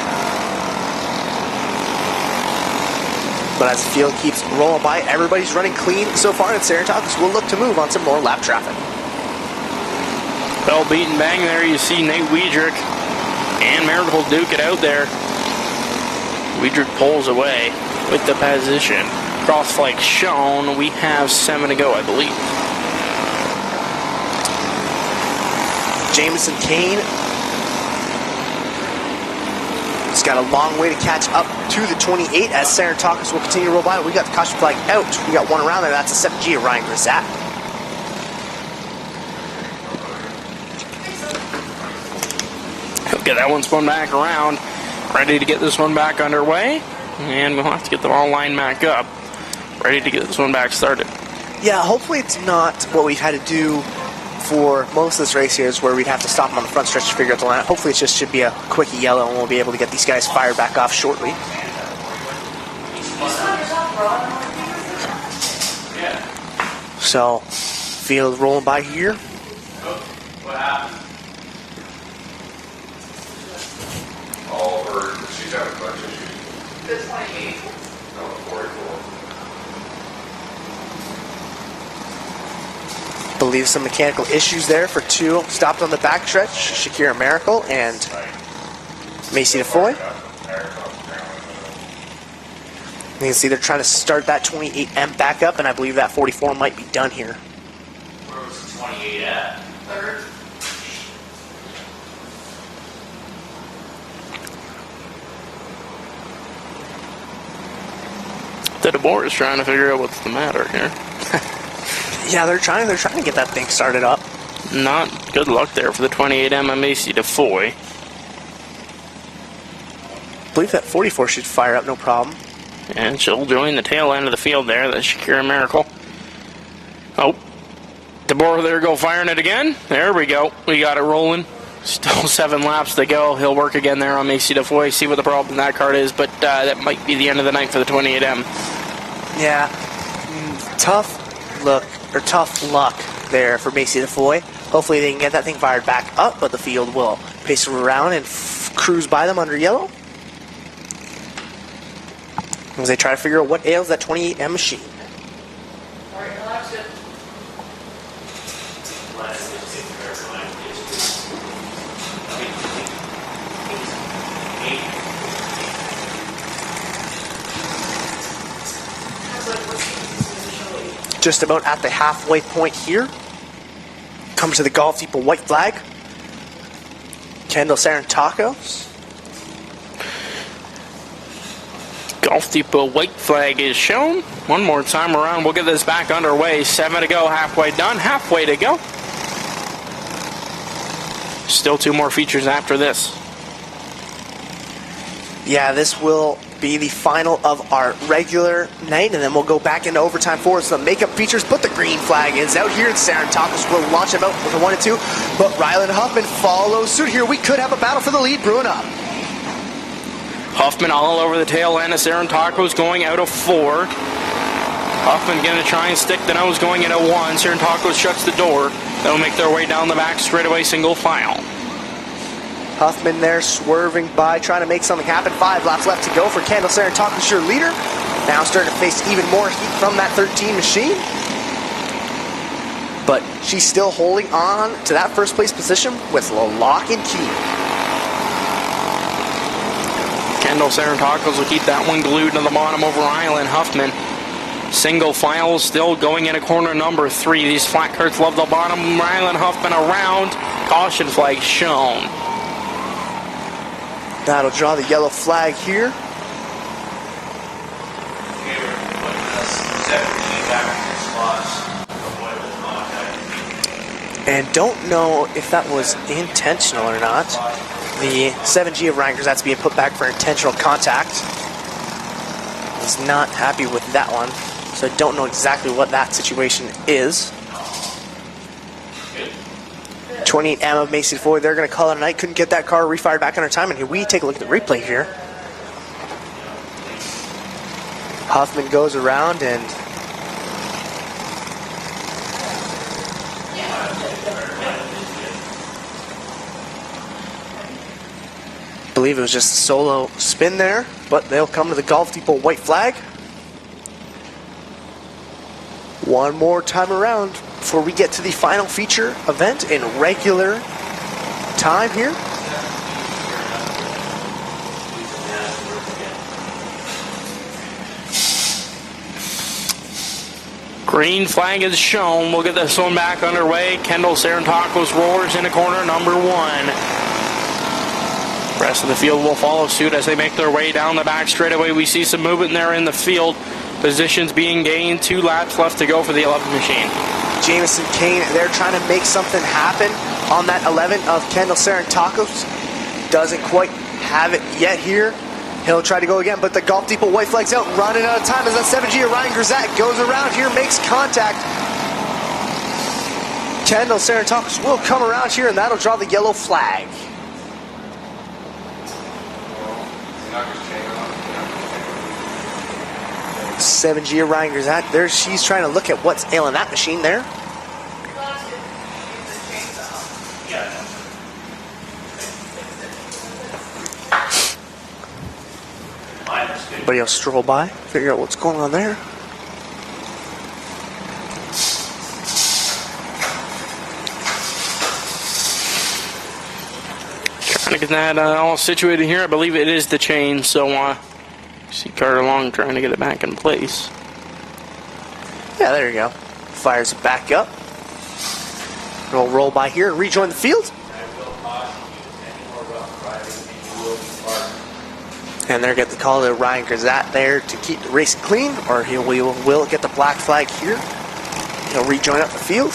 But as the field keeps rolling by, everybody's running clean so far, and Sarantakos will look to move on some more lap traffic. Well, beat and bang there. You see Nate Weidrich and Miracle Duke it out there. Weidrich pulls away with the position. Cross flag shown. We have 7 to go, I believe. Jamison Kane. He's got a long way to catch up to the 28 as Sarantakos will continue to roll by. We got the caution flag out. We got one around there. That's a 7G of Ryan Grisette. Okay, that one spun back around. Ready to get this one back underway. And we'll have to get them all lined back up. Ready to get this one back started. Yeah, hopefully it's not what we've had to do for most of this race here, is where we'd have to stop them on the front stretch to figure out the line. Hopefully it just should be a quickie yellow and we'll be able to get these guys fired back off shortly. So, field rolling by here. What happened? All her, she's having a bunch of issues. The 28. No, 44. Believe some mechanical issues there for 2 stopped on the backstretch. Shakira Miracle and Macy DeFoy. You can see they're trying to start that 28M back up, and I believe that 44 might be done here. Where was the 28 at? 3rd. The DeBoer is trying to figure out what's the matter here. Yeah, they're trying to get that thing started up. Not good luck there for the 28M Macy DeFoy. I believe that 44 should fire up no problem. And she'll join the tail end of the field there, the Shakira Miracle. Oh, DeBoer there go firing it again. There we go. We got it rolling. Still 7 laps to go. He'll work again there on Macy DeFoy, see what the problem with that card is, but that might be the end of the night for the 28M. Yeah, tough luck there for Macy DeFoy. Hopefully they can get that thing fired back up, but the field will pace around and cruise by them under yellow as they try to figure out what ails that 28M machine. All right, relax it. Just about at the halfway point here. Comes to the Golf Depot white flag. Kendall Sarantakos. Golf Depot white flag is shown. One more time around. We'll get this back underway. 7 to go. Halfway done. Halfway to go. Still 2 more features after this. Yeah, this will be the final of our regular night, and then we'll go back into overtime for some makeup features, but the green flag is out here, and Sarantakos will launch him out with a 1 and 2, but Ryland Huffman follows suit here. We could have a battle for the lead brewing up. Huffman all over the tail end of Sarantakos going out of 4. Huffman going to try and stick the nose going into 1. Sarantakos shuts the door. They'll make their way down the back straightaway single file. Huffman there swerving by, trying to make something happen. 5 laps left to go for Kendall Sarantakos, your leader. Now starting to face even more heat from that 13 machine. But she's still holding on to that first place position with lock and key. Kendall Sarantakos will keep that one glued to the bottom over Ryland Huffman. Single file still going into corner number 3. These flat carts love the bottom. Ryland Huffman around. Caution flag shown. That'll draw the yellow flag here. And don't know if that was intentional or not. The 7G of Ryan Grzat's being put back for intentional contact. He's not happy with that one, so I don't know exactly what that situation is. 28M of Macy DeFoy, they're going to call it a night. Couldn't get that car refired back on time, and here we take a look at the replay here. Huffman goes around and I believe it was just a solo spin there, but they'll come to the Golf Depot white flag. One more time around before we get to the final feature event in regular time here. Green flag is shown. We'll get this one back underway. Kendall Sarantakos roars into corner number 1. Rest of the field will follow suit as they make their way down the back straightaway. We see some movement there in the field. Positions being gained. 2 laps left to go for the 11 machine. Jamison Kane, they're trying to make something happen on that 11 of Kendall Sarantakos. Doesn't quite have it yet here. He'll try to go again, but the Golf Depot white flag's out, running out of time as that 7G of Ryan Grzat goes around here, makes contact. Kendall Sarantakos will come around here, and that'll draw the yellow flag. Seven G of Ryan Grzat there. She's trying to look at what's ailing that machine there. Everybody else stroll by, figure out what's going on there. Trying to get that all situated here. I believe it is the chain, so see Carter Long trying to get it back in place. Yeah, there you go. Fires it back up. We'll roll by here and rejoin the field. And they're getting the call to Ryan Grzat there to keep the race clean, or we will get the black flag here. He'll rejoin up the field.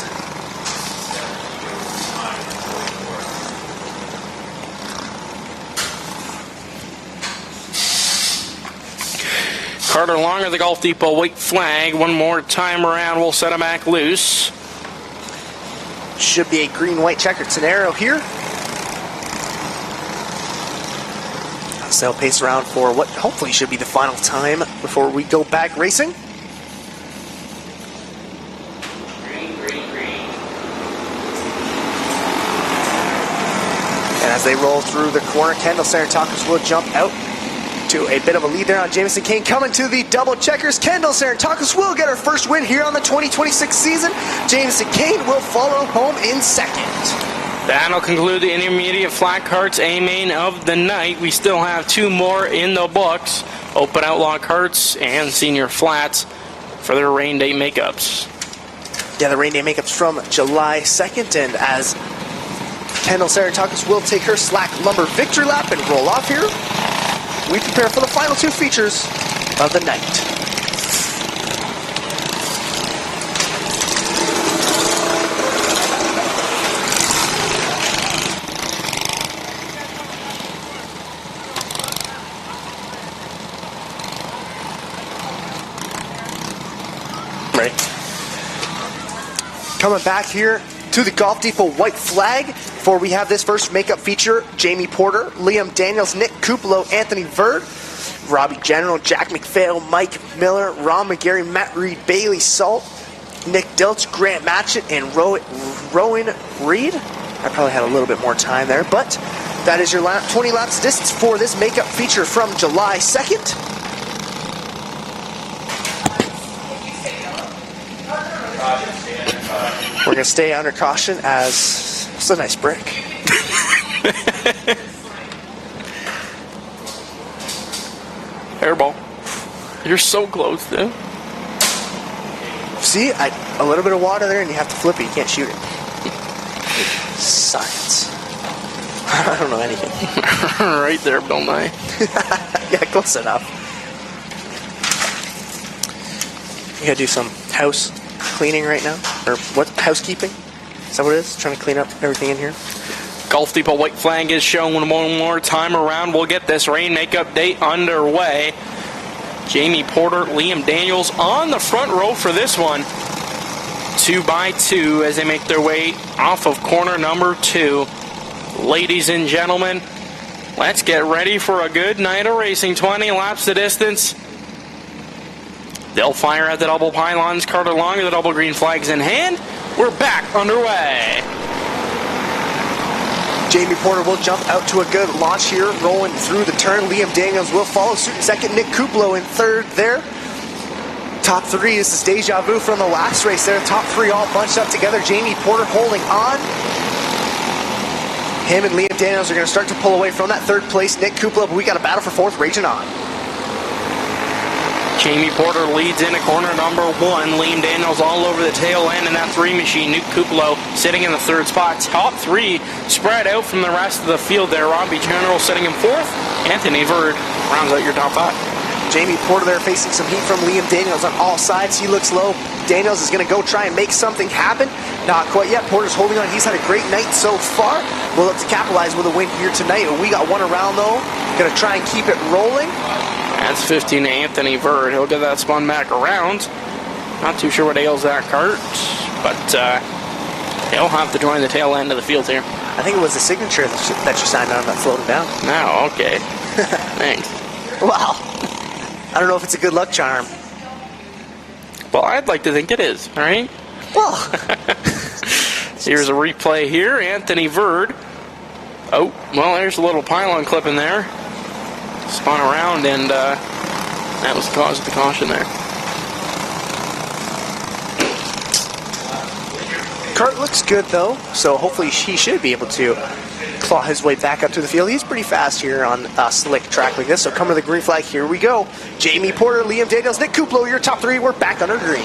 Carter Long of the Golf Depot white flag. One more time around, we'll set him back loose. Should be a green-white checkered scenario here. So they'll pace around for what hopefully should be the final time before we go back racing. Green, green, green. And as they roll through the corner, Kendall Sarantakis will jump out to a bit of a lead there on Jamison Kane. Coming to the double checkers, Kendall Sarantakis will get her first win here on the 2026 season. Jamison Kane will follow home in second. That'll conclude the intermediate flat karts A main of the night. We still have 2 more in the books. Open Outlaw karts and senior flats for their rain day makeups. Yeah, the rain day makeups from July 2nd, and as Kendall Sarantakis will take her slack lumber victory lap and roll off here, we prepare for the final 2 features of the night. Right. Coming back here to the Golf Depot white flag before we have this first makeup feature. Jamie Porter, Liam Daniels, Nick Kuplo, Anthony Verd, Robbie General, Jack McPhail, Mike Miller, Ron McGarry, Matt Reed, Bailey Salt, Nick Dilch, Grant Matchett, and Rowan Reed. I probably had a little bit more time there, but that is your 20 laps distance for this makeup feature from July 2nd. We're going to stay under caution as it's a nice brick. Airball. You're so close, dude. See, a little bit of water there and you have to flip it. You can't shoot it. Science. I don't know anything. Right there, Bill Nye. Yeah, close enough. You gotta do some house cleaning right now, or what? Housekeeping? Is that what it is? Trying to clean up everything in here. Golf Depot white flag is shown one more time around. We'll get this rain makeup day underway. Jamie Porter, Liam Daniels on the front row for this one. 2 by 2 as they make their way off of corner number 2. Ladies and gentlemen, let's get ready for a good night of racing. 20 laps the distance. They'll fire at the double pylons, cart along with the double green flags in hand. We're back underway. Jamie Porter will jump out to a good launch here, rolling through the turn. Liam Daniels will follow suit in second. Nick Kuplo in third there. Top 3, this is deja vu from the last race there. Top 3 all bunched up together. Jamie Porter holding on. Him and Liam Daniels are going to start to pull away from that third place. Nick Kuplo, but we got a battle for fourth raging on. Jamie Porter leads into corner number 1. Liam Daniels all over the tail end in that 3 machine. Nick Kuplo sitting in the 3rd spot. Top 3 spread out from the rest of the field there. Robbie General sitting in 4th. Anthony Verd rounds out your top 5. Jamie Porter there facing some heat from Liam Daniels on all sides. He looks low. Daniels is going to go try and make something happen. Not quite yet. Porter's holding on. He's had a great night so far. We'll look to capitalize with a win here tonight. We got one around though. Going to try and keep it rolling. That's 15 to Anthony Verd. He'll get that spun back around. Not too sure what ails that cart, but he'll have to join the tail end of the field here. I think it was the signature that you signed on that slowed him down. No, okay. Thanks. Wow. I don't know if it's a good luck charm. Well, I'd like to think it is, all right? Well. Here's a replay here. Anthony Verd. Oh, well, there's a little pylon clip in there. Spun around, and that was the cause of the caution there. Kurt looks good, though, so hopefully he should be able to claw his way back up to the field. He's pretty fast here on a slick track like this, so coming to the green flag, here we go. Jamie Porter, Liam Daniels, Nick Kuplo, your top 3. We're back under green.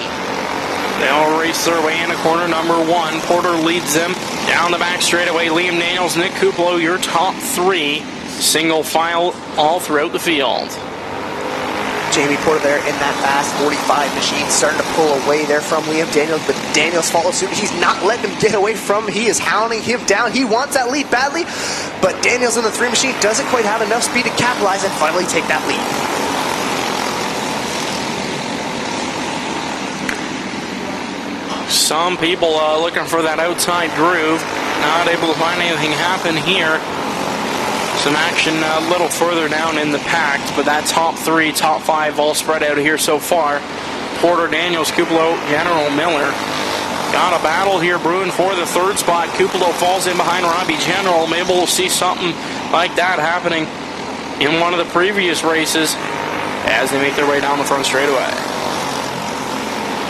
They'll race their way into corner number 1. Porter leads them down the back straightaway. Liam Daniels, Nick Kuplo, your top 3. Single file all throughout the field. Jamie Porter there in that fast 45 machine, starting to pull away there from Liam Daniels, but Daniels follows suit. He's not letting him get away from him. He is hounding him down. He wants that lead badly, but Daniels in the 3 machine doesn't quite have enough speed to capitalize and finally take that lead. Some people looking for that outside groove. Not able to find anything happen here. Some action a little further down in the pack, but that top 3, top 5 all spread out here so far. Porter, Daniels, Kupalo, General, Miller. Got a battle here brewing for the 3rd spot. Kupalo falls in behind Robbie General. Maybe we'll see something like that happening in one of the previous races as they make their way down the front straightaway.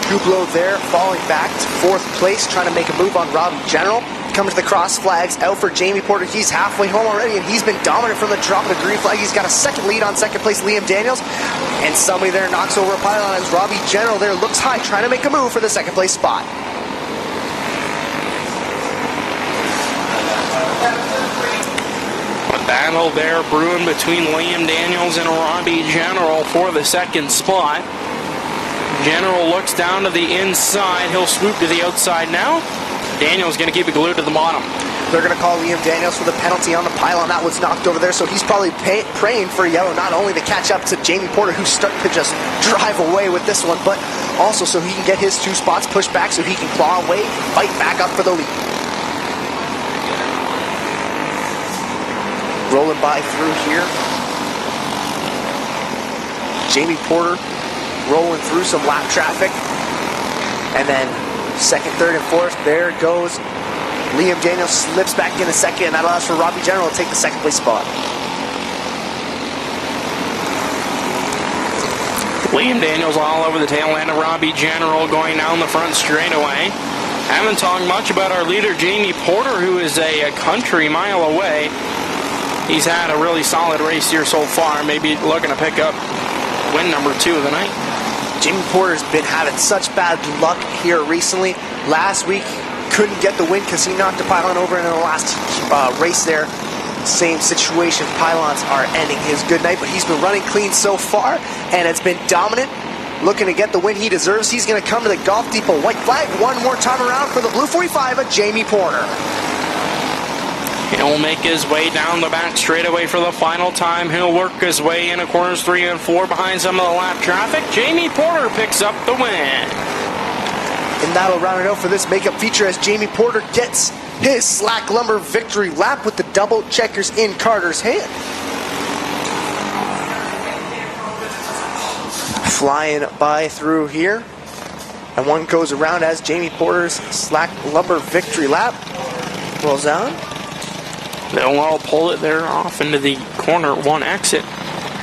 Kupalo there, falling back to 4th place, trying to make a move on Robbie General. Coming to the cross flags, out for Jamie Porter. He's halfway home already, and he's been dominant from the drop of the green flag. He's got a 2nd lead on 2nd place, Liam Daniels. And somebody there knocks over a pylon as Robbie General there looks high, trying to make a move for the 2nd place spot. A battle there brewing between Liam Daniels and Robbie General for the 2nd spot. General looks down to the inside. He'll swoop to the outside now. Daniels going to keep it glued to the bottom. They're going to call Liam Daniels for the penalty on the pylon. That was knocked over there, so he's probably praying for a yellow, not only to catch up to Jamie Porter, who's starting to just drive away with this one, but also so he can get his 2 spots pushed back so he can claw away, fight back up for the lead. Rolling by through here. Jamie Porter rolling through some lap traffic. And then 2nd, 3rd, and 4th, there it goes. Liam Daniels slips back in a 2nd, and that allows for Robbie General to take the 2nd place spot. Liam Daniels all over the tail end of Robbie General going down the front straightaway. Haven't talked much about our leader, Jamie Porter, who is a country mile away. He's had a really solid race here so far, maybe looking to pick up win number 2 of the night. Jamie Porter's been having such bad luck here recently. Last week, couldn't get the win because he knocked the pylon over in the last race there. Same situation, pylons are ending his good night, but he's been running clean so far, and it's been dominant. Looking to get the win he deserves. He's going to come to the Golf Depot white flag one more time around for the blue 45 of Jamie Porter. He'll make his way down the back straightaway for the final time. He'll work his way into corners 3 and 4 behind some of the lap traffic. Jamie Porter picks up the win. And that'll round it out for this makeup feature as Jamie Porter gets his slack lumber victory lap with the double checkers in Carter's hand. Flying by through here. And one goes around as Jamie Porter's slack lumber victory lap rolls down. They'll all pull it there off into the corner 1 exit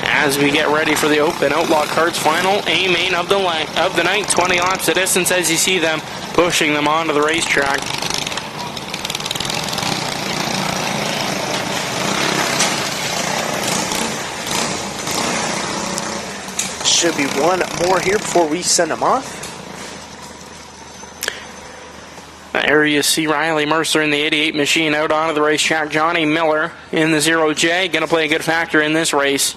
as we get ready for the Open Outlaw Karts final A main of the night. 20 laps of distance as you see them pushing them onto the racetrack. Should be one more here before we send them off. There you see Riley Mercer in the 88 machine out onto the racetrack. Johnny Miller in the 0J, going to play a good factor in this race.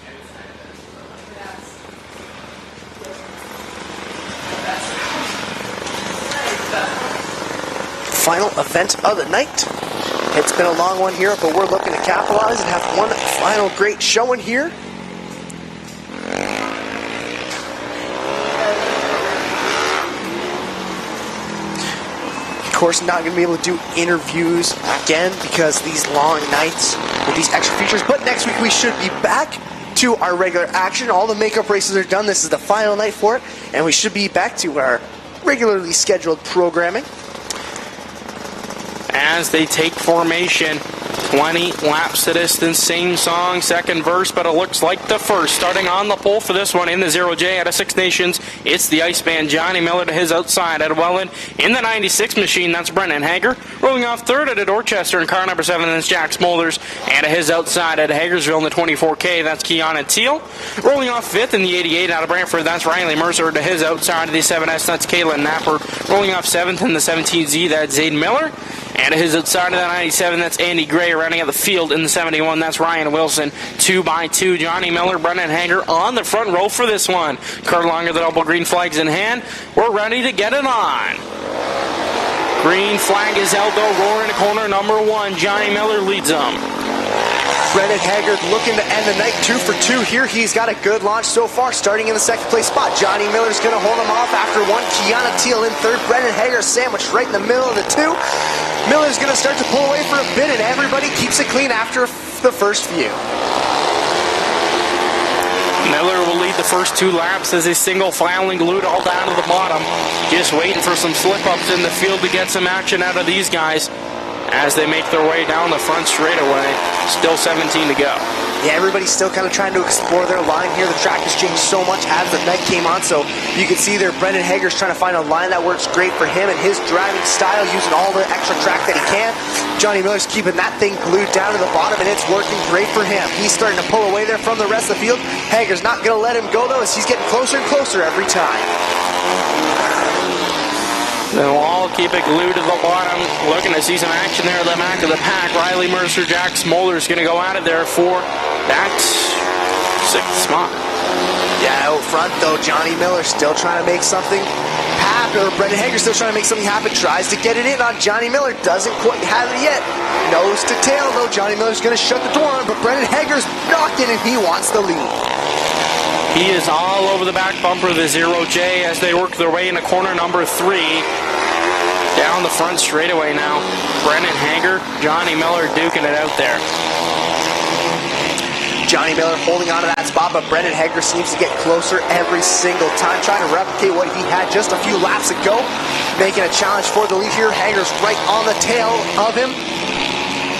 Final event of the night. It's been a long one here, but we're looking to capitalize and have one final great showing here. Of course, not going to be able to do interviews again because these long nights with these extra features, but next week we should be back to our regular action. All the makeup races are done. This is the final night for it, and we should be back to our regularly scheduled programming. As they take formation, 20 laps to distance, same song, second verse, but it looks like the first. Starting on the pole for this one in the 0J out of Six Nations, it's the Iceman, Johnny Miller to his outside at Welland. In the 96 machine, that's Brendan Hager. Rolling off third at Dorchester in car number 7, that's Jack Smolders. And to his outside at Hagersville in the 24K, that's Keanu Teal. Rolling off fifth in the 88 out of Brantford, that's Riley Mercer. To his outside of the 7S, that's Caitlin Napper. Rolling off 7th in the 17Z, that's Zayden Miller. And to his outside of the 97, that's Andy Gray. Rounding out the field in the 71, that's Ryan Wilson. 2x2, Johnny Miller, Brendan Hager on the front row for this one. Car longer, the double green flags in hand. We're ready to get it on. Green flag is held though, roaring to corner number 1. Johnny Miller leads them. Brendan Haggard looking to end the night 2 for 2 here. He's got a good launch so far, starting in the second place spot. Johnny Miller's going to hold him off after 1. Kiana Teal in third. Brendan Haggard sandwiched right in the middle of the 2. Miller's going to start to pull away for a bit, and everybody keeps it clean after the first few. Miller will lead the first 2 laps as a single filing glued all down to the bottom. Just waiting for some slip-ups in the field to get some action out of these guys as they make their way down the front straightaway. Still 17 to go. Yeah, everybody's still kind of trying to explore their line here. The track has changed so much as the night came on, so you can see there Brendan Hager's trying to find a line that works great for him and his driving style, using all the extra track that he can. Johnny Miller's keeping that thing glued down to the bottom, and it's working great for him. He's starting to pull away there from the rest of the field. Hager's not going to let him go, though, as he's getting closer and closer every time. They'll all keep it glued to the bottom. Looking to see some action there at the back of the pack. Riley Mercer, Jack Smolder's going to go at it there for that 6th spot. Yeah, out front, though, Johnny Miller still trying to make something happen. Or Brendan Hager still trying to make something happen. Tries to get it in on Johnny Miller. Doesn't quite have it yet. Nose to tail, though. Johnny Miller's going to shut the door on him, but Brendan Hager's knocked in and he wants the lead. He is all over the back bumper of the 0J as they work their way into corner number 3. Down the front straightaway now. Brendan Hager, Johnny Miller duking it out there. Johnny Miller holding on to that spot, but Brendan Hager seems to get closer every single time, trying to replicate what he had just a few laps ago. Making a challenge for the lead here. Hager's right on the tail of him.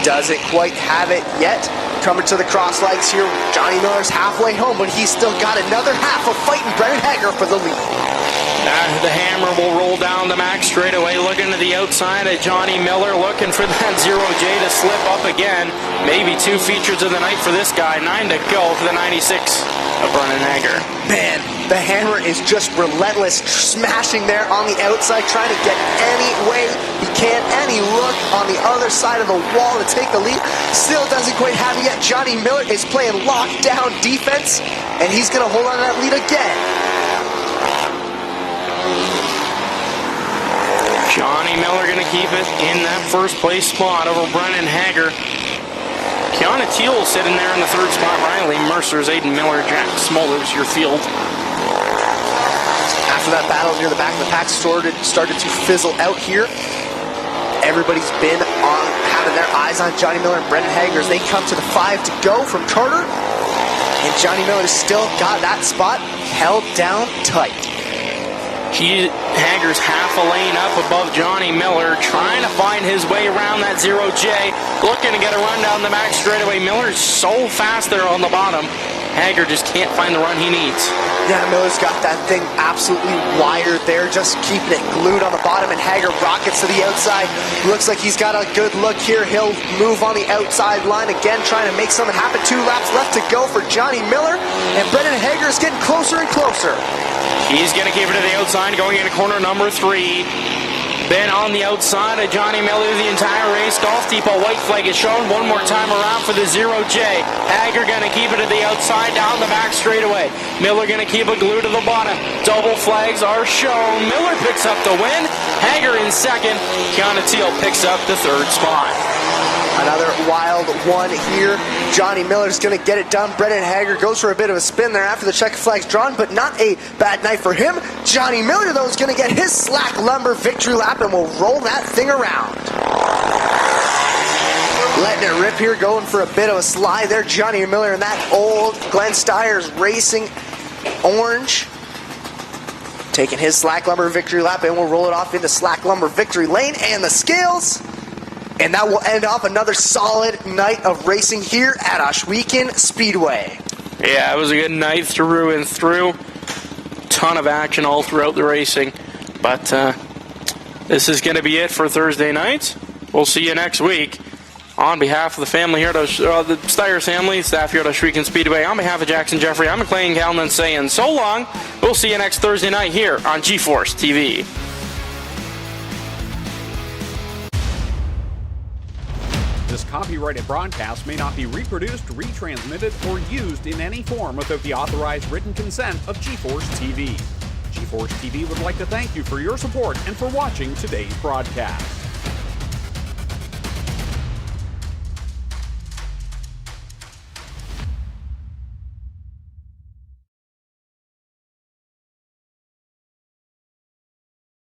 Doesn't quite have it yet. Coming to the cross lights here. Johnny Miller's halfway home, but he's still got another half of fighting Brendan Hager for the lead. The hammer will roll down the max straightaway, looking to the outside at Johnny Miller, looking for that 0J to slip up again. Maybe 2 features of the night for this guy. 9 to go for the 96 of Brendan Hager. Man, the hammer is just relentless, smashing there on the outside, trying to get any way he can, any look on the other side of the wall to take the lead. Still doesn't quite have it yet. Johnny Miller is playing lockdown defense, and he's going to hold on to that lead again. Johnny Miller going to keep it in that first place spot over Brendan Hager. Keanu Teal sitting there in the 3rd spot. Riley Mercer's, Aiden Miller, Jack Smolder's your field. After that battle near the back of the pack started to fizzle out here, everybody's been on having their eyes on Johnny Miller and Brendan Hager as they come to the 5 to go from Carter. And Johnny Miller has still got that spot held down tight. Hager's half a lane up above Johnny Miller, trying to find his way around that 0J, looking to get a run down the back straightaway. Miller's so fast there on the bottom. Hager just can't find the run he needs. Yeah, Miller's got that thing absolutely wired there, just keeping it glued on the bottom, and Hager rockets to the outside. Looks like he's got a good look here. He'll move on the outside line again, trying to make something happen. 2 laps left to go for Johnny Miller, and Brendan Hager is getting closer and closer. He's going to keep it to the outside, going into corner number 3. Been on the outside of Johnny Miller the entire race. Golf Depot white flag is shown one more time around for the 0J. Hager going to keep it to the outside, down the back straightaway. Miller going to keep it glued to the bottom. Double flags are shown. Miller picks up the win. Hager in 2nd. Keanu Teal picks up the 3rd spot. Another wild one here. Johnny Miller's going to get it done. Brendan Hager goes for a bit of a spin there after the checker flag's drawn, but not a bad night for him. Johnny Miller, though, is going to get his slack lumber victory lap and will roll that thing around. Letting it rip here, going for a bit of a slide there. Johnny Miller in that old Glenn Steyer's Racing orange. Taking his slack lumber victory lap, and we'll roll it off into slack lumber victory lane and the scales. And that will end off another solid night of racing here at Ohsweken Speedway. Yeah, it was a good night through and through. Ton of action all throughout the racing. But this is going to be it for Thursday night. We'll see you next week. On behalf of the family here, the Steyer family, staff here at Ohsweken Speedway, on behalf of Jackson Jeffrey, I'm McLean Calnan saying so long. We'll see you next Thursday night here on G-Force TV. This copyrighted broadcast may not be reproduced, retransmitted, or used in any form without the authorized written consent of G-Force TV. G-Force TV would like to thank you for your support and for watching today's broadcast.